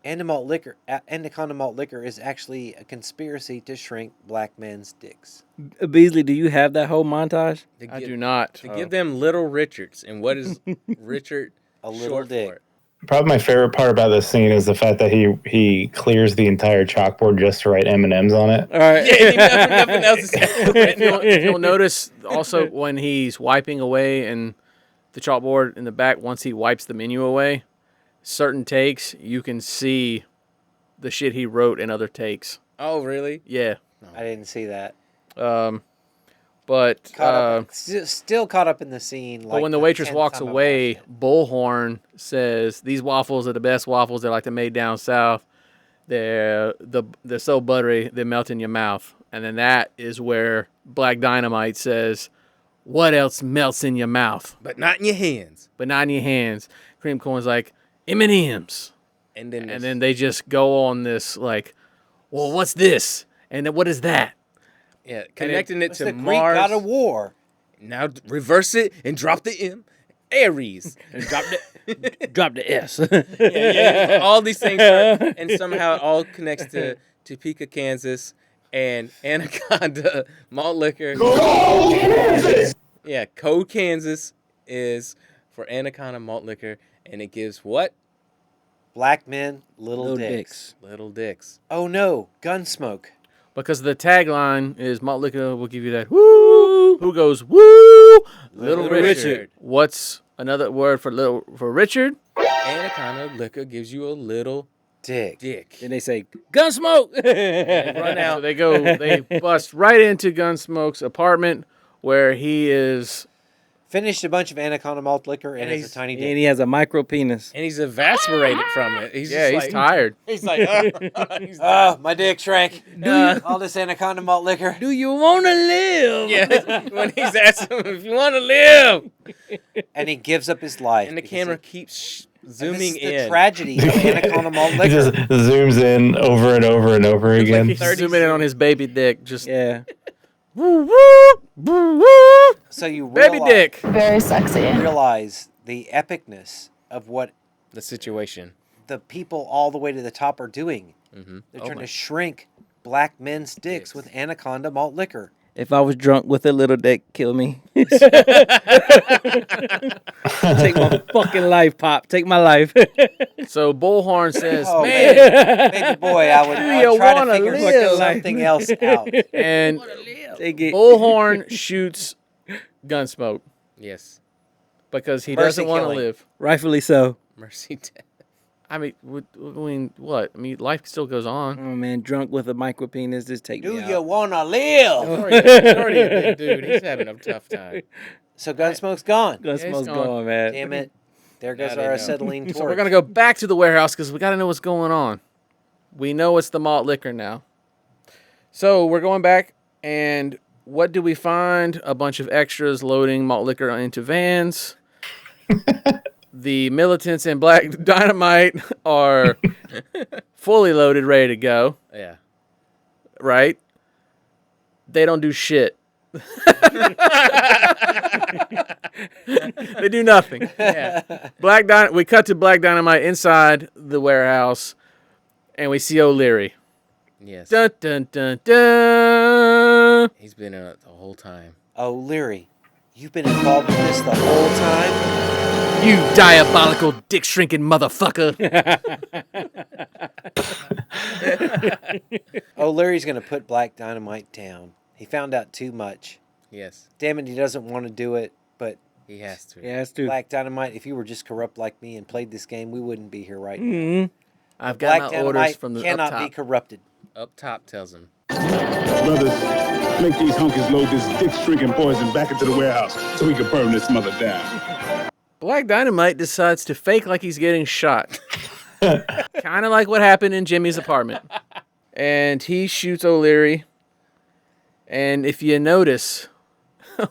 Speaker 2: Anaconda Malt Liquor is actually a conspiracy to shrink black men's dicks.
Speaker 6: Beasley, do you have that whole montage?
Speaker 1: I do not.
Speaker 5: To give them Little Richards. And what is Richard
Speaker 2: A little
Speaker 5: short
Speaker 2: dick.
Speaker 5: for?
Speaker 4: Probably my favorite part about this scene is the fact that he clears the entire chalkboard just to write M&Ms on it.
Speaker 6: All right.
Speaker 5: Yeah, nothing else is
Speaker 1: You'll notice also when he's wiping away and the chalkboard in the back, once he wipes the menu away, certain takes, you can see the shit he wrote in other takes.
Speaker 5: Oh, really?
Speaker 1: Yeah.
Speaker 2: I didn't see that.
Speaker 1: But
Speaker 2: Still caught up in the scene.
Speaker 1: but when the waitress walks away, Bullhorn says, "These waffles are the best waffles. They're like they're made down south. They're so buttery they melt in your mouth." And then that is where Black Dynamite says, "What else melts in your mouth?
Speaker 5: But not in your hands.
Speaker 1: But not in your hands." Cream Corn's like M&Ms.
Speaker 5: And
Speaker 1: then they just go on this like, "Well, what's this? And then what is that?"
Speaker 5: Yeah, connecting it
Speaker 2: What's
Speaker 5: to
Speaker 2: the Greek
Speaker 5: Mars.
Speaker 2: god of war?
Speaker 5: Now reverse it and drop the M. Aries.
Speaker 6: And drop the S.
Speaker 5: Yeah. All these things start, and somehow it all connects to Topeka, Kansas, and Anaconda Malt Liquor. Yeah, Code Kansas is for Anaconda Malt Liquor, and it gives what?
Speaker 2: Black men, little dicks.
Speaker 5: Little dicks.
Speaker 2: Oh no, Gunsmoke.
Speaker 1: Because the tagline is Malt Liquor will give you that woo. Who goes woo? Little Richard. What's another word for Richard?
Speaker 5: Anaconda Liquor gives you a little
Speaker 2: dick.
Speaker 6: Then they say Gunsmoke.
Speaker 5: They run out.
Speaker 1: So they bust right into Gunsmoke's apartment where he is
Speaker 2: Finished a bunch of Anaconda Malt Liquor and it's a tiny dick.
Speaker 6: And he has a micro penis.
Speaker 5: And he's evaporated from it. He's
Speaker 1: tired.
Speaker 5: He's like,
Speaker 2: My dick shrank. All this Anaconda Malt Liquor.
Speaker 6: Do you want to live?
Speaker 5: Yeah, when he's asking him if you want to live.
Speaker 2: And he gives up his life.
Speaker 5: And the camera keeps zooming
Speaker 2: the
Speaker 5: in.
Speaker 2: tragedy of Anaconda Malt
Speaker 4: He
Speaker 2: Liquor.
Speaker 4: just zooms in over and over and over again.
Speaker 1: he's zooming in on his baby dick. Just
Speaker 6: woo,
Speaker 2: woo. So you
Speaker 1: baby
Speaker 2: realize,
Speaker 1: dick.
Speaker 9: Very sexy.
Speaker 2: realize the epicness of what
Speaker 5: The situation.
Speaker 2: the people all the way to the top are doing.
Speaker 5: Mm-hmm.
Speaker 2: They're trying to shrink black men's dicks with Anaconda Malt Liquor.
Speaker 6: If I was drunk with a little dick, kill me. Take my fucking life, Pop. Take my life.
Speaker 1: So Bullhorn says,
Speaker 2: Oh,
Speaker 1: "Man,
Speaker 2: baby boy, I would
Speaker 1: you
Speaker 2: try to
Speaker 1: wanna
Speaker 2: figure
Speaker 1: live?"
Speaker 2: something else out.
Speaker 1: and
Speaker 6: Take it.
Speaker 1: Bullhorn shoots Gunsmoke
Speaker 5: Yes.
Speaker 1: because he
Speaker 2: Mercy
Speaker 1: doesn't want to
Speaker 2: killing.
Speaker 1: live.
Speaker 6: Rightfully so.
Speaker 5: Mercy death.
Speaker 1: I mean, what? I mean, life still goes on.
Speaker 6: Oh man, drunk with a micro penis, just take
Speaker 2: Do
Speaker 6: me
Speaker 2: you
Speaker 6: out.
Speaker 2: wanna live?
Speaker 1: He's already a big dude. He's having a tough time.
Speaker 2: So Gunsmoke's gone.
Speaker 6: Gunsmoke's
Speaker 1: gone.
Speaker 6: gone, man.
Speaker 2: Damn it. There goes
Speaker 5: Now they
Speaker 2: our
Speaker 5: know.
Speaker 2: acetylene torch.
Speaker 1: So we're gonna go back to the warehouse because we gotta know what's going on. We know it's the malt liquor now. So we're going back, and what do we find? A bunch of extras loading malt liquor into vans. The militants and Black Dynamite are fully loaded, ready to go.
Speaker 5: Yeah.
Speaker 1: Right? They don't do shit. They do nothing.
Speaker 5: Yeah.
Speaker 1: We cut to Black Dynamite inside the warehouse, and we see O'Leary.
Speaker 5: Yes.
Speaker 1: Dun dun dun dun.
Speaker 5: He's been in it the whole time.
Speaker 2: Oh, Leary, you've been involved with this the whole time?
Speaker 1: You diabolical dick shrinking motherfucker.
Speaker 2: Oh, Leary's going to put Black Dynamite down. He found out too much.
Speaker 5: Yes.
Speaker 2: Damn it, he doesn't want to do it, but
Speaker 5: He has to.
Speaker 6: He has to.
Speaker 2: Black Dynamite, if you were just corrupt like me and played this game, we wouldn't be here right now.
Speaker 6: Mhm.
Speaker 1: I've got
Speaker 2: Black
Speaker 1: my orders
Speaker 2: Dynamite
Speaker 1: from the up
Speaker 2: cannot
Speaker 1: top.
Speaker 2: be corrupted.
Speaker 5: Up top tells him.
Speaker 8: Brothers, make these hunkies load this dick-shrinking poison back into the warehouse so we can burn this mother down.
Speaker 1: Black Dynamite decides to fake like he's getting shot. Kind of like what happened in Jimmy's apartment. And he shoots O'Leary. And if you notice,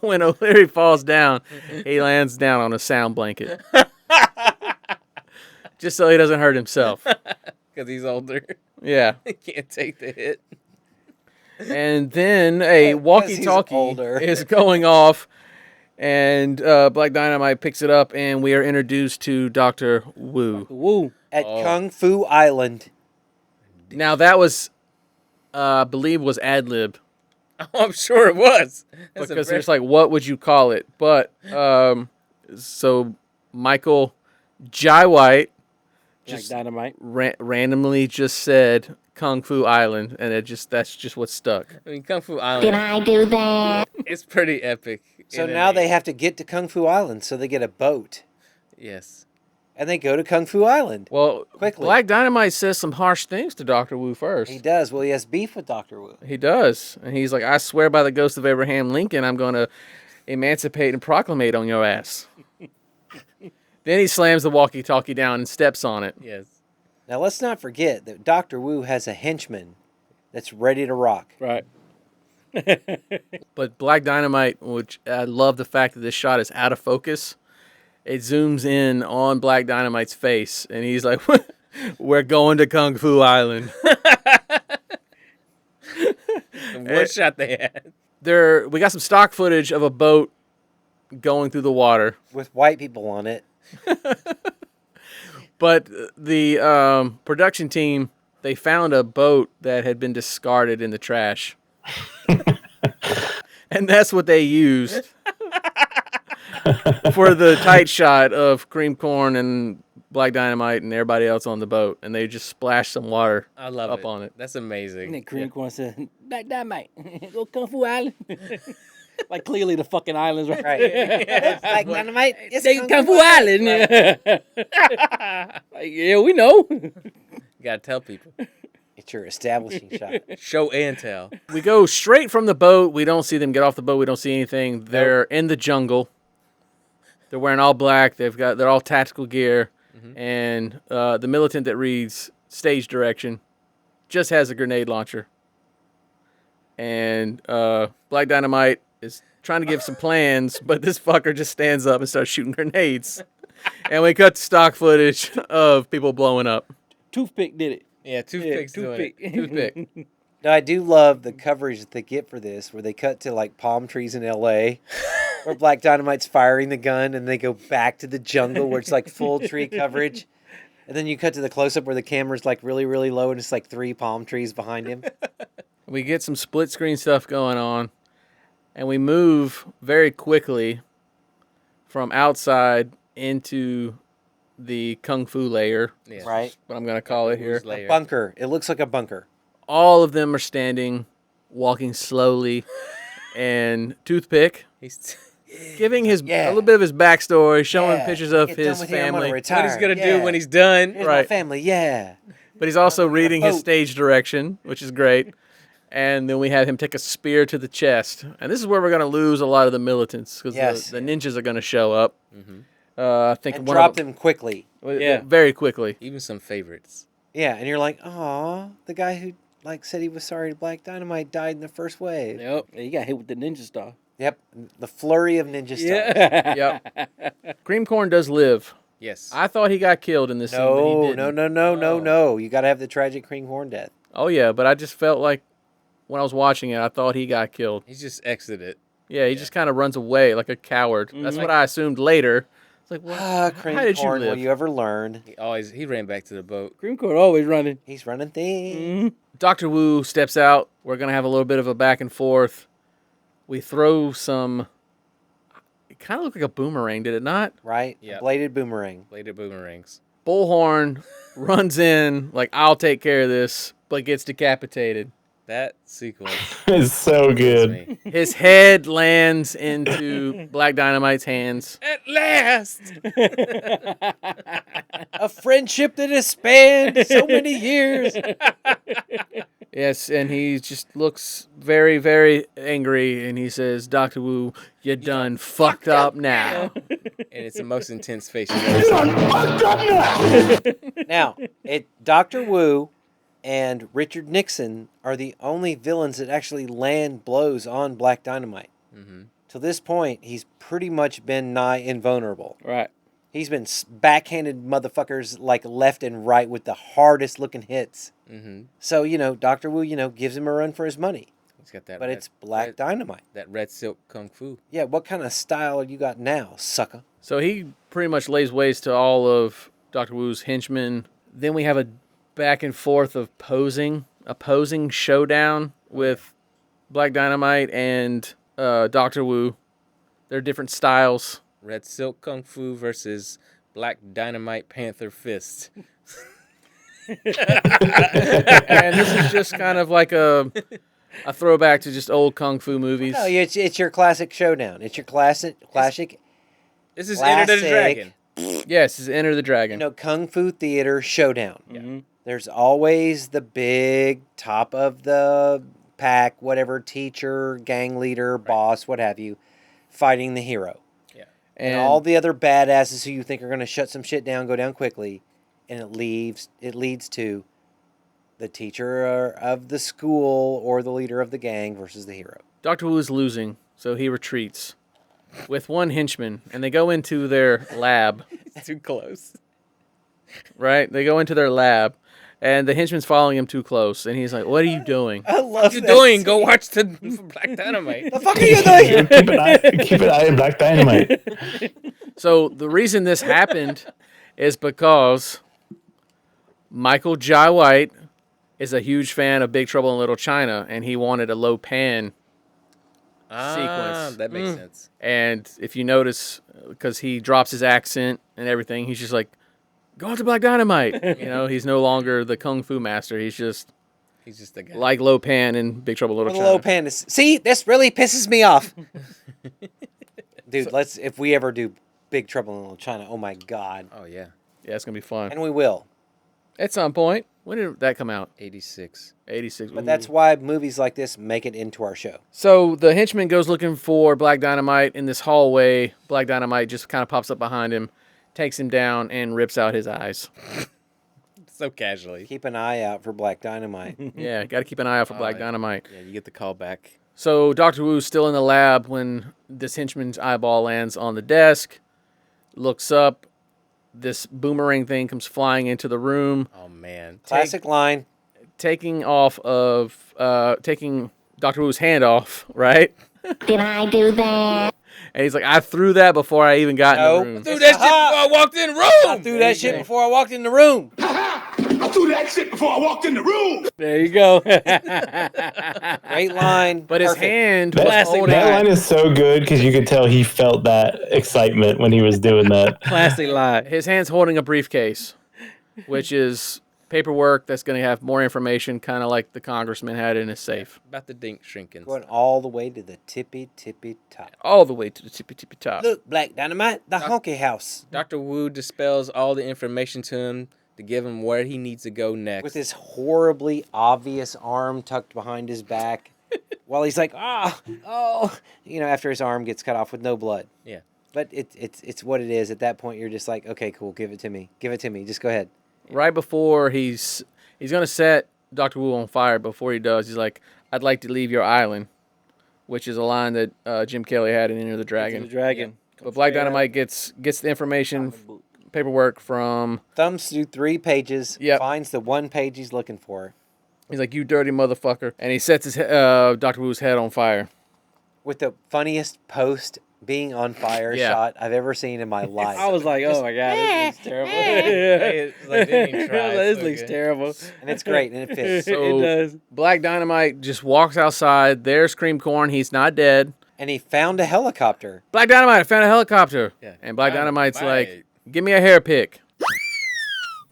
Speaker 1: when O'Leary falls down, he lands down on a sound blanket. Just so he doesn't hurt himself.
Speaker 5: Because he's older.
Speaker 1: Yeah.
Speaker 5: He can't take the hit.
Speaker 1: And then a walkie-talkie
Speaker 2: older.
Speaker 1: is going off, and Black Dynamite picks it up, and we are introduced to Dr. Wu.
Speaker 6: Woo.
Speaker 2: At Kung Fu Island.
Speaker 1: Now, that was, I believe, was ad-lib.
Speaker 5: Oh, I'm sure it was. That's
Speaker 1: Because there's like, what would you call it? But, so Michael Jai White
Speaker 6: Black
Speaker 1: just
Speaker 6: Dynamite.
Speaker 1: randomly just said Kung Fu Island, and that's just what stuck.
Speaker 5: I mean, Kung Fu Island.
Speaker 11: Did I do that?
Speaker 5: It's pretty epic.
Speaker 2: So
Speaker 5: in a
Speaker 2: now they
Speaker 5: name.
Speaker 2: have to get to Kung Fu Island, so they get a boat.
Speaker 5: Yes.
Speaker 2: And they go to Kung Fu Island.
Speaker 1: Well,
Speaker 2: Quickly.
Speaker 1: Black Dynamite says some harsh things to Dr. Wu first.
Speaker 2: He does. Well, he has beef with Dr. Wu.
Speaker 1: He does. And he's like, I swear by the ghost of Abraham Lincoln, I'm going to emancipate and proclamate on your ass. Then he slams the walkie-talkie down and steps on it.
Speaker 5: Yes.
Speaker 2: Now, let's not forget that Dr. Wu has a henchman that's ready to rock.
Speaker 6: Right.
Speaker 1: But Black Dynamite, which I love the fact that this shot is out of focus, it zooms in on Black Dynamite's face, and he's like, we're going to Kung Fu Island.
Speaker 5: The one shot they had.
Speaker 1: We got some stock footage of a boat going through the water.
Speaker 2: With white people on it.
Speaker 1: But the production team, they found a boat that had been discarded in the trash. And that's what they used for the tight shot of Cream Corn and Black Dynamite and everybody else on the boat. And they just splashed some water
Speaker 5: I love
Speaker 1: up
Speaker 5: it.
Speaker 1: on it.
Speaker 5: That's amazing.
Speaker 6: And then Cream Corn said, Black Dynamite, go Kung Fu Island. Like clearly the fucking island's right.
Speaker 2: Right. Black Dynamite, it's
Speaker 6: They Kung Fu Island. Like, yeah, we know.
Speaker 5: You gotta tell people.
Speaker 2: It's your establishing shot.
Speaker 5: Show and tell.
Speaker 1: We go straight from the boat. We don't see them get off the boat. We don't see anything. They're in the jungle. They're wearing all black. They're all tactical gear. And the militant that reads stage direction just has a grenade launcher. And Black Dynamite is trying to give some plans, but this fucker just stands up and starts shooting grenades. And we cut to stock footage of people blowing up.
Speaker 6: Toothpick did it.
Speaker 5: Yeah, toothpick's doing it.
Speaker 1: Toothpick.
Speaker 2: Now, I do love the coverage that they get for this, where they cut to like palm trees in L.A., where Black Dynamite's firing the gun, and they go back to the jungle where it's like full tree coverage. And then you cut to the close-up where the camera's like really, really low, and it's like 3 palm trees behind him.
Speaker 1: We get some split screen stuff going on, and we move very quickly from outside into the Kung Fu layer.
Speaker 5: Yeah.
Speaker 2: Right?
Speaker 1: What I'm going to call it here.
Speaker 5: Layer.
Speaker 2: Bunker. It looks like a bunker.
Speaker 1: All of them are standing, walking slowly, and Toothpick, giving a little bit of his backstory, showing pictures of his family,
Speaker 5: what he's gonna do when he's done.
Speaker 2: Here's my family,
Speaker 1: But he's also reading his stage direction, which is great. And then we have him take a spear to the chest, and this is where we're gonna lose a lot of the militants because the ninjas are gonna show up. I think
Speaker 2: and
Speaker 1: one
Speaker 2: drop
Speaker 1: of
Speaker 2: them quickly.
Speaker 1: very quickly.
Speaker 5: Even some favorites.
Speaker 2: Yeah, and you're like, "Aw, the guy who said he was sorry to Black Dynamite died in the first wave."
Speaker 6: Yep, he got hit with the ninja star.
Speaker 2: Yep, the flurry of ninja stars.
Speaker 1: Yep. Cream Corn does live.
Speaker 5: Yes.
Speaker 1: I thought he got killed in this scene, but he didn't.
Speaker 2: No. You got to have the tragic Cream Corn death.
Speaker 1: Oh yeah, but I just felt like when I was watching it, I thought he got killed.
Speaker 5: He just exited.
Speaker 1: Yeah, he just kind of runs away like a coward. That's what I assumed later. It's like,
Speaker 2: Cream
Speaker 1: how did
Speaker 2: Corn,
Speaker 1: you live?
Speaker 2: will you ever learn?
Speaker 5: He ran back to the boat.
Speaker 6: Cream Corn always running.
Speaker 2: He's running things.
Speaker 1: Dr. Wu steps out. We're gonna have a little bit of a back and forth. We throw some. It kind of looked like a boomerang, did it not?
Speaker 2: Right?
Speaker 5: Yeah.
Speaker 2: Bladed boomerang.
Speaker 5: Bladed boomerangs.
Speaker 1: Bullhorn runs in like, I'll take care of this, but gets decapitated.
Speaker 5: That sequence
Speaker 4: is so good.
Speaker 1: His head lands into Black Dynamite's hands.
Speaker 5: At last!
Speaker 2: A friendship that has spanned so many years.
Speaker 1: Yes, and he just looks very, very angry, and he says, Dr. Wu, you done fucked up now.
Speaker 5: And it's the most intense face you've ever seen.
Speaker 2: Now, Dr. Wu and Richard Nixon are the only villains that actually land blows on Black Dynamite. To this point, he's pretty much been nigh invulnerable.
Speaker 6: Right.
Speaker 2: He's been backhanded motherfuckers like left and right with the hardest looking hits. So, Dr. Wu, gives him a run for his money.
Speaker 5: He's got that.
Speaker 2: But it's Black Dynamite.
Speaker 5: That red silk kung fu.
Speaker 2: Yeah, what kind of style you got now, sucker?
Speaker 1: So he pretty much lays waste to all of Dr. Wu's henchmen. Then we have a back and forth of a posing showdown with Black Dynamite and Dr. Wu. They're different styles.
Speaker 5: Red silk kung fu versus Black Dynamite Panther Fist.
Speaker 1: And this is just kind of like a throwback to just old kung fu movies.
Speaker 2: No, it's your classic showdown. It's your classic.
Speaker 5: This is Enter the Dragon.
Speaker 1: Yes, it's Enter the Dragon.
Speaker 2: Kung fu theater showdown. There's always the big top of the pack, whatever, teacher, gang leader, boss, what have you, fighting the hero.
Speaker 5: Yeah.
Speaker 2: And all the other badasses who you think are going to shut some shit down go down quickly, and it leads to the teacher of the school or the leader of the gang versus the hero.
Speaker 1: Dr. Wu is losing, so he retreats with one henchman, and they go into their lab.
Speaker 5: It's too close.
Speaker 1: Right? They go into their lab, and the henchman's following him too close, and he's like, what are you doing?
Speaker 2: I love
Speaker 5: What you doing? Go watch the Black Dynamite.
Speaker 2: The fuck are you doing?
Speaker 4: keep an eye on Black Dynamite.
Speaker 1: So the reason this happened is because Michael Jai White is a huge fan of Big Trouble in Little China, and he wanted a low pan sequence.
Speaker 5: That makes sense.
Speaker 1: And if you notice, because he drops his accent and everything, he's just like, go on to Black Dynamite. He's no longer the kung fu master. He's just
Speaker 5: the guy.
Speaker 1: like Lo Pan in Big Trouble in Little China.
Speaker 2: Lo Pan is. See, this really pisses me off. Dude, if we ever do Big Trouble in Little China, oh my God.
Speaker 5: Oh, yeah.
Speaker 1: Yeah, it's going to be fun.
Speaker 2: And we will.
Speaker 1: At some point. When did that come out?
Speaker 5: 86.
Speaker 1: 86.
Speaker 2: But that's why movies like this make it into our show.
Speaker 1: So the henchman goes looking for Black Dynamite in this hallway. Black Dynamite just kind of pops up behind him, takes him down, and rips out his eyes.
Speaker 5: So casually.
Speaker 2: Keep an eye out for Black Dynamite.
Speaker 1: Yeah, got to keep an eye out for Black Dynamite.
Speaker 5: Yeah, you get the call back.
Speaker 1: So Dr. Wu's still in the lab when this henchman's eyeball lands on the desk, looks up, this boomerang thing comes flying into the room.
Speaker 5: Oh, man.
Speaker 2: Classic line.
Speaker 1: Taking Dr. Wu's hand off, right?
Speaker 11: Did I do that?
Speaker 1: And he's like, I threw that before I even got in the room.
Speaker 5: I threw that shit before I walked in the room.
Speaker 2: I threw that shit before I walked in the room.
Speaker 8: I threw that shit before I walked in the room.
Speaker 6: There you go.
Speaker 2: Great line.
Speaker 1: But his
Speaker 2: Perfect.
Speaker 1: hand
Speaker 4: That
Speaker 1: was holding
Speaker 4: line is so good because you could tell he felt that excitement when he was doing that.
Speaker 6: Classic line.
Speaker 1: His hand's holding a briefcase, which is paperwork that's going to have more information, kind of like the congressman had in his safe.
Speaker 5: About the dink shrinkins.
Speaker 2: Going all the way to the tippy top.
Speaker 1: All the way to the tippy top.
Speaker 2: Look, Black Dynamite, the honky house.
Speaker 5: Dr. Wu dispels all the information to him to give him where he needs to go next.
Speaker 2: With his horribly obvious arm tucked behind his back. While he's like, oh, after his arm gets cut off with no blood.
Speaker 5: Yeah.
Speaker 2: But it's what it is. At that point, you're just like, okay, cool, give it to me. Just go ahead.
Speaker 1: Right before he's going to set Dr. Wu on fire, before he does, he's like, I'd like to leave your island, which is a line that Jim Kelly had in Enter the Dragon.
Speaker 6: Yeah.
Speaker 1: But Black Dynamite gets the information, paperwork from...
Speaker 2: Thumbs through 3 pages,
Speaker 1: Yep.
Speaker 2: finds the one page he's looking for.
Speaker 1: He's like, you dirty motherfucker. And he sets his Dr. Wu's head on fire.
Speaker 2: With the funniest post being on fire shot I've ever seen in my life.
Speaker 6: I was like, oh my God, this looks terrible.
Speaker 5: It's like, didn't even try.
Speaker 6: This
Speaker 5: It's
Speaker 6: looks
Speaker 5: okay.
Speaker 6: terrible.
Speaker 2: And it's great, and it fits.
Speaker 1: So
Speaker 6: It does.
Speaker 1: Black Dynamite just walks outside. There's Cream Corn. He's not dead.
Speaker 2: And he found a helicopter.
Speaker 1: Black Dynamite, I found a helicopter.
Speaker 5: Yeah.
Speaker 1: And Black Dynamite's
Speaker 5: Dynamite.
Speaker 1: like, give me a hair pick.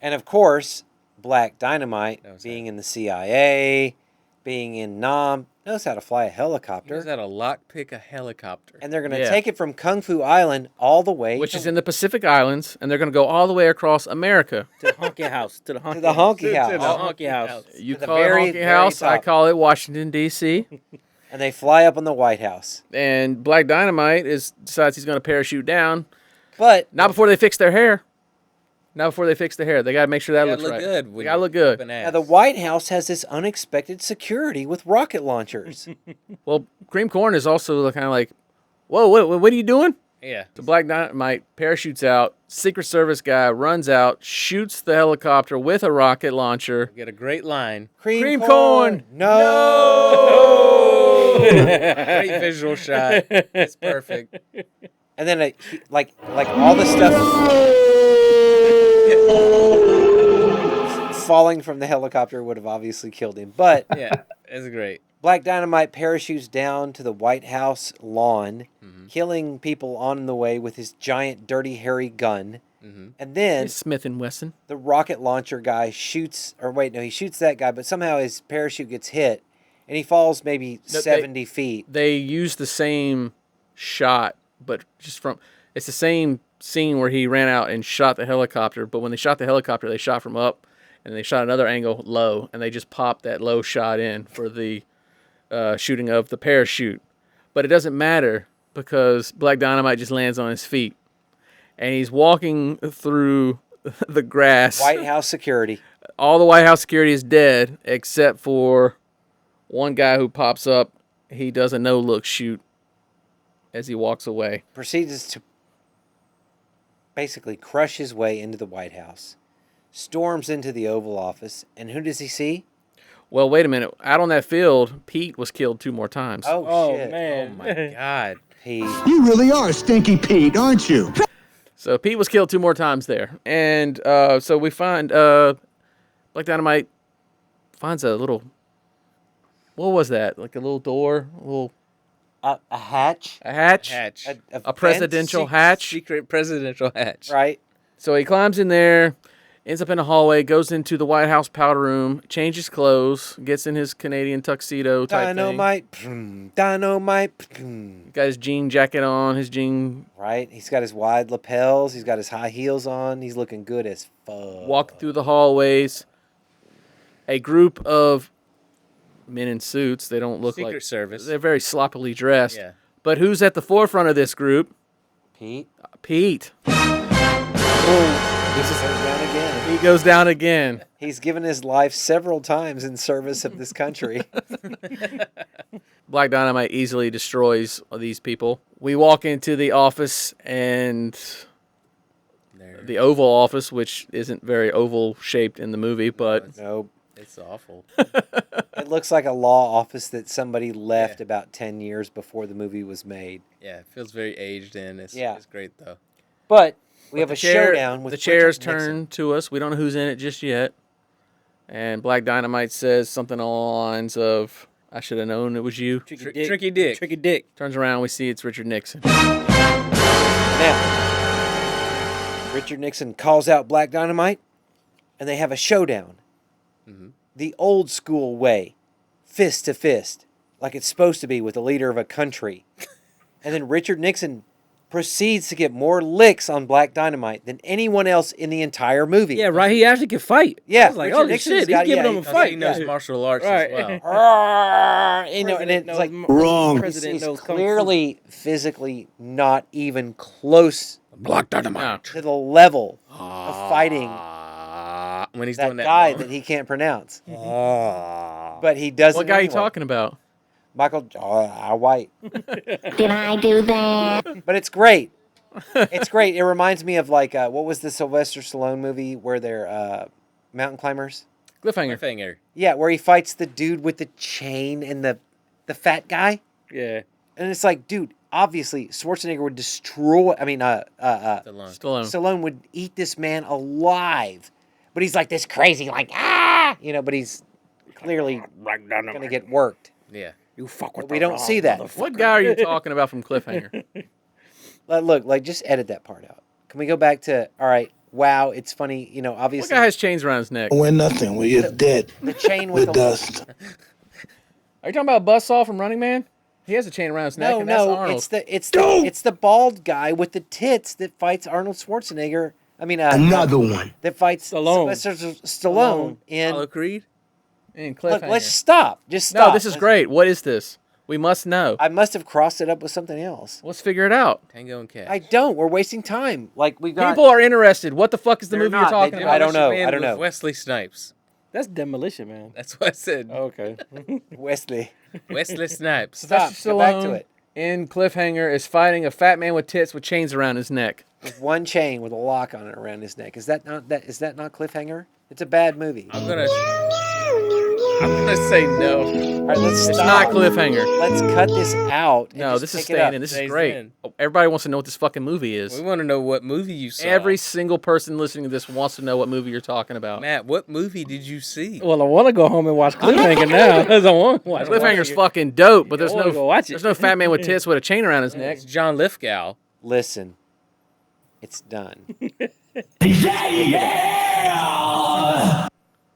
Speaker 2: And of course, Black Dynamite, being in the CIA, being in Nam, knows how to fly a
Speaker 5: He
Speaker 2: helicopter.
Speaker 5: knows how to lockpick a helicopter.
Speaker 2: And they're going to
Speaker 1: Yeah.
Speaker 2: take it from Kung Fu Island all the way
Speaker 1: Which is in the Pacific Islands. And they're going to go all the way across America.
Speaker 6: To the honky house. To the honky
Speaker 2: to the honky
Speaker 6: house.
Speaker 2: house.
Speaker 6: To the honky house.
Speaker 1: You
Speaker 2: the
Speaker 1: call
Speaker 2: very,
Speaker 1: it Honky
Speaker 2: very
Speaker 1: House. I
Speaker 2: top.
Speaker 1: call it Washington, D.C.
Speaker 2: And they fly up on the White House.
Speaker 1: And Black Dynamite decides he's going to parachute down.
Speaker 2: But
Speaker 1: Not before they fix their hair. Not before they fix the hair. They got to make sure that
Speaker 5: Gotta
Speaker 1: looks
Speaker 5: look
Speaker 1: right.
Speaker 5: good.
Speaker 1: They
Speaker 5: when
Speaker 1: got to
Speaker 5: you're
Speaker 1: look good.
Speaker 5: whooping
Speaker 2: now
Speaker 5: ass.
Speaker 2: the White House has this unexpected security with rocket launchers.
Speaker 1: Well, Cream Corn is also kind of like, whoa, what are you doing?
Speaker 5: Yeah.
Speaker 1: The Black Dynamite parachutes out. Secret Service guy runs out, shoots the helicopter with a rocket launcher.
Speaker 5: Get a great line.
Speaker 1: Cream corn.
Speaker 2: No.
Speaker 5: Great visual shot. It's perfect.
Speaker 2: And then like all the stuff falling from the helicopter would have obviously killed him. But
Speaker 5: Yeah, it's great.
Speaker 2: Black Dynamite parachutes down to the White House lawn, killing people on the way with his giant, dirty, hairy gun. And then
Speaker 1: Smith & Wesson.
Speaker 2: the rocket launcher guy shoots, he shoots that guy, but somehow his parachute gets hit, and he falls maybe
Speaker 1: No,
Speaker 2: 70 feet.
Speaker 1: They use the same shot, but it's the same scene where he ran out and shot the helicopter. But when they shot the helicopter, they shot from up, and they shot another angle low, and they just popped that low shot in for the shooting of the parachute. But it doesn't matter because Black Dynamite just lands on his feet, and he's walking through the grass.
Speaker 2: White House security.
Speaker 1: All the White House security is dead except for one guy who pops up. He does a no-look shoot as he walks away.
Speaker 2: Proceeds to basically crush his way into the White House, storms into the Oval Office, and who does he see?
Speaker 1: Well, wait a minute. Out on that field, Pete was killed 2 more times.
Speaker 2: Oh shit.
Speaker 6: man.
Speaker 5: Oh my God.
Speaker 2: Pete.
Speaker 8: You really are Stinky Pete, aren't you?
Speaker 1: So Pete was killed 2 more times there. And so we find Black Dynamite finds a little... What was that? Like a little door? A little...
Speaker 2: A hatch?
Speaker 1: A hatch?
Speaker 5: Hatch.
Speaker 1: A presidential hatch?
Speaker 5: Secret presidential hatch.
Speaker 2: Right.
Speaker 1: So he climbs in there, ends up in a hallway, goes into the White House powder room, changes clothes, gets in his Canadian tuxedo type
Speaker 2: Dynamite. Dynamite.
Speaker 1: thing. Got his jean jacket on, his jean...
Speaker 2: Right. He's got his wide lapels. He's got his high heels on. He's looking good as fuck.
Speaker 1: Walking through the hallways. A group of men in suits. They don't look
Speaker 5: Secret
Speaker 1: like...
Speaker 5: Service.
Speaker 1: They're very sloppily dressed.
Speaker 5: Yeah.
Speaker 1: But who's at the forefront of this group?
Speaker 2: Pete.
Speaker 1: Pete.
Speaker 2: Goes down again.
Speaker 1: He goes down again.
Speaker 2: He's given his life several times in service of this country.
Speaker 1: Black Dynamite easily destroys these people. We walk into the office and the Oval Office, which isn't very oval shaped in the movie, but
Speaker 2: Nope.
Speaker 5: It's awful.
Speaker 2: It looks like a law office that somebody left about 10 years before the movie was made.
Speaker 5: Yeah, it feels very aged in. It's great though.
Speaker 2: But we have
Speaker 1: the
Speaker 2: a
Speaker 1: chair-
Speaker 2: showdown with
Speaker 1: the chairs
Speaker 2: Richard Nixon.
Speaker 1: turn to us. We don't know who's in it just yet. And Black Dynamite says something along the lines of, I should have known it was you.
Speaker 5: Tricky Dick.
Speaker 6: Tricky Dick.
Speaker 1: Turns around, we see it's Richard Nixon.
Speaker 2: Now, Richard Nixon calls out Black Dynamite, and they have a showdown. the old school way, fist to fist, like it's supposed to be with the leader of a country. And then Richard Nixon proceeds to get more licks on Black Dynamite than anyone else in the entire movie.
Speaker 6: Yeah, right. He actually can fight.
Speaker 2: Yeah,
Speaker 6: I was like,
Speaker 2: Richard
Speaker 6: holy
Speaker 2: Nixon's
Speaker 6: shit,
Speaker 2: got-
Speaker 6: he's giving
Speaker 2: yeah,
Speaker 6: him a
Speaker 2: he-
Speaker 6: fight.
Speaker 5: He knows
Speaker 6: Yeah.
Speaker 5: martial arts
Speaker 6: Right.
Speaker 5: as well.
Speaker 2: And it's like
Speaker 8: Wrong.
Speaker 2: He's clearly physically not even close
Speaker 5: Black Dynamite.
Speaker 2: to the level of fighting
Speaker 5: When he's
Speaker 2: that
Speaker 5: doing that
Speaker 2: guy
Speaker 5: moan.
Speaker 2: that he can't pronounce. But he does.
Speaker 1: What
Speaker 2: it
Speaker 1: guy are you
Speaker 2: anyway.
Speaker 1: talking about?
Speaker 2: Michael White.
Speaker 11: Did I do that?
Speaker 2: But it's great. It's great. It reminds me of like what was the Sylvester Stallone movie where they're mountain climbers?
Speaker 1: Cliffhanger.
Speaker 2: Yeah, where he fights the dude with the chain and the fat guy.
Speaker 6: Yeah.
Speaker 2: And it's like, dude, obviously Schwarzenegger would destroy. I mean, Stallone would eat this man alive. But he's like this crazy, like but he's clearly gonna get worked.
Speaker 5: Yeah.
Speaker 6: You fuck with
Speaker 2: But we don't see that.
Speaker 1: What guy are you talking about from Cliffhanger?
Speaker 2: Look, like just edit that part out. Can we go back to all right? Wow, it's funny.
Speaker 1: What
Speaker 2: Obviously,
Speaker 1: guy has chains around his neck?
Speaker 8: We're nothing. We're dead.
Speaker 2: the chain with the
Speaker 8: dust.
Speaker 1: Are you talking about Buzzsaw from Running Man? He has a chain around his neck, and that's Arnold.
Speaker 2: it's the bald guy with the tits that fights Arnold Schwarzenegger. I mean,
Speaker 8: Another one.
Speaker 2: that fights
Speaker 6: Stallone.
Speaker 2: Sylvester Stallone in.
Speaker 5: Apollo Creed?
Speaker 1: In
Speaker 2: Look,
Speaker 1: Cliffhanger.
Speaker 2: let's stop. Just stop.
Speaker 1: No, this is great. What is this? We must know.
Speaker 2: I must have crossed it up with something else.
Speaker 1: Let's figure it out.
Speaker 5: Tango and Cash.
Speaker 2: I don't. We're wasting time. Like we got.
Speaker 1: People are interested. What the fuck is the
Speaker 2: They're
Speaker 1: movie
Speaker 2: not.
Speaker 1: you're talking
Speaker 2: They-
Speaker 1: about?
Speaker 2: I don't know.
Speaker 5: Man
Speaker 2: I don't
Speaker 5: with
Speaker 2: know.
Speaker 5: Wesley Snipes.
Speaker 6: That's Demolition Man.
Speaker 5: That's what I said.
Speaker 6: Okay.
Speaker 2: Wesley.
Speaker 5: Wesley Snipes.
Speaker 2: Stop.
Speaker 1: Sylvester
Speaker 2: Go back to
Speaker 1: Stallone
Speaker 2: it.
Speaker 1: in Cliffhanger is fighting a fat man with tits with chains around his neck.
Speaker 2: With one chain with a lock on it around his neck. Is that not Cliffhanger? It's a bad movie.
Speaker 5: I'm gonna say no.
Speaker 2: All right, let's
Speaker 1: It's
Speaker 2: stop.
Speaker 1: not Cliffhanger.
Speaker 2: Let's cut this out. and
Speaker 1: No,
Speaker 2: just
Speaker 1: this is
Speaker 2: pick it up.
Speaker 1: staying in. This is
Speaker 5: Stays
Speaker 1: great.
Speaker 5: in.
Speaker 1: Everybody wants to know what this fucking movie is.
Speaker 5: We want to know what movie you saw.
Speaker 1: Every single person listening to this wants to know what movie you're talking about.
Speaker 5: Matt, what movie did you see?
Speaker 6: Well, I want to go home and watch Cliffhanger now. Because I want to watch
Speaker 1: Cliffhanger's fucking dope, but there's
Speaker 6: I wanna go watch it.
Speaker 1: there's no fat man with tits with a chain around his neck.
Speaker 5: It's John Lithgow.
Speaker 2: Listen, it's done.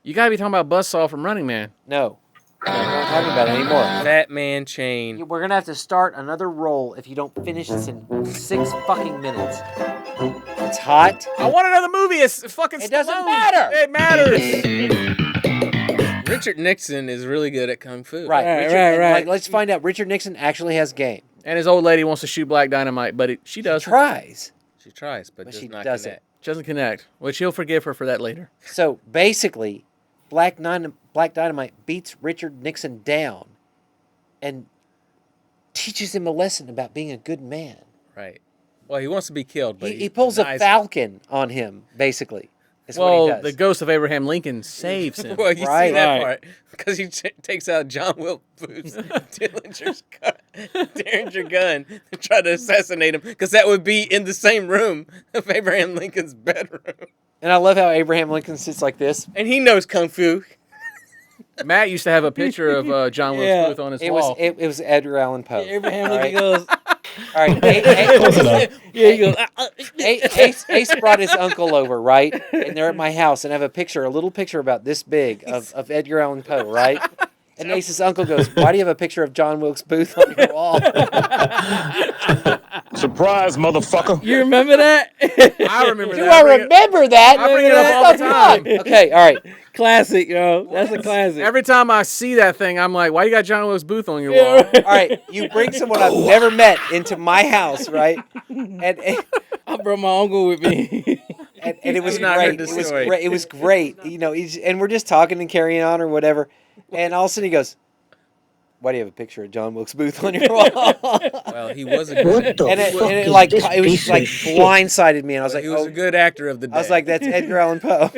Speaker 1: You gotta be talking about Buzzsaw from Running Man.
Speaker 2: No, we're not talking about it anymore.
Speaker 5: Fat Man Chain.
Speaker 2: We're gonna have to start another roll if you don't finish this in 6 fucking minutes. It's hot.
Speaker 1: I want another movie. It's fucking.
Speaker 2: It doesn't
Speaker 1: Stallone.
Speaker 2: matter.
Speaker 1: It matters.
Speaker 5: Richard Nixon is really good at kung fu.
Speaker 2: Right,
Speaker 6: Right,
Speaker 2: Richard,
Speaker 6: right.
Speaker 2: Like, let's find out. Richard Nixon actually has game.
Speaker 1: And his old lady wants to shoot Black Dynamite, but she does.
Speaker 2: Tries.
Speaker 5: She tries, but does
Speaker 2: she
Speaker 5: not
Speaker 2: doesn't.
Speaker 5: connect.
Speaker 1: She doesn't connect, which he'll forgive her for that later.
Speaker 2: So basically, Black Dynamite beats Richard Nixon down and teaches him a lesson about being a good man.
Speaker 5: Right. Well, he wants to be killed, but
Speaker 2: He pulls a
Speaker 5: denies it.
Speaker 2: falcon on him, basically. Is what he
Speaker 1: Well,
Speaker 2: does.
Speaker 1: the ghost of Abraham Lincoln saves him.
Speaker 5: Well, you
Speaker 2: Right.
Speaker 5: see that
Speaker 6: Right.
Speaker 5: part because he takes out John Wilkes Booth's Derringer gun to try to assassinate him because that would be in the same room of Abraham Lincoln's bedroom.
Speaker 2: And I love how Abraham Lincoln sits like this.
Speaker 5: And he knows kung fu.
Speaker 1: Matt used to have a picture of John Wilkes
Speaker 6: Yeah.
Speaker 1: Booth on his
Speaker 2: It
Speaker 1: wall.
Speaker 2: was it was Edgar Allan Poe.
Speaker 6: Abraham
Speaker 2: All
Speaker 6: Lincoln
Speaker 2: right?
Speaker 6: goes,
Speaker 2: All right,
Speaker 6: yeah, he goes,
Speaker 2: Ace brought his uncle over, right? And they're at my house, and I have a little picture about this big of Edgar Allan Poe, right? And Ace's uncle goes, "Why do you have a picture of John Wilkes Booth on your wall?"
Speaker 8: Surprise, motherfucker.
Speaker 6: You remember that?
Speaker 1: I remember
Speaker 2: Do
Speaker 1: that.
Speaker 2: I
Speaker 1: bring it-
Speaker 2: remember that?
Speaker 1: I bring it up all the time.
Speaker 2: Okay, all right.
Speaker 6: Classic, yo. That's a classic.
Speaker 1: Every time I see that thing, I'm like, why you got John Wilkes Booth on your wall?
Speaker 2: All right, you bring someone I've never met into my house, right? And
Speaker 6: I brought my uncle with me.
Speaker 2: and it was
Speaker 5: I've not
Speaker 2: great.
Speaker 5: heard this story.
Speaker 2: It was great. You know, and we're just talking and carrying on or whatever. And all of a sudden he goes, "Why do you have a picture of John Wilkes Booth on your wall?"
Speaker 5: Well, he was a good,
Speaker 2: and it was like blindsided me, and I was like,
Speaker 5: he was
Speaker 2: "Oh."
Speaker 5: a good actor of the day.
Speaker 2: I was like, "That's Edgar Allan Poe."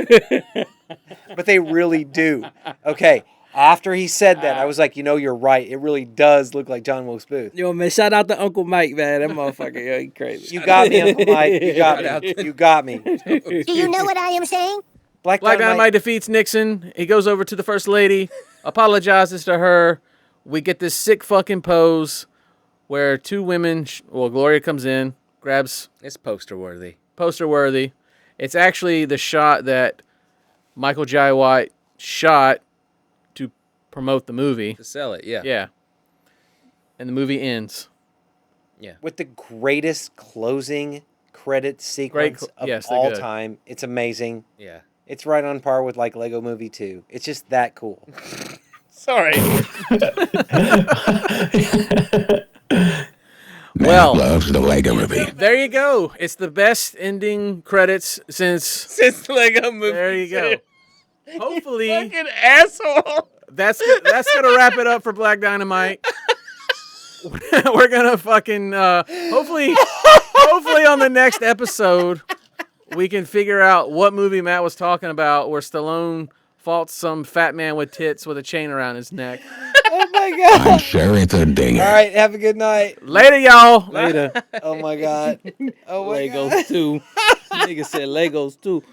Speaker 2: But they really do. Okay. After he said that, I was like, you're right. It really does look like John Wilkes Booth.
Speaker 6: Yo, man, shout out to Uncle Mike, man. That motherfucker, yo, he crazy.
Speaker 2: You got me, Uncle Mike. You got me. You got me.
Speaker 11: Do you know what I am saying?
Speaker 2: Black
Speaker 1: Black
Speaker 2: Dynamite.
Speaker 1: Dynamite defeats Nixon. He goes over to the First Lady, apologizes to her. We get this sick fucking pose where two women, Gloria comes in, grabs
Speaker 5: it's poster worthy.
Speaker 1: poster worthy. It's actually the shot that Michael Jai White shot to promote the movie.
Speaker 5: To sell it, yeah.
Speaker 1: Yeah. And the movie ends.
Speaker 5: Yeah.
Speaker 2: With the greatest closing credit sequence of
Speaker 1: yes, they're
Speaker 2: all
Speaker 1: good.
Speaker 2: time. It's amazing.
Speaker 5: Yeah.
Speaker 2: It's right on par with like Lego Movie 2. It's just that cool.
Speaker 5: Sorry.
Speaker 1: Well,
Speaker 14: loves the Lego Movie.
Speaker 1: there you go. It's the best ending credits since
Speaker 5: Lego Movie.
Speaker 1: There you go. Hopefully,
Speaker 5: Fucking asshole.
Speaker 1: that's gonna wrap it up for Black Dynamite. We're gonna fucking hopefully on the next episode we can figure out what movie Matt was talking about where Stallone fought some fat man with tits with a chain around his neck.
Speaker 2: Oh my god.
Speaker 14: I'm Sherry the Dinger.
Speaker 2: All right, have a good night.
Speaker 1: Later, y'all.
Speaker 6: Later.
Speaker 2: Oh my god. Oh my
Speaker 6: Legos
Speaker 2: god.
Speaker 6: too. Nigga said Legos too.